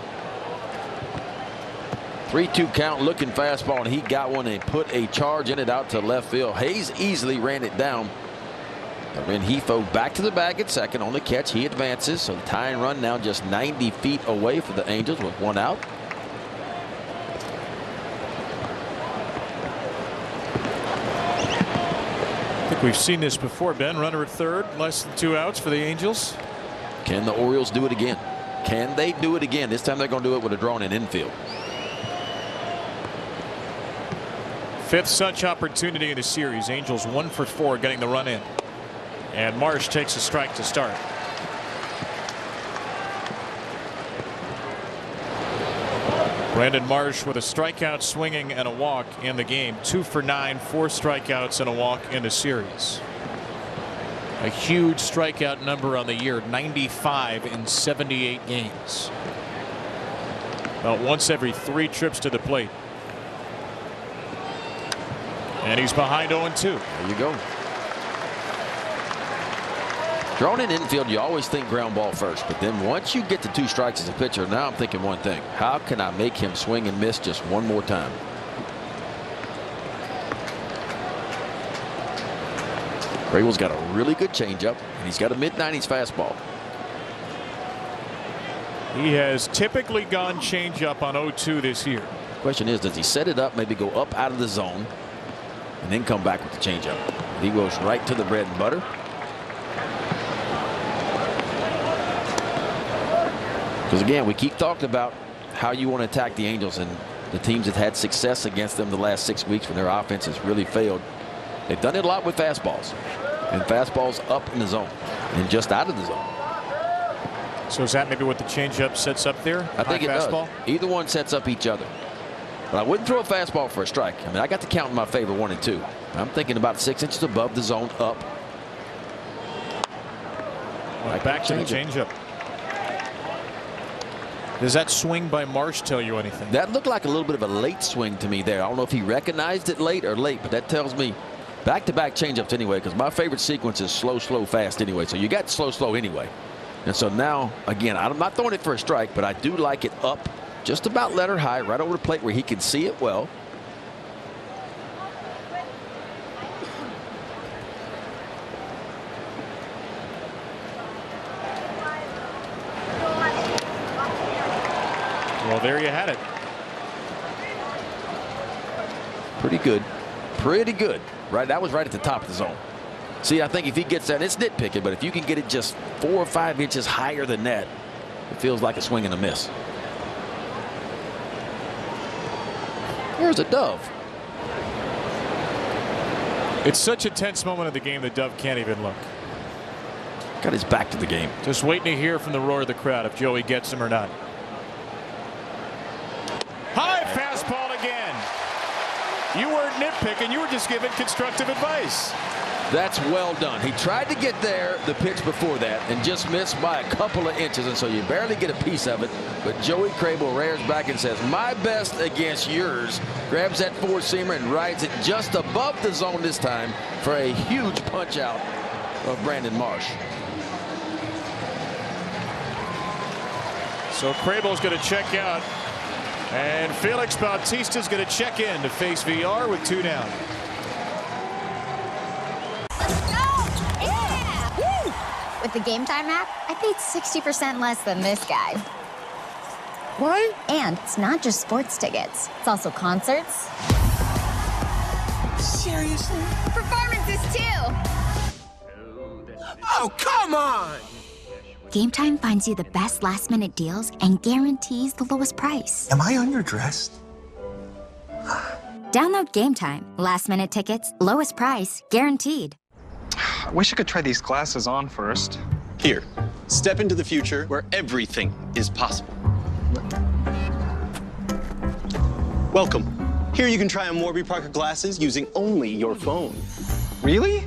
3-2 count, looking fastball, and he got one and put a charge in it out to left field. Hayes easily ran it down. Rengifo back to the bag at second on the catch. He advances, so the tying run now just 90 feet away for the Angels with one out. I think we've seen this before, Ben. Runner at third, less than 2 outs for the Angels. Can the Orioles do it again? Can they do it again? This time they're going to do it with a drawn in infield. 5th such opportunity in the series. Angels 1 for 4 getting the run in. And Marsh takes a strike to start. Brandon Marsh with a strikeout, swinging, and a walk in the game. 2 for 9, 4 strikeouts and a walk in the series. A huge strikeout number on the year, 95 in 78 games. About once every 3 trips to the plate. And he's behind 0-2. There you go. Drawn in infield, you always think ground ball first, but then once you get to 2 strikes as a pitcher, now I'm thinking one thing: how can I make him swing and miss just one more time? Kremer's got a really good changeup, and he's got a mid-90s fastball. He has typically gone changeup on 0-2 this year. Question is, does he set it up, maybe go up out of the zone, and then come back with the changeup? He goes right to the bread and butter. Because again, we keep talking about how you want to attack the Angels, and the teams that had success against them the last 6 weeks when their offense has really failed. They've done it a lot with fastballs, and fastballs up in the zone and just out of the zone. So is that maybe what the changeup sets up there? I think it fastball? does. Either one sets up each other. But I wouldn't throw a fastball for a strike. I mean, I got the count in my favor, 1 and 2. I'm thinking about 6 inches above the zone, up. Well, back to the changeup. Does that swing by Marsh tell you anything? That looked like a little bit of a late swing to me there. I don't know if he recognized it late, but that tells me back-to-back changeups anyway, because my favorite sequence is slow, slow, fast anyway. So you got slow, slow anyway. And so now, again, I'm not throwing it for a strike, but I do like it up just about letter high, right over the plate where he can see it well. Well, there you had it. Pretty good. Pretty good. Right, that was right at the top of the zone. See, I think if he gets that, it's nitpicking, but if you can get it just 4 or 5 inches higher than that, it feels like a swing and a miss. There's a Dove. It's such a tense moment of the game that Dove can't even look. Got his back to the game. Just waiting to hear from the roar of the crowd if Joey gets him or not. High fastball again. You weren't nitpicking, you were just giving constructive advice. That's well done. He tried to get there the pitch before that and just missed by a couple of inches, and so you barely get a piece of it. But Joey Kremer rears back and says, my best against yours. Grabs that 4-seamer and rides it just above the zone this time for a huge punch out of Brandon Marsh. So Kremer's going to check out, and Felix Bautista's going to check in to face VR with 2 down. With the Game Time app, I paid 60% less than this guy. What? And it's not just sports tickets. It's also concerts. Seriously? Performances, too. Oh, come on! Game Time finds you the best last-minute deals and guarantees the lowest price. Am I underdressed? Download Game Time. Last-minute tickets, lowest price, guaranteed. I wish I could try these glasses on first. Here, step into the future where everything is possible. Welcome. Here you can try on Warby Parker glasses using only your phone. Really?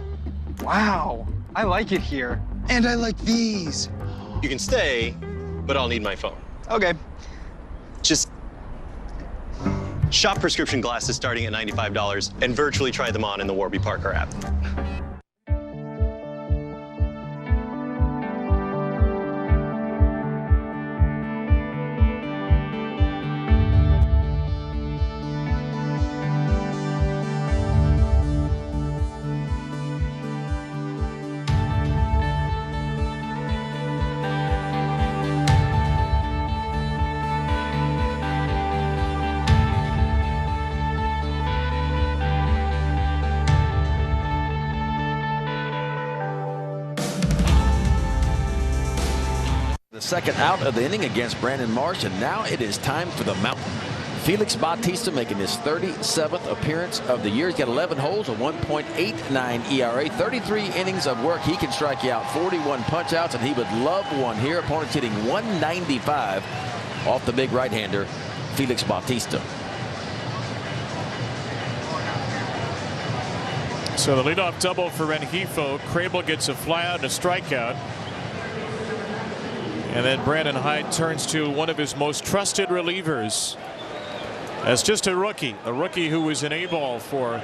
Wow, I like it here. And I like these. You can stay, but I'll need my phone. Okay. Just shop prescription glasses starting at $95 and virtually try them on in the Warby Parker app. The second out of the inning against Brandon Marsh, and now it is time for the mountain. Felix Bautista making his 37th appearance of the year. He's got 11 holes, a 1.89 ERA, 33 innings of work. He can strike you out, 41 punch-outs, and he would love one here. Opponent's hitting 195 off the big right-hander, Felix Bautista. So the leadoff double for Rengifo. Kremer gets a flyout and a strikeout. And then Brandon Hyde turns to one of his most trusted relievers as just a rookie who was an A-ball for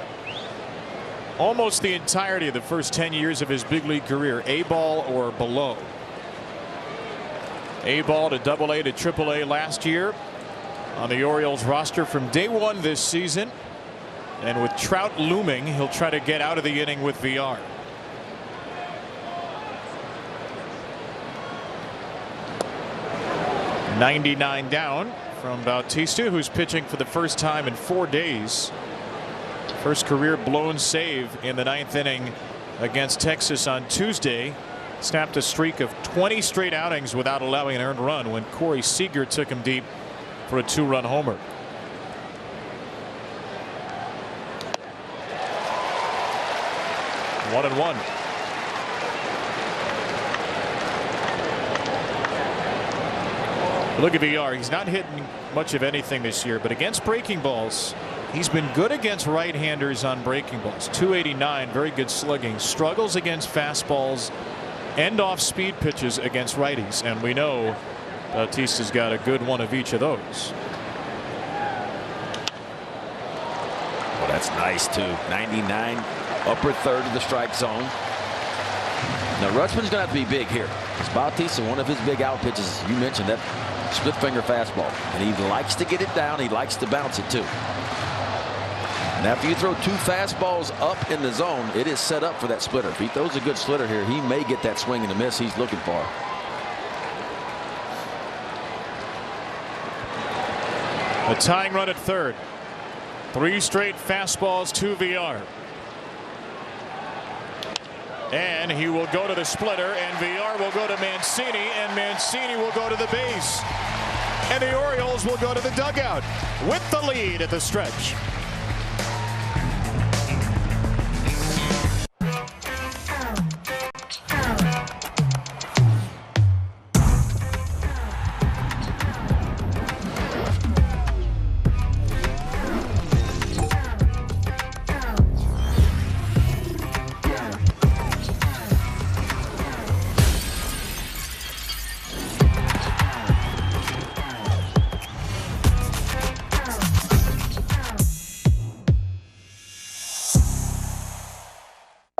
almost the entirety of the first 10 years of his big league career. A-ball or below. A-ball to AA to AAA last year on the Orioles roster from day one this season. And with Trout looming, he'll try to get out of the inning with VR. .99 down from Bautista, who's pitching for the first time in 4 days. First career blown save in the 9th inning against Texas on Tuesday. Snapped a streak of 20 straight outings without allowing an earned run when Corey Seager took him deep for a 2-run homer. One and one. Look at VR. He's not hitting much of anything this year, but against breaking balls, he's been good against right-handers on breaking balls. .289, very good slugging. Struggles against fastballs and off-speed pitches against righties, and we know Bautista's got a good one of each of those. Well, that's nice too. 99, upper third of the strike zone. Now Rutschman's going to have to be big here. Because Bautista, one of his big out pitches, you mentioned that split finger fastball, and he likes to get it down. He likes to bounce it too. And after you throw 2 fastballs up in the zone, it is set up for that splitter. If he throws a good splitter here, he may get that swing and a miss he's looking for. A tying run at third. 3 straight fastballs to VR. And he will go to the splitter, and VR will go to Mancini, and Mancini will go to the base. And the Orioles will go to the dugout with the lead at the stretch.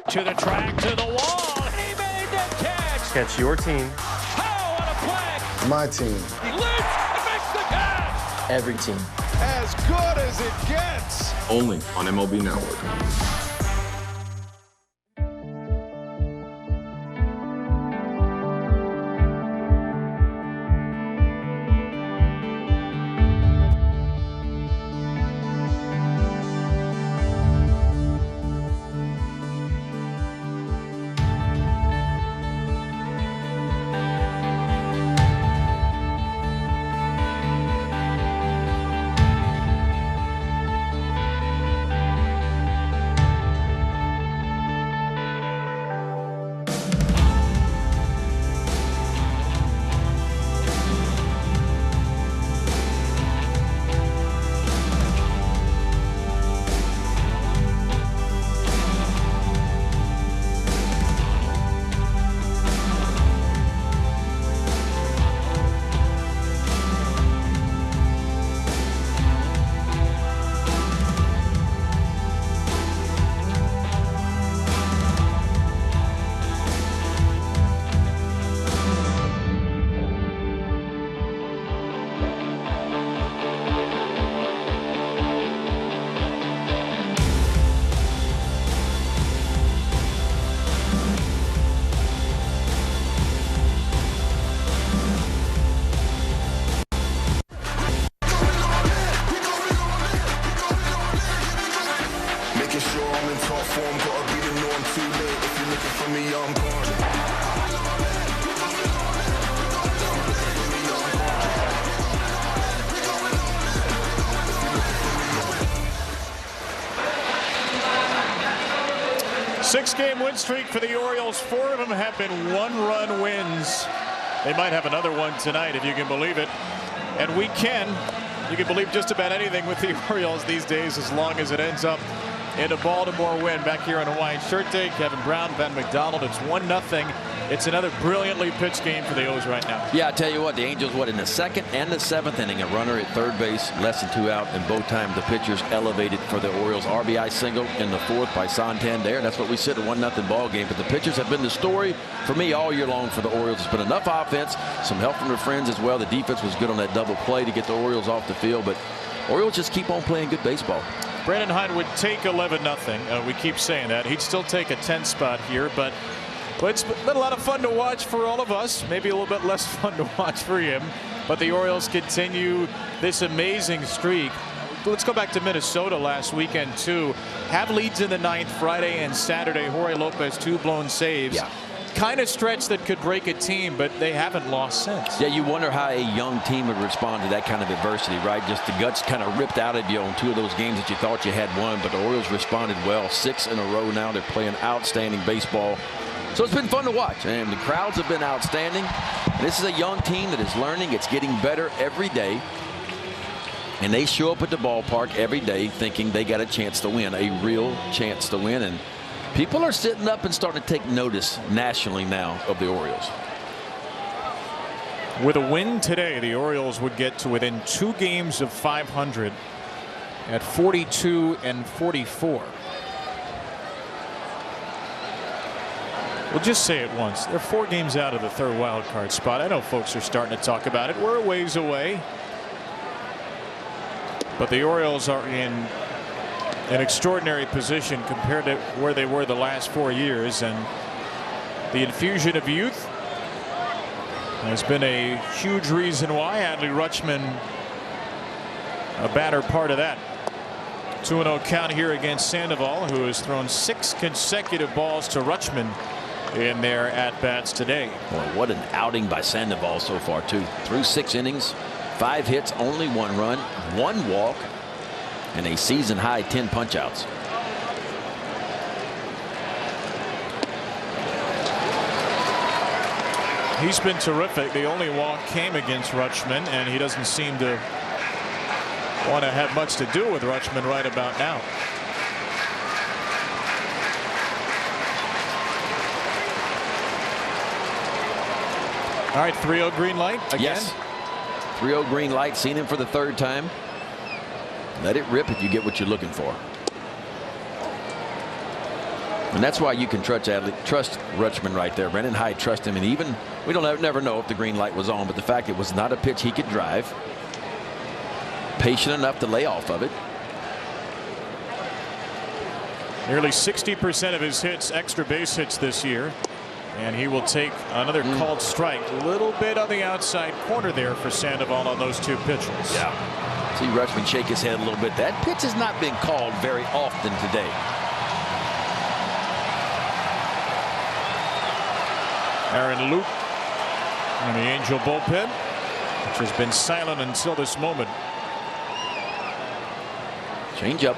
To the track, to the wall, and he made the catch. Catch your team. Oh, what a play! My team. He leaps and makes the catch! Every team. As good as it gets! Only on MLB Network. 6-game win streak for the Orioles. 4 of them have been 1-run wins. They might have another one tonight, if you can believe it. And we can. You can believe just about anything with the Orioles these days, as long as it ends up in a Baltimore win. Back here on Hawaiian Shirt Day, Kevin Brown, Ben McDonald. It's 1-0. It's another brilliantly pitched game for the O's right now. Yeah, I tell you what, the Angels, in the 2nd and the 7th inning, a runner at third base, less than 2 out, and both times the pitchers elevated for the Orioles. RBI single in the 4th by Sandoval. That's what we said, a 1-0 ball game. But the pitchers have been the story for me all year long for the Orioles. It's been enough offense, some help from their friends as well. The defense was good on that double play to get the Orioles off the field, but Orioles just keep on playing good baseball. Brandon Hyde would take 11-0. We keep saying that. He'd still take a 10 spot here, but it's been a lot of fun to watch for all of us. Maybe a little bit less fun to watch for him. But the Orioles continue this amazing streak. Let's go back to Minnesota last weekend, too. Have leads in the 9th, Friday and Saturday. Jorge Lopez, 2 blown saves. Yeah. Kind of stretch that could break a team, but they haven't lost since. Yeah, you wonder how a young team would respond to that kind of adversity, right? Just the guts kind of ripped out of you on 2 of those games that you thought you had won, but the Orioles responded well. 6 in a row now. They're playing outstanding baseball. So it's been fun to watch, and the crowds have been outstanding. This is a young team that is learning. It's getting better every day. And they show up at the ballpark every day thinking they got a chance to win, a real chance to win. And people are sitting up and starting to take notice nationally now of the Orioles. With a win today, the Orioles would get to within 2 games of 500 at 42-44. We'll just say it once. They're 4 games out of the 3rd wild card spot. I know folks are starting to talk about it. We're a ways away. But the Orioles are in an extraordinary position compared to where they were the last 4 years. And the infusion of youth has been a huge reason why. Adley Rutschman, a batter part of that. 2-0 count here against Sandoval, who has thrown 6 consecutive balls to Rutschman in their at-bats today. Boy, what an outing by Sandoval so far, too. Through 6 innings, 5 hits, only 1 run, 1 walk, and a season-high 10 punch-outs. He's been terrific. The only walk came against Rutschman, and he doesn't seem to want to have much to do with Rutschman right about now. All right, 3-0 green light again. Yes. 3-0 green light. Seen him for the 3rd time. Let it rip if you get what you're looking for. And that's why you can trust Rutschman right there. Brandon Hyde trust him, and even we don't never know if the green light was on, but the fact it was not a pitch he could drive. Patient enough to lay off of it. Nearly 60% of his hits, extra base hits this year. And he will take another called strike. A little bit on the outside corner there for Sandoval on those 2 pitches. Yeah. See Rutschman shake his head a little bit. That pitch has not been called very often today. Aaron Luke in the Angel bullpen, which has been silent until this moment. Change up.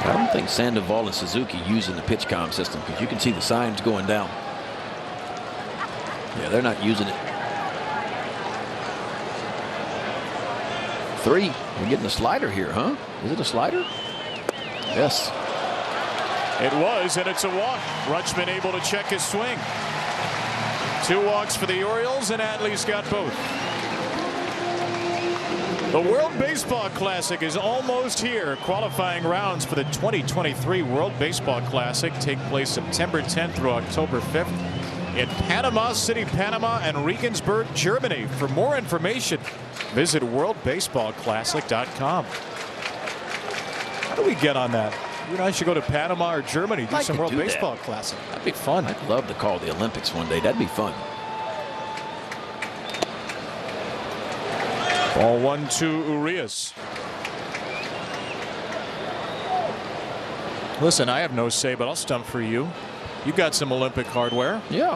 I don't think Sandoval and Suzuki using the pitch comm system, because you can see the signs going down. Yeah, they're not using it. 3. We're getting a slider here, huh? Is it a slider? Yes. It was, and it's a walk. Rutschman able to check his swing. 2 walks for the Orioles, and Adley's got both. The World Baseball Classic is almost here. Qualifying rounds for the 2023 World Baseball Classic take place September 10th through October 5th in Panama City, Panama, and Regensburg, Germany. For more information, visit worldbaseballclassic.com. How do we get on that? You and I should go to Panama or Germany, do some World Baseball Classic. That'd be fun. I'd love to call the Olympics one day. That'd be fun. Ball 1 to Urias. Listen, I have no say, but I'll stump for you. You got some Olympic hardware. Yeah.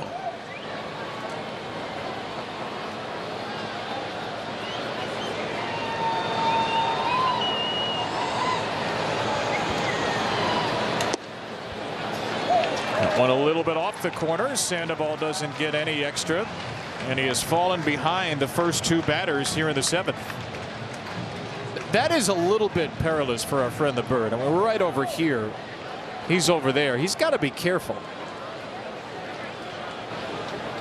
That one a little bit off the corner. Sandoval doesn't get any extra, and he has fallen behind the first two batters here in the 7th. That is a little bit perilous for our friend the Bird. I mean, we're right over here. He's over there. He's got to be careful.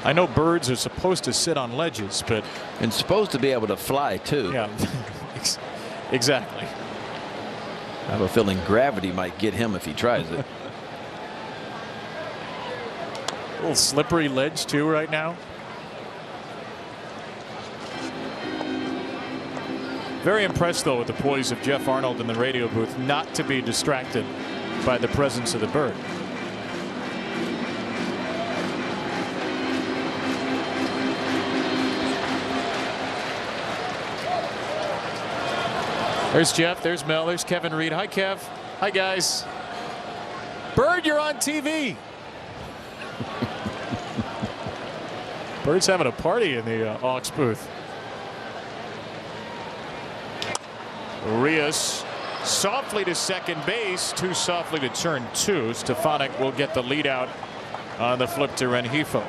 I know birds are supposed to sit on ledges, but and supposed to be able to fly too. Yeah, exactly. I have a feeling gravity might get him if he tries it. A little slippery ledge too right now. Very impressed though with the poise of Jeff Arnold in the radio booth, not to be distracted by the presence of the Bird. There's Jeff, there's Mel, there's Kevin Reed. Hi, Kev. Hi, guys. Bird, you're on TV. Bird's having a party in the aux booth. Urias softly to second base, too softly to turn two. Stefanik will get the lead out on the flip to Rengifo.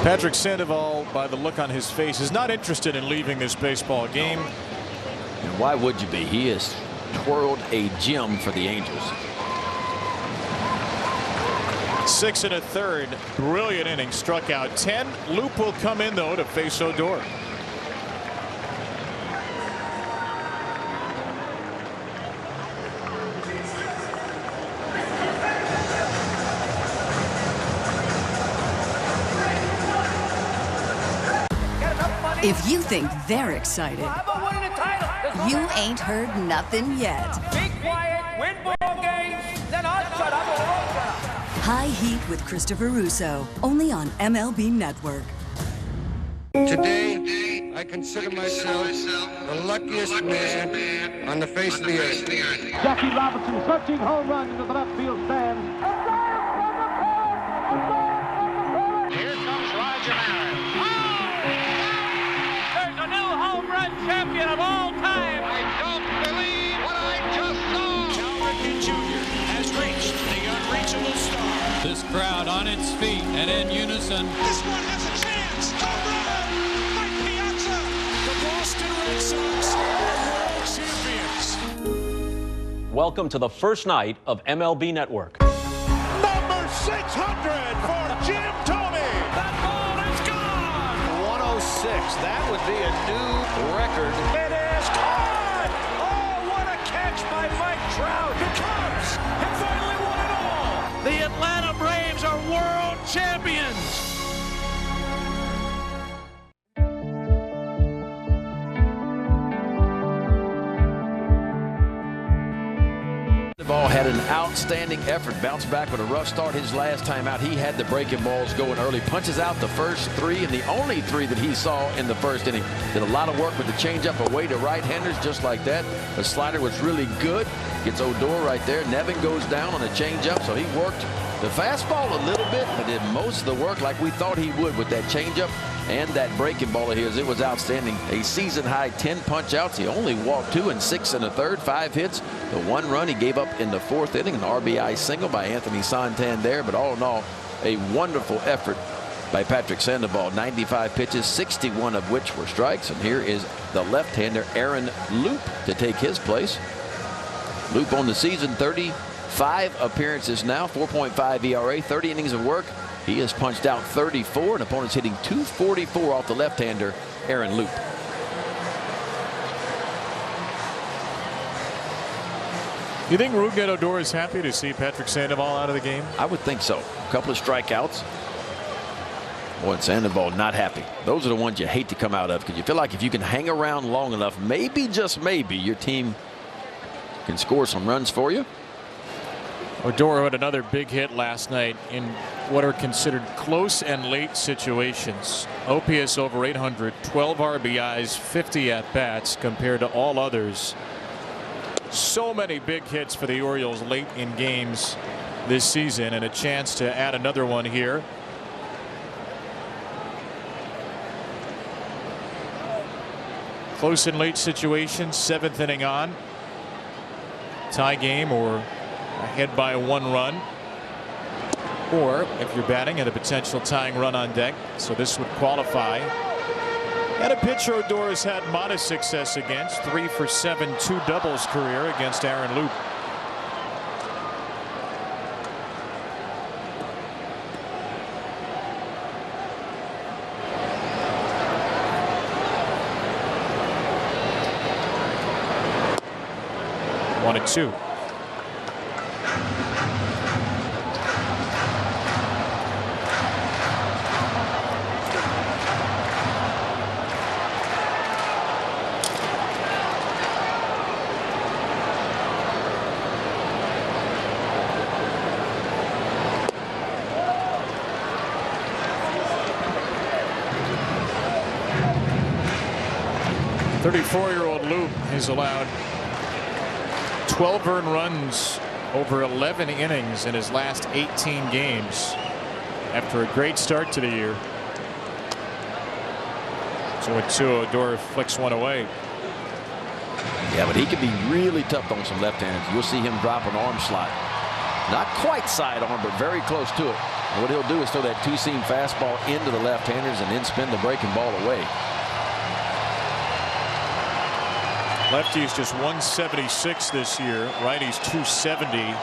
Patrick Sandoval, by the look on his face, is not interested in leaving this baseball game. And why would you be? He has twirled a gem for the Angels. 6 1/3, brilliant inning, struck out 10. Loop will come in though to face Odor. If you think they're excited, you ain't heard nothing yet. Be quiet, win ball games, then I'll shut up. High Heat with Christopher Russo, only on MLB Network. Today, I consider myself the luckiest man on the face of the earth. Jackie Robinson searching home run into the left field stands. Here comes Roger Maris. There's a new home run champion of all time. I don't believe what I just saw. Cal Ripken Jr. has reached the unreachable star. This crowd on its feet and in unison. This one has a chance. Home run! Mike Piazza! The Boston Red Sox are world champions. Welcome to the first night of MLB Network. Number 600 for Jim Thome. That ball is gone. 106. That would be a new record. It is caught. Oh, what a catch by Mike Trout. The Cubs have finally won it all. The Atlanta Braves are world champions. Sandoval had an outstanding effort, bounced back with a rough start his last time out. He had the breaking balls going early, punches out the first three and the only three that he saw in the first inning. Did a lot of work with the changeup away to right-handers just like that. The slider was really good. Gets Odor right there. Nevin goes down on the changeup, so he worked the fastball a little bit, but did most of the work like we thought he would with that changeup and that breaking ball of his. It was outstanding. A season-high 10 punch-outs. He only walked 2 in 6 1/3, 5 hits. The 1 run he gave up in the 4th inning, an RBI single by Anthony Santander. But all in all, a wonderful effort by Patrick Sandoval. 95 pitches, 61 of which were strikes. And here is the left-hander Aaron Loop to take his place. Loop on the season, 35 appearances now, 4.5 ERA, 30 innings of work. He has punched out 34, and opponents hitting 244 off the left-hander Aaron Loop. You think Rougned Odor is happy to see Patrick Sandoval out of the game? I would think so. A couple of strikeouts. Boy, Sandoval not happy. Those are the ones you hate to come out of, because you feel like if you can hang around long enough, maybe, just maybe, your team can score some runs for you. Odor had another big hit last night in what are considered close and late situations. OPS over 800, 12 RBIs, 50 at-bats compared to all others. So many big hits for the Orioles late in games this season, and a chance to add another one here. Close and late situations, 7th inning on. Tie game or ahead by 1 run. Or if you're batting at a potential tying run on deck. So this would qualify. And a pitcher Odor has had modest success against. 3 for 7, 2 doubles career against Aaron Loup. One and 2. Thirty-four-year-old Loup has allowed 12 earned runs over 11 innings in his last 18 games after a great start to the year. So at 2, Odor flicks one away. Yeah, but he can be really tough on some left-handers. You'll see him drop an arm slot. Not quite sidearm, but very close to it. And what he'll do is throw that two-seam fastball into the left-handers and then spin the breaking ball away. Lefty's just 176 this year. Righty's 270. They'll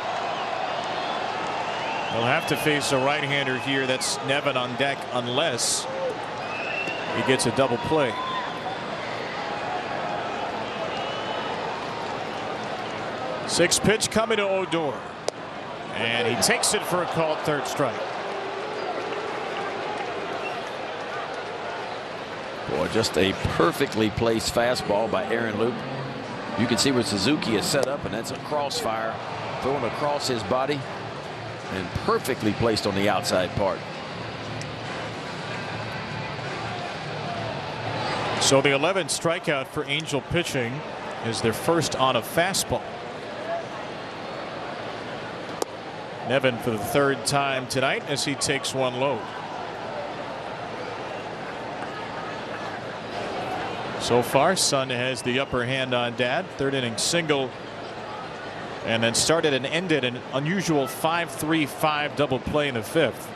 have to face a right-hander here. That's Nevin on deck unless he gets a double play. Sixth pitch coming to Odor. And he takes it for a called 3rd strike. Boy, just a perfectly placed fastball by Aaron Loup. You can see where Suzuki is set up, and that's a crossfire thrown across his body and perfectly placed on the outside part. So the 11th strikeout for Angel pitching is their first on a fastball. Nevin for the 3rd time tonight as he takes one low. So far, Son has the upper hand on Dad. 3rd inning single, and then started and ended an unusual 5-3-5 double play in the 5th.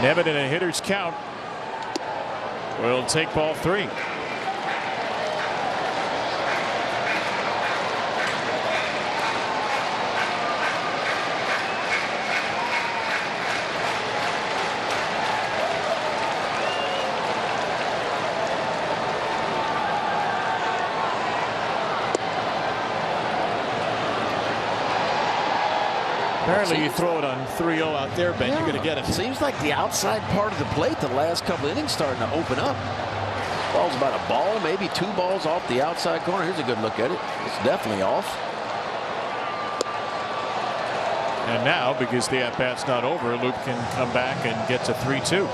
Nevin in a hitter's count will take ball 3. Apparently you throw it on 3-0 out there, Ben. Yeah. You're going to get it. Seems like the outside part of the plate the last couple innings starting to open up. Ball's about a ball, maybe 2 balls off the outside corner. Here's a good look at it. It's definitely off. And now, because the at-bat's not over, Loup can come back and get to 3-2.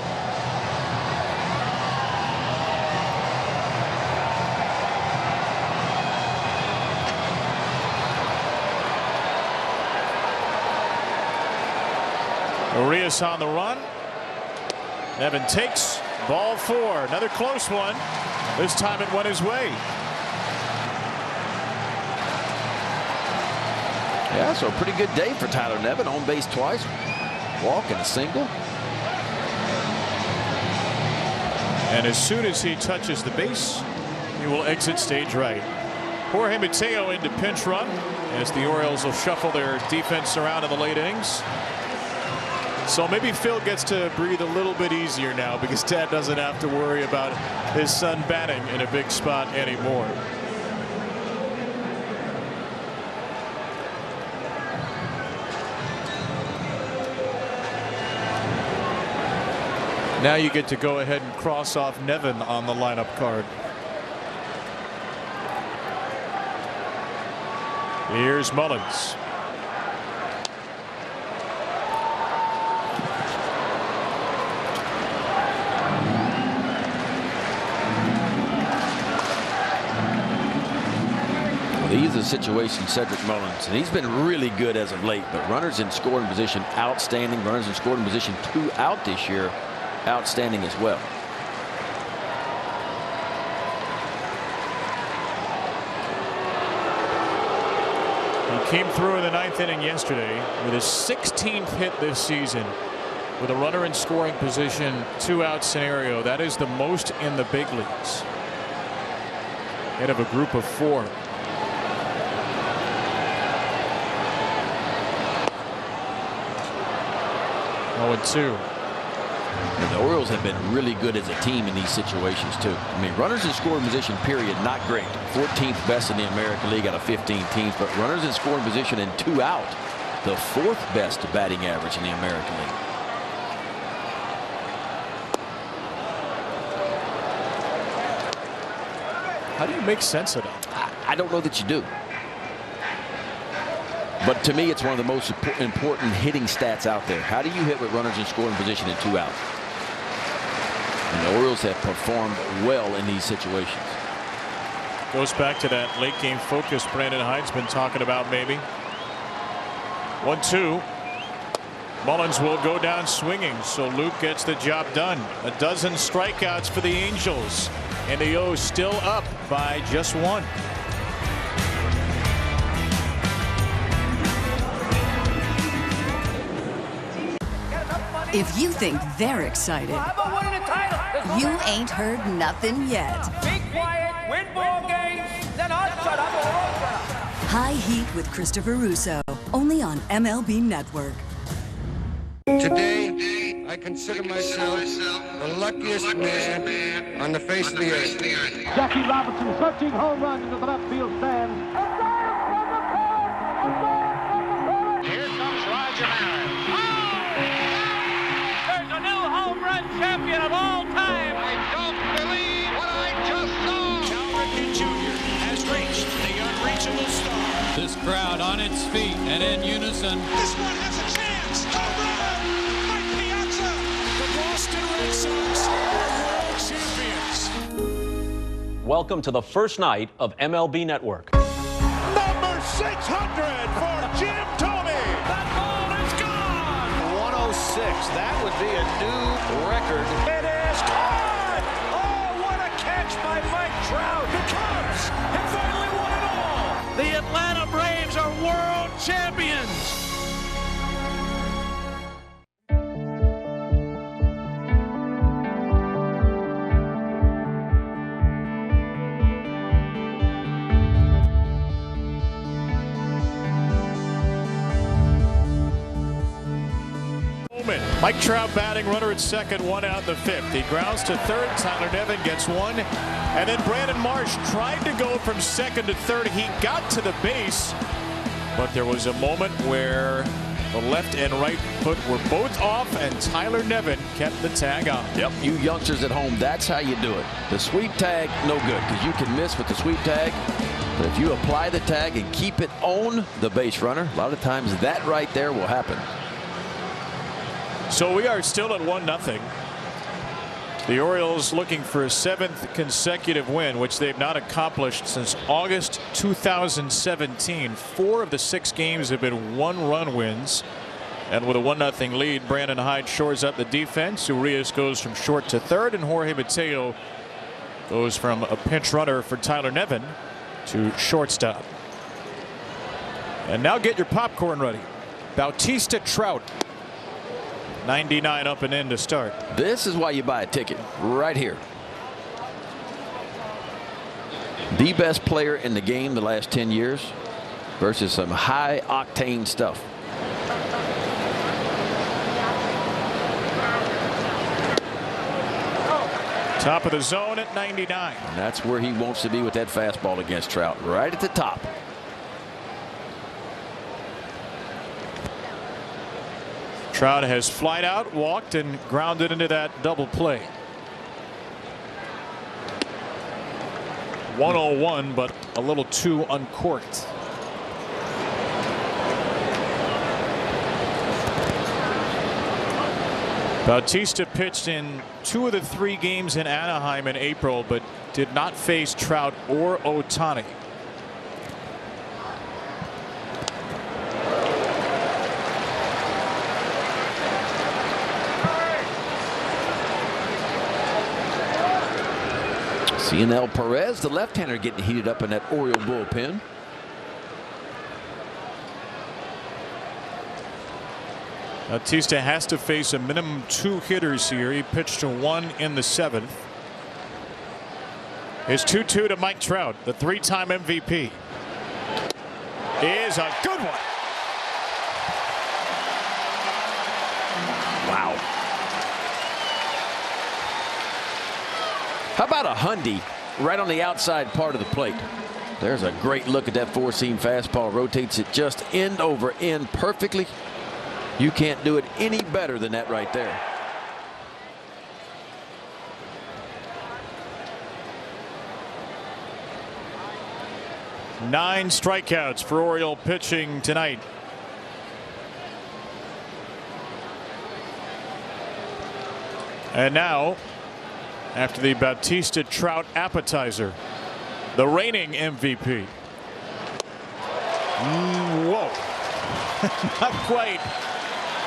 Urias on the run. Nevin takes ball 4. Another close one. This time it went his way. Yeah, so a pretty good day for Tyler Nevin. On base twice, walk and a single. And as soon as he touches the base, he will exit stage right. Jorge Mateo into pinch run as the Orioles will shuffle their defense around in the late innings. So maybe Phil gets to breathe a little bit easier now because Dad doesn't have to worry about his son batting in a big spot anymore. Now you get to go ahead and cross off Nevin on the lineup card. Here's Mullins. He's a situation, Cedric Mullins, and he's been really good as of late. But runners in scoring position, outstanding. Runners in scoring position 2 out this year, outstanding as well. He came through in the 9th inning yesterday with his 16th hit this season with a runner in scoring position 2 out scenario. That is the most in the big leagues. Head of a group of 4. 0-2. And the Orioles have been really good as a team in these situations too. I mean, runners in scoring position period, not great. 14th best in the American League out of 15 teams, but runners in scoring position and 2 out, the 4th best batting average in the American League. How do you make sense of that? I don't know that you do. But to me, it's one of the most important hitting stats out there. How do you hit with runners in scoring position and 2 out? And the Orioles have performed well in these situations. Goes back to that late game focus Brandon Hyde's been talking about maybe. 1-2. Mullins will go down swinging, so Luke gets the job done. A dozen strikeouts for the Angels, and the O's still up by just 1. If you think they're excited, you ain't heard nothing yet. Be quiet, win ball games, then I'll shut up. High Heat with Christopher Russo, only on MLB Network. Today, I consider myself the luckiest man on the face of the earth. Jackie Robinson searching home run into the left field stand. Here comes Roger Maris. There's a new home run champion of all time. I don't believe what I just saw. Cal Ripken Jr. has reached the unreachable star. This crowd on its feet and in unison. This one has a chance. Home run! Mike Piazza! The Boston Red Sox are world champions. Welcome to the first night of MLB Network. Number 600 for Jim Thome. That ball is gone! 106. That would be a new record. It is caught! Oh, what a catch by Mike Trout. The Cubs have finally won it all. The Atlanta Braves are world champions! Mike Trout batting, runner at second, 1 out in the 5th. He grounds to third. Tyler Nevin gets 1. And then Brandon Marsh tried to go from second to third. He got to the base, but there was a moment where the left and right foot were both off, and Tyler Nevin kept the tag on. Yep, you youngsters at home, that's how you do it. The sweep tag, no good, because you can miss with the sweep tag. But if you apply the tag and keep it on the base runner, a lot of times that right there will happen. So we are still at 1-0. The Orioles looking for a 7th consecutive win, which they've not accomplished since August 2017. 4 of the 6 games have been 1-run wins. And with a 1-0 lead, Brandon Hyde shores up the defense. Urias goes from short to third, and Jorge Mateo goes from a pinch runner for Tyler Nevin to shortstop. And now get your popcorn ready. Bautista Trout. 99 up and in to start. This is why you buy a ticket right here. The best player in the game the last 10 years versus some high octane stuff. Top of the zone at 99. And that's where he wants to be with that fastball against Trout, right at the top. Trout has flied out, walked, and grounded into that double play. 101, but a little too uncorked. Bautista pitched in 2 of the 3 games in Anaheim in April, but did not face Trout or Ohtani. Cionel Perez, the left-hander, getting heated up in that Oriole bullpen. Bautista has to face a minimum 2 hitters here. He pitched to 1 in the 7th. His 2-2 to Mike Trout, the 3-time MVP. Is a good one. Wow. How about a Hundy right on the outside part of the plate? There's a great look at that 4-seam fastball. Rotates it just end over end perfectly. You can't do it any better than that right there. Nine strikeouts for Oriole pitching tonight. And now, after the Bautista Trout appetizer, the reigning MVP. Whoa. Not quite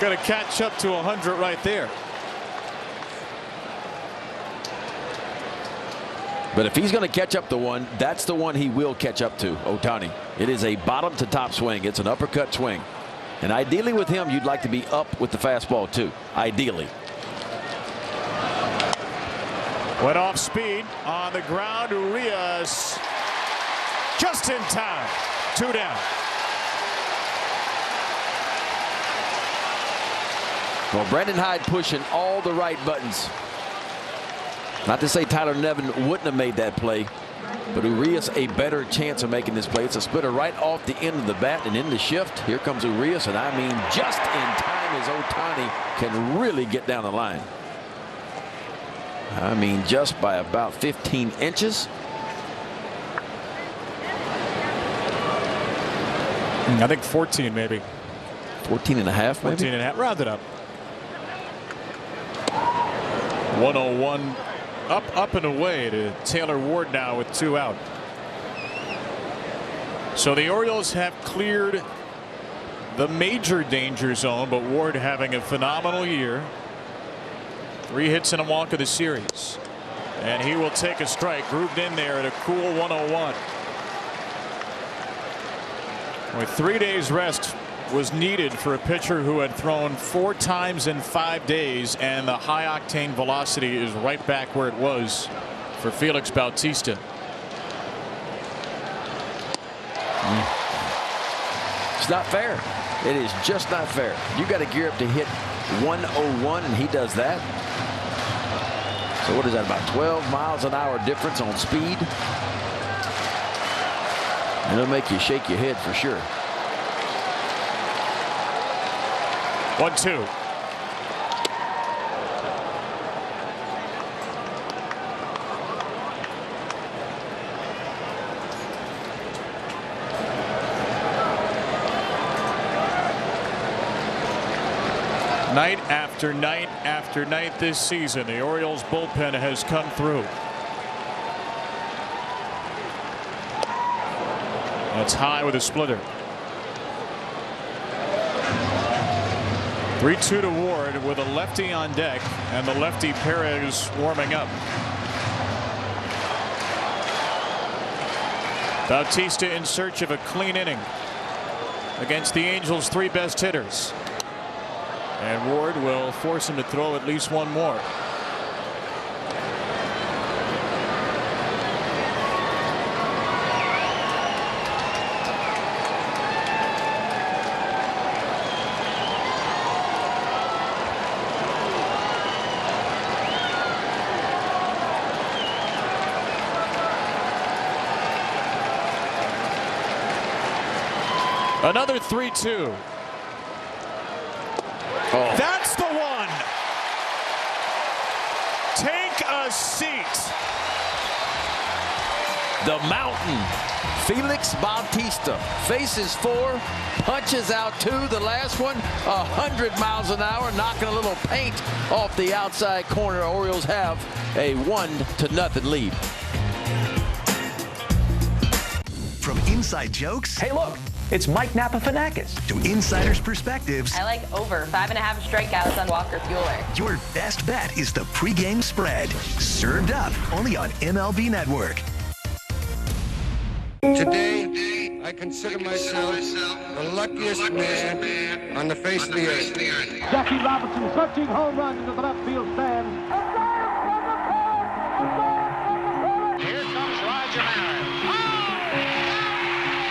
going to catch up to 100 right there. But if he's going to catch up to one, that's the one he will catch up to, Ohtani. It is a bottom to top swing. It's an uppercut swing. And ideally with him, you'd like to be up with the fastball too. Ideally. Went off speed on the ground. Urias just in time. 2 down. Well, Brandon Hyde pushing all the right buttons. Not to say Tyler Nevin wouldn't have made that play, but Urias a better chance of making this play. It's a splitter right off the end of the bat and in the shift. Here comes Urias, and I mean just in time as Ohtani can really get down the line. I mean just by about 15 inches. I think 14 maybe. 14 and a half maybe? 14 and a half. Round it up. 101 up and away to Taylor Ward now with 2 out. So the Orioles have cleared the major danger zone, but Ward having a phenomenal year. 3 hits and a walk of the series, and he will take a strike, grooved in there at a cool 101. With 3 days rest was needed for a pitcher who had thrown 4 times in 5 days, and the high octane velocity is right back where it was for Felix Bautista. It's not fair. It is just not fair. You got to gear up to hit 101, and he does that. So what is that, about 12 miles an hour difference on speed? And it'll make you shake your head for sure. 1-2. Night after night after night this season, the Orioles bullpen has come through. That's high with a splitter. 3-2 to Ward with a lefty on deck, and the lefty Perez warming up. Bautista in search of a clean inning against the Angels' 3 best hitters. And Ward will force him to throw at least one more. Another 3-2. Oh. That's the one. Take a seat. The Mountain, Felix Bautista, faces 4, punches out 2. The last one, 100 miles an hour, knocking a little paint off the outside corner. Orioles have a 1-0 lead. From inside jokes. Hey, look, it's Mike Napafanakis. To insiders' perspectives. I like over 5.5 strikeouts on Walker Buehler. Your best bet is the pregame spread. Served up only on MLB Network. Today, I consider myself the luckiest man on the face of the earth. Jackie Robinson searching home run into the left field stand. Here comes Roger Maris.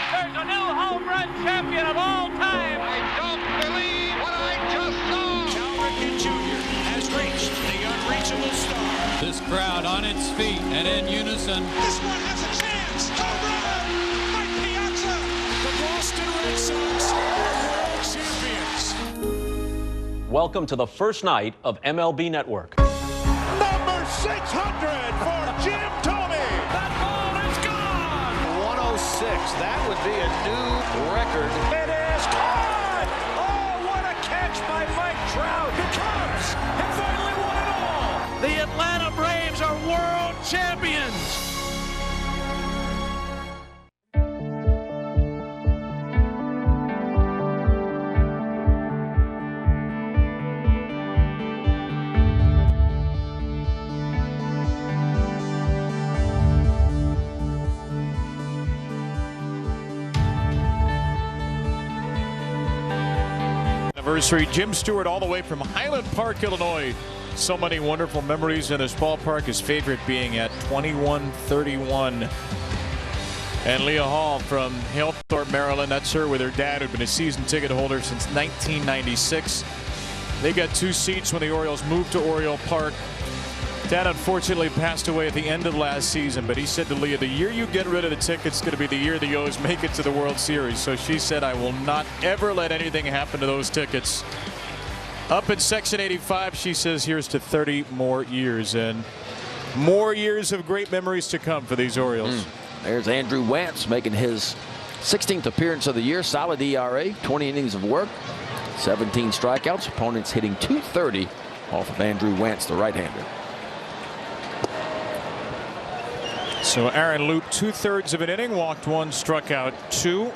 There's a new home run champion of all time. I don't believe what I just saw. Cal Ripken Jr. has reached the unreachable star. This crowd on its feet and in unison. This one has a chance. Home run. The Boston Red Sox are world champions. Welcome to the first night of MLB Network. Number 600 for Jim Thome. That ball is gone. 106. That would be a new record. It is caught. Oh, what a catch by Mike Trout. The Cubs have finally won it all. The Atlanta Braves are world champions. Anniversary. Jim Stewart all the way from Highland Park, Illinois. So many wonderful memories in this ballpark. His favorite being at 2131. And Leah Hall from Halethorpe, Maryland. That's her with her dad, who'd been a season ticket holder since 1996. They got 2 seats when the Orioles moved to Oriole Park. Dad unfortunately passed away at the end of last season, but he said to Leah, the year you get rid of the tickets is going to be the year the O's make it to the World Series. So she said, I will not ever let anything happen to those tickets. Up in Section 85, she says, here's to 30 more years, and more years of great memories to come for these Orioles. There's Andrew Wantz making his 16th appearance of the year. Solid ERA, 20 innings of work, 17 strikeouts. Opponents hitting .230 off of Andrew Wantz, the right-hander. So Aaron Loup, 2/3 of an inning, walked 1, struck out 2.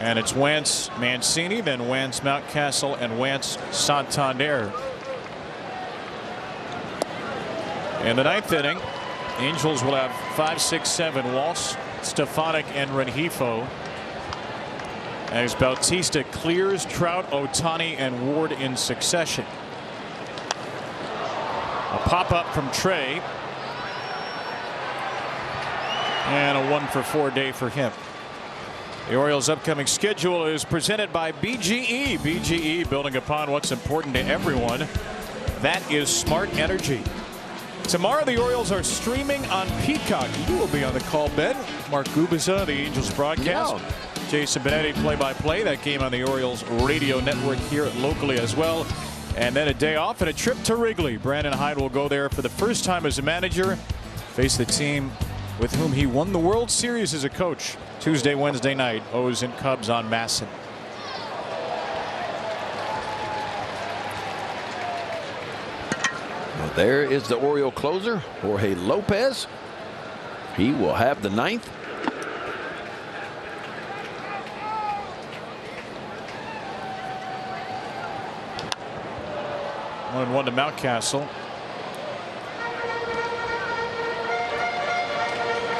And it's Wantz Mancini, then Wantz Mountcastle, and Wantz Santander. In the 9th inning, Angels will have 5, 6, 7. Walsh, Stefanik, and Rengifo. As Bautista clears Trout, Ohtani, and Ward in succession. A pop-up from Trey. And a 1-for-4 day for him. The Orioles' upcoming schedule is presented by BGE. BGE, building upon what's important to everyone. That is smart energy. Tomorrow, the Orioles are streaming on Peacock. You will be on the call, Ben. Mark Gubiza, the Angels broadcast. Yeah. Jason Benetti, play-by-play. That game on the Orioles radio network here locally as well. And then a day off and a trip to Wrigley. Brandon Hyde will go there for the first time as a manager. Face the team with whom he won the World Series as a coach. Tuesday, Wednesday night, O's and Cubs on Masson. Well, there is the Oriole closer, Jorge Lopez. He will have the 9th. One to Mountcastle.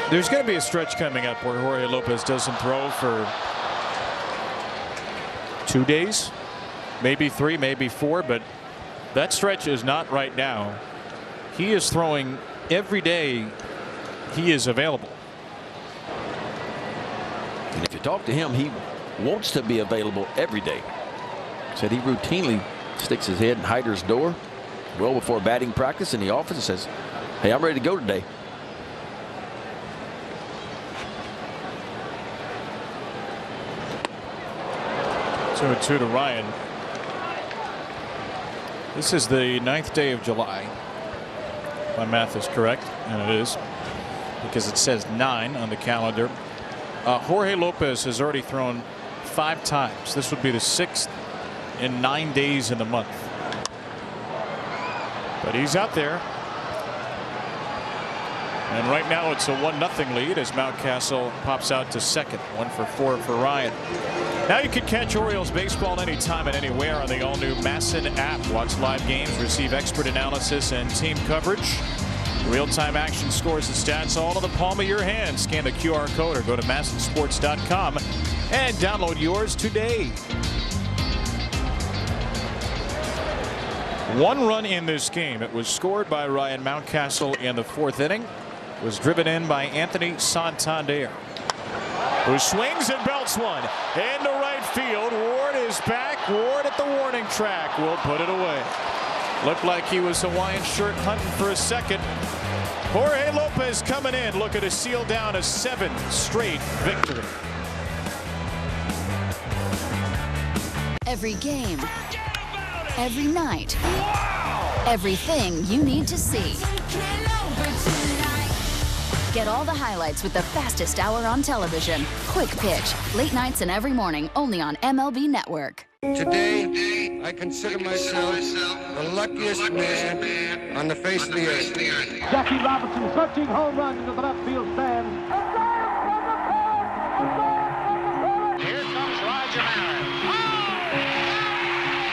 There's going to be a stretch coming up where Jorge Lopez doesn't throw for 2 days, maybe 3, maybe 4, but that stretch is not right now. He is throwing every day he is available. And if you talk to him, he wants to be available every day. Said he routinely sticks his head in Hyder's door well before batting practice in the office and says, hey, I'm ready to go today. 2-2 to Ryan. This is the 9th day of July. My math is correct, and it is, because it says 9 on the calendar. Jorge Lopez has already thrown 5 times. This would be the 6th in 9 days in the month. But he's out there. And right now it's a 1-0 lead as Mountcastle pops out to second. 1 for 4 for Ryan. Now you can catch Orioles baseball anytime and anywhere on the all-new Masson app. Watch live games, receive expert analysis and team coverage. Real-time action, scores, and stats all in the palm of your hand. Scan the QR code or go to massonsports.com and download yours today. 1 run in this game. It was scored by Ryan Mountcastle in the 4th inning. Was driven in by Anthony Santander, who swings and belts one into right field. Ward is back. Ward at the warning track will put it away. Looked like he was Hawaiian shirt hunting for a second. Jorge Lopez coming in, looking to seal down a 7th straight victory. Every game, every night, everything you need to see. Get all the highlights with the fastest hour on television. Quick Pitch, late nights and every morning, only on MLB Network. Today, I consider myself the luckiest man on the face of the earth. Jackie Robinson searching home run into the left field stands. Here comes Roger Maris.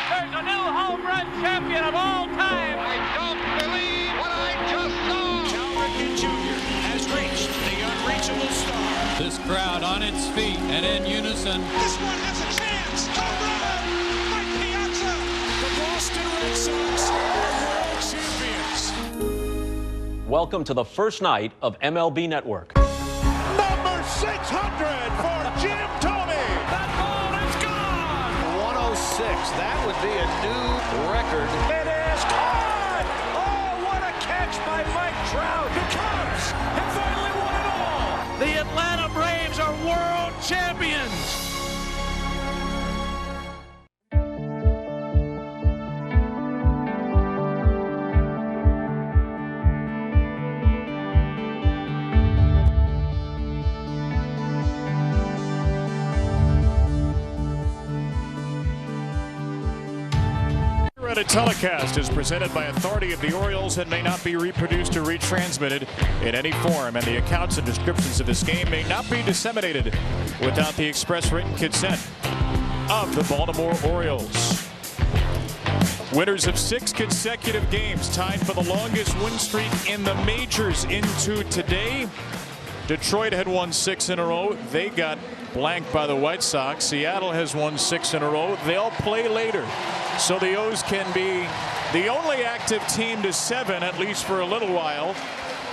There's a new home run champion of all time. I don't believe what I just saw. Cal Ripken Jr. has reached the unreachable star. This crowd on its feet and in unison. This one has a chance. Home run! Mike Piazza! The Boston Red Sox are world champions. Welcome to the first night of MLB Network. Number 600 for Jim Thome. That ball is gone. 106. That would be a new record. It is caught. Oh, what a catch by Mike Trout. The Cubs have finally won it all. The Atlanta Braves are world champions. A telecast is presented by authority of the Orioles and may not be reproduced or retransmitted in any form, and the accounts and descriptions of this game may not be disseminated without the express written consent of the Baltimore Orioles. Winners of 6 consecutive games, tied for the longest win streak in the majors into today. Detroit had won 6 in a row. They got blanked by the White Sox. Seattle has won 6 in a row. They'll play later. So the O's can be the only active team to 7, at least for a little while,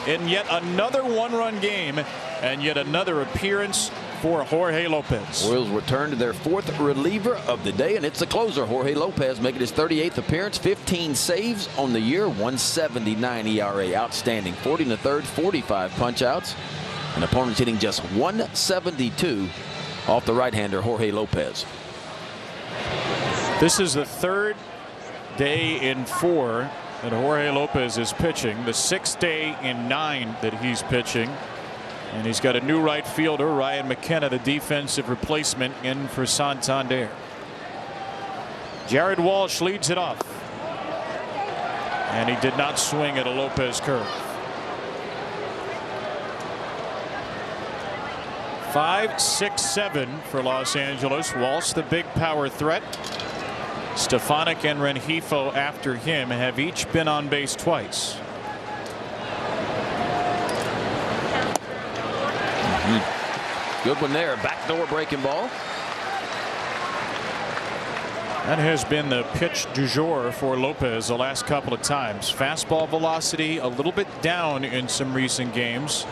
in yet another 1-run game and yet another appearance for Jorge Lopez. Orioles return to their 4th reliever of the day, and it's the closer, Jorge Lopez, making his 38th appearance, 15 saves on the year, 1.79 ERA. Outstanding. 40 in the 3rd, 45 punch-outs. And opponents hitting just 172 off the right-hander, Jorge Lopez. This is the 3rd day in 4 that Jorge Lopez is pitching, the 6th day in 9 that he's pitching. And he's got a new right fielder, Ryan McKenna, the defensive replacement, in for Santander. Jared Walsh leads it off. And he did not swing at a Lopez curve. 5, 6, 7 for Los Angeles. Walsh, the big power threat. Stefanik and Rengifo after him have each been on base twice. Good one there. Backdoor breaking ball. That has been the pitch du jour for Lopez the last couple of times. Fastball velocity a little bit down in some recent games,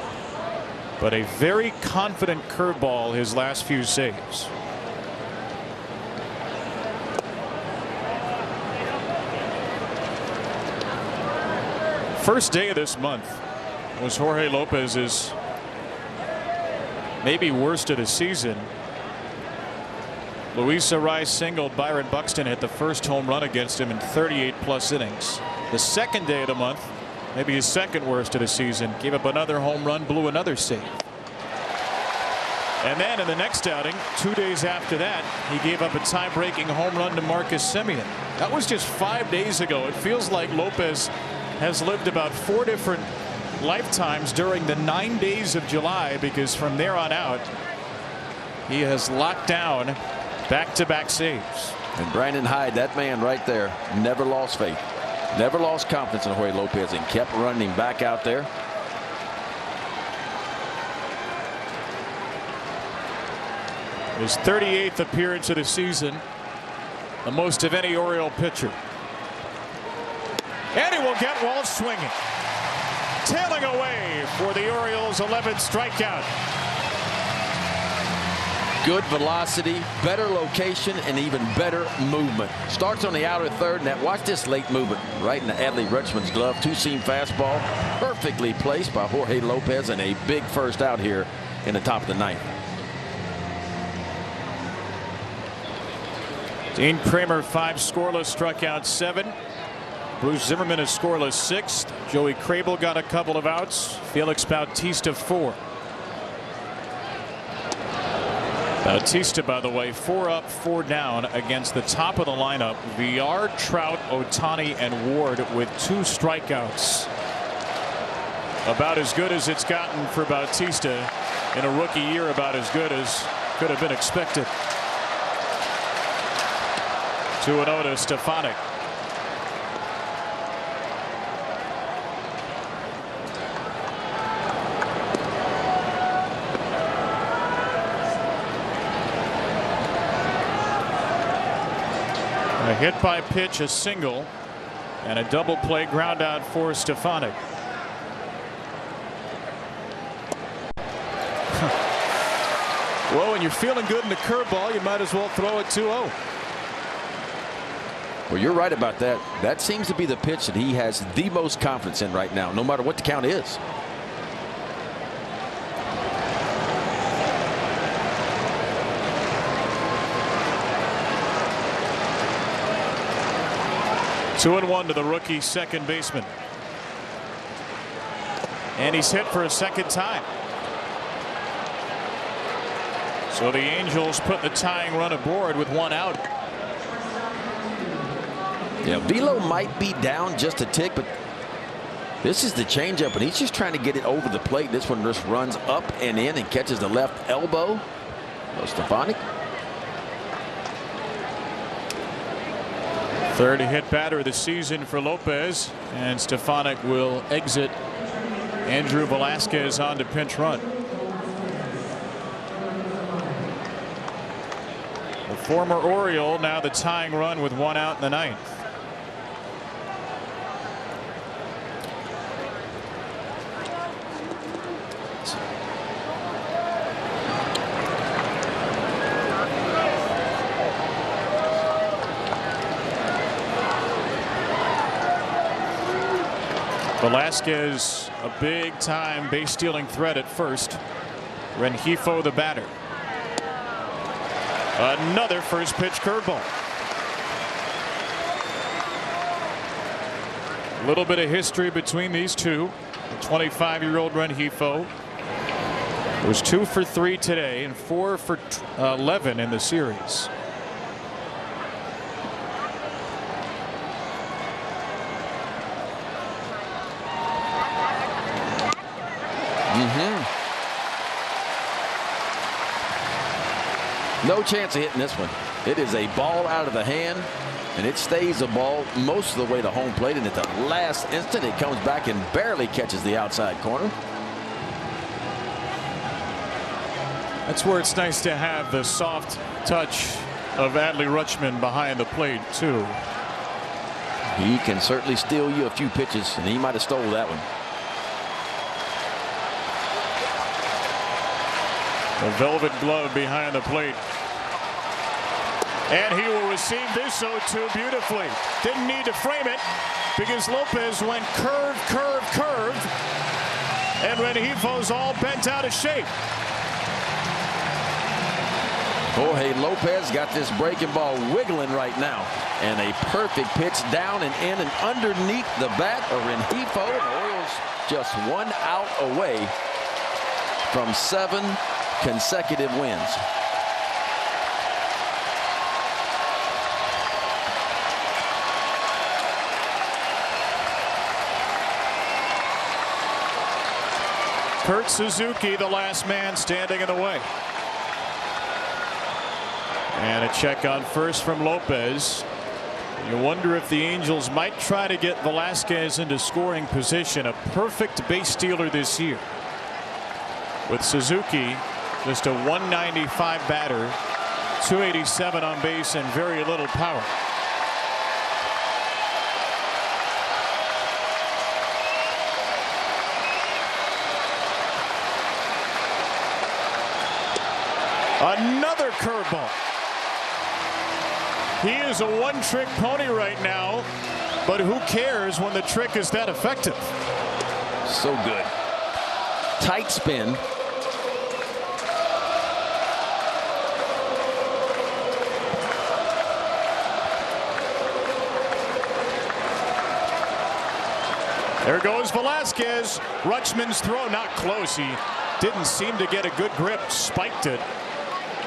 but a very confident curveball his last few saves. First day of this month was Jorge Lopez's maybe worst of the season. Luis Arraez singled. Byron Buxton hit the first home run against him in 38+ innings. The second day of the month, maybe his second worst of the season, gave up another home run, blew another save. And then in the next outing, 2 days after that, he gave up a tie-breaking home run to Marcus Semien. That was just 5 days ago. It feels like Lopez has lived about 4 different lifetimes during the 9 days of July, because from there on out, he has locked down back-to-back saves. And Brandon Hyde, that man right there, never lost faith, never lost confidence in Jorge Lopez, and kept running him back out there. His 38th appearance of the season, the most of any Oriole pitcher. And he will get Walsh swinging. Tailing away for the Orioles' 11th strikeout. Good velocity, better location, and even better movement. Starts on the outer third, and watch this late movement right in the Adley Rutschman's glove. Two-seam fastball, perfectly placed by Jorge Lopez, and a big first out here in the top of the ninth. Dean Kremer 5 scoreless, struck out 7. Bruce Zimmerman is scoreless 6th. Joey Crable got a couple of outs. Felix Bautista 4. Bautista, by the way, 4 up, 4 down against the top of the lineup. Villar, Trout, Ohtani, and Ward with 2 strikeouts. About as good as it's gotten for Bautista in a rookie year. About as good as could have been expected. 2-0 to Stefanik. A hit by pitch, a single, and a double play ground out for Stefanik. Well, when you're feeling good in the curveball, you might as well throw it 2-0. Well, you're right about that. That seems to be the pitch that he has the most confidence in right now, no matter what the count is. Two and 1 to the rookie second baseman. And he's hit for a second time. So the Angels put the tying run aboard with 1 out. Yeah, Velo might be down just a tick, but this is the changeup, and he's just trying to get it over the plate. This one just runs up and in and catches the left elbow. No Stefanik. Third hit batter of the season for Lopez, and Stefanik will exit. Andrew Velasquez on to pinch run. The former Oriole now the tying run with 1 out in the ninth. Velasquez, a big-time base-stealing threat at first. Rengifo, the batter. Another first-pitch curveball. A little bit of history between these two. The 25-year-old Rengifo was 2 for 3 today and 4 for 11 in the series. No chance of hitting this one. It is a ball out of the hand, and it stays a ball most of the way to home plate, and at the last instant it comes back and barely catches the outside corner. That's where it's nice to have the soft touch of Adley Rutschman behind the plate too. He can certainly steal you a few pitches, and he might have stole that one. The velvet glove behind the plate. And he will receive this 0-2 beautifully. Didn't need to frame it because Lopez went curve, curve, curve. And Rengifo all bent out of shape. Jorge Lopez got this breaking ball wiggling right now. And a perfect pitch down and in and underneath the bat of Rengifo. The Orioles just 1 out away from 7 consecutive wins. Kurt Suzuki, the last man standing in the way. And a check on first from Lopez. You wonder if the Angels might try to get Velasquez into scoring position. A perfect base stealer this year. With Suzuki, just a 195 batter, 287 on base, and very little power. Another curveball. He is a one-trick pony right now, but who cares when the trick is that effective? So good. Tight spin. There goes Velasquez. Rutschman's throw not close. He didn't seem to get a good grip, spiked it.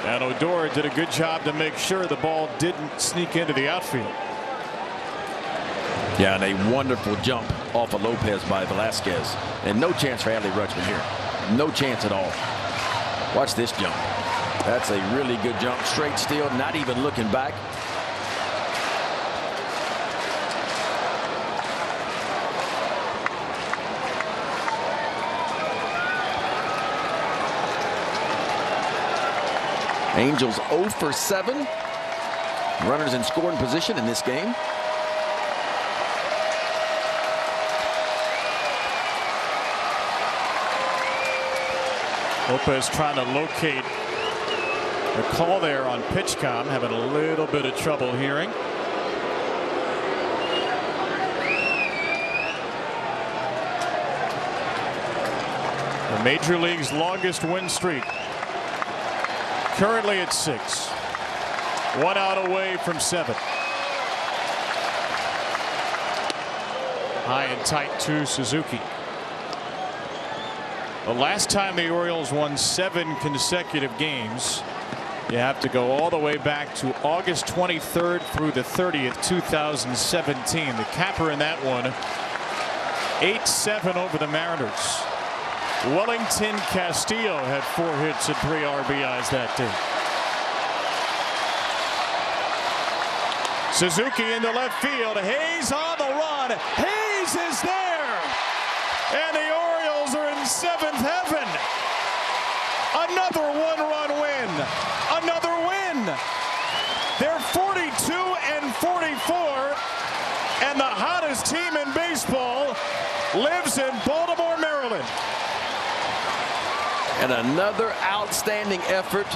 And Odor did a good job to make sure the ball didn't sneak into the outfield. Yeah, and a wonderful jump off of Lopez by Velasquez. And no chance for Adley Rutschman here. No chance at all. Watch this jump. That's a really good jump. Straight steal, not even looking back. Angels 0 for 7. Runners in scoring position in this game. Lopez trying to locate the call there on PitchCom, having a little bit of trouble hearing. The Major League's longest win streak. Currently at 6. 1 out away from 7. High and tight to Suzuki. The last time the Orioles won 7 consecutive games, you have to go all the way back to August 23rd through the 30th, 2017. The capper in that one, 8-7 over the Mariners. Wellington Castillo had 4 hits and 3 RBIs that day. Suzuki into left field. Hayes on the run. Hayes is there. And the Orioles are in 7th heaven. Another 1-run win. Another win. They're 42-44. And the hottest team in baseball lives in Baltimore, Maryland. And another outstanding effort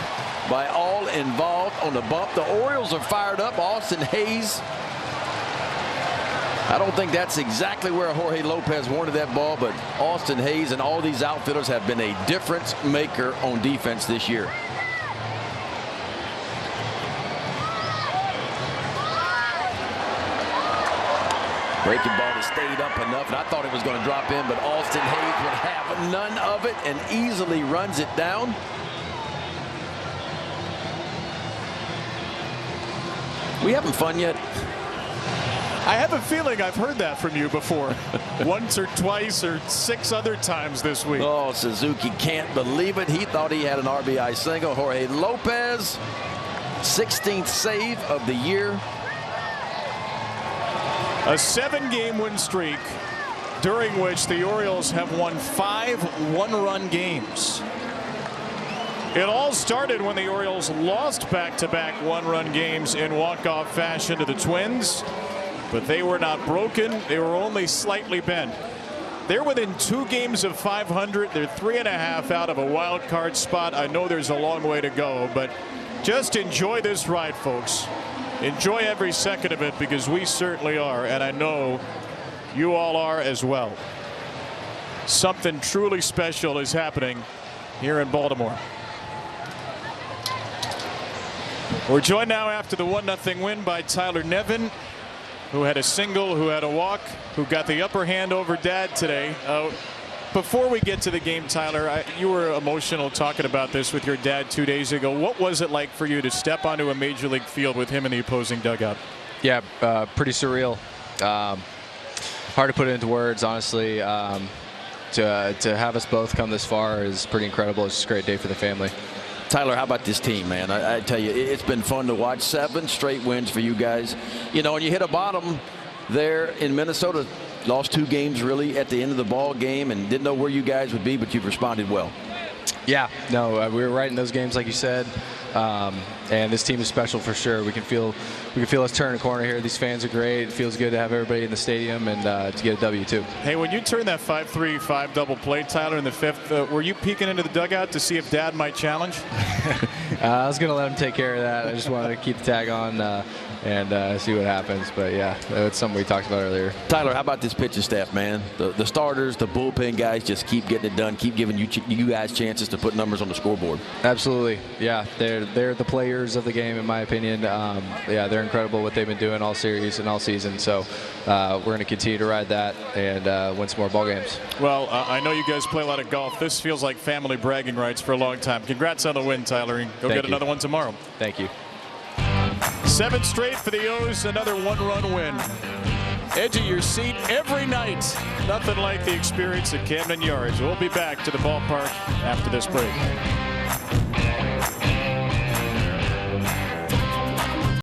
by all involved on the bump. The Orioles are fired up. Austin Hayes. I don't think that's exactly where Jorge Lopez wanted that ball, but Austin Hayes and all these outfielders have been a difference maker on defense this year. Breaking ball has stayed up enough, and I thought it was going to drop in, but Austin Hayes would have none of it and easily runs it down. We having fun yet? I have a feeling I've heard that from you before. Once or twice or 6 other times this week. Oh, Suzuki can't believe it. He thought he had an RBI single. Jorge Lopez, 16th save of the year. A 7-game win streak during which the Orioles have won 5 1-run games. It all started when the Orioles lost back-to-back 1-run games in walk-off fashion to the Twins, but they were not broken. They were only slightly bent. They're within 2 games of 500. They're 3.5 out of a wild card spot. I know there's a long way to go, but just enjoy this ride, folks. Enjoy every second of it, because we certainly are, and I know you all are as well. Something truly special is happening here in Baltimore. We're joined now after the 1-0 win by Tyler Nevin, who had a single, who had a walk, who got the upper hand over Dad today. Before we get to the game, Tyler, you were emotional talking about this with your dad 2 days ago. What was it like for you to step onto a major league field with him in the opposing dugout? Yeah, pretty surreal. Hard to put it into words, honestly. To have us both come this far is pretty incredible. It's just a great day for the family. Tyler, how about this team, man? I tell you, it's been fun to watch. 7 straight wins for you guys. You know, and you hit a bottom there in Minnesota. Lost 2 games really at the end of the ball game and didn't know where you guys would be, but you've responded well. Yeah, no, we were right in those games, like you said. And this team is special for sure. We can feel us turn a corner here. These fans are great. It feels good to have everybody in the stadium and to get a W too. Hey, when you turned that 5-3, 5-double play, Tyler, in the 5th, were you peeking into the dugout to see if Dad might challenge? I was going to let him take care of that. I just wanted to keep the tag on and see what happens. But yeah, it's something we talked about earlier. Tyler, how about this pitching staff, man? The starters, the bullpen guys just keep getting it done, keep giving you guys chances to put numbers on the scoreboard. Absolutely. Yeah, they're the players of the game, in my opinion. Yeah, they're incredible what they've been doing all series and all season. So we're going to continue to ride that and win some more ball games. Well, I know you guys play a lot of golf. This feels like family bragging rights for a long time. Congrats on the win, Tyler, and go get another one tomorrow. Thank you. 7 straight for the O's, another 1-run win. Edge of your seat every night. Nothing like the experience at Camden Yards. We'll be back to the ballpark after this break.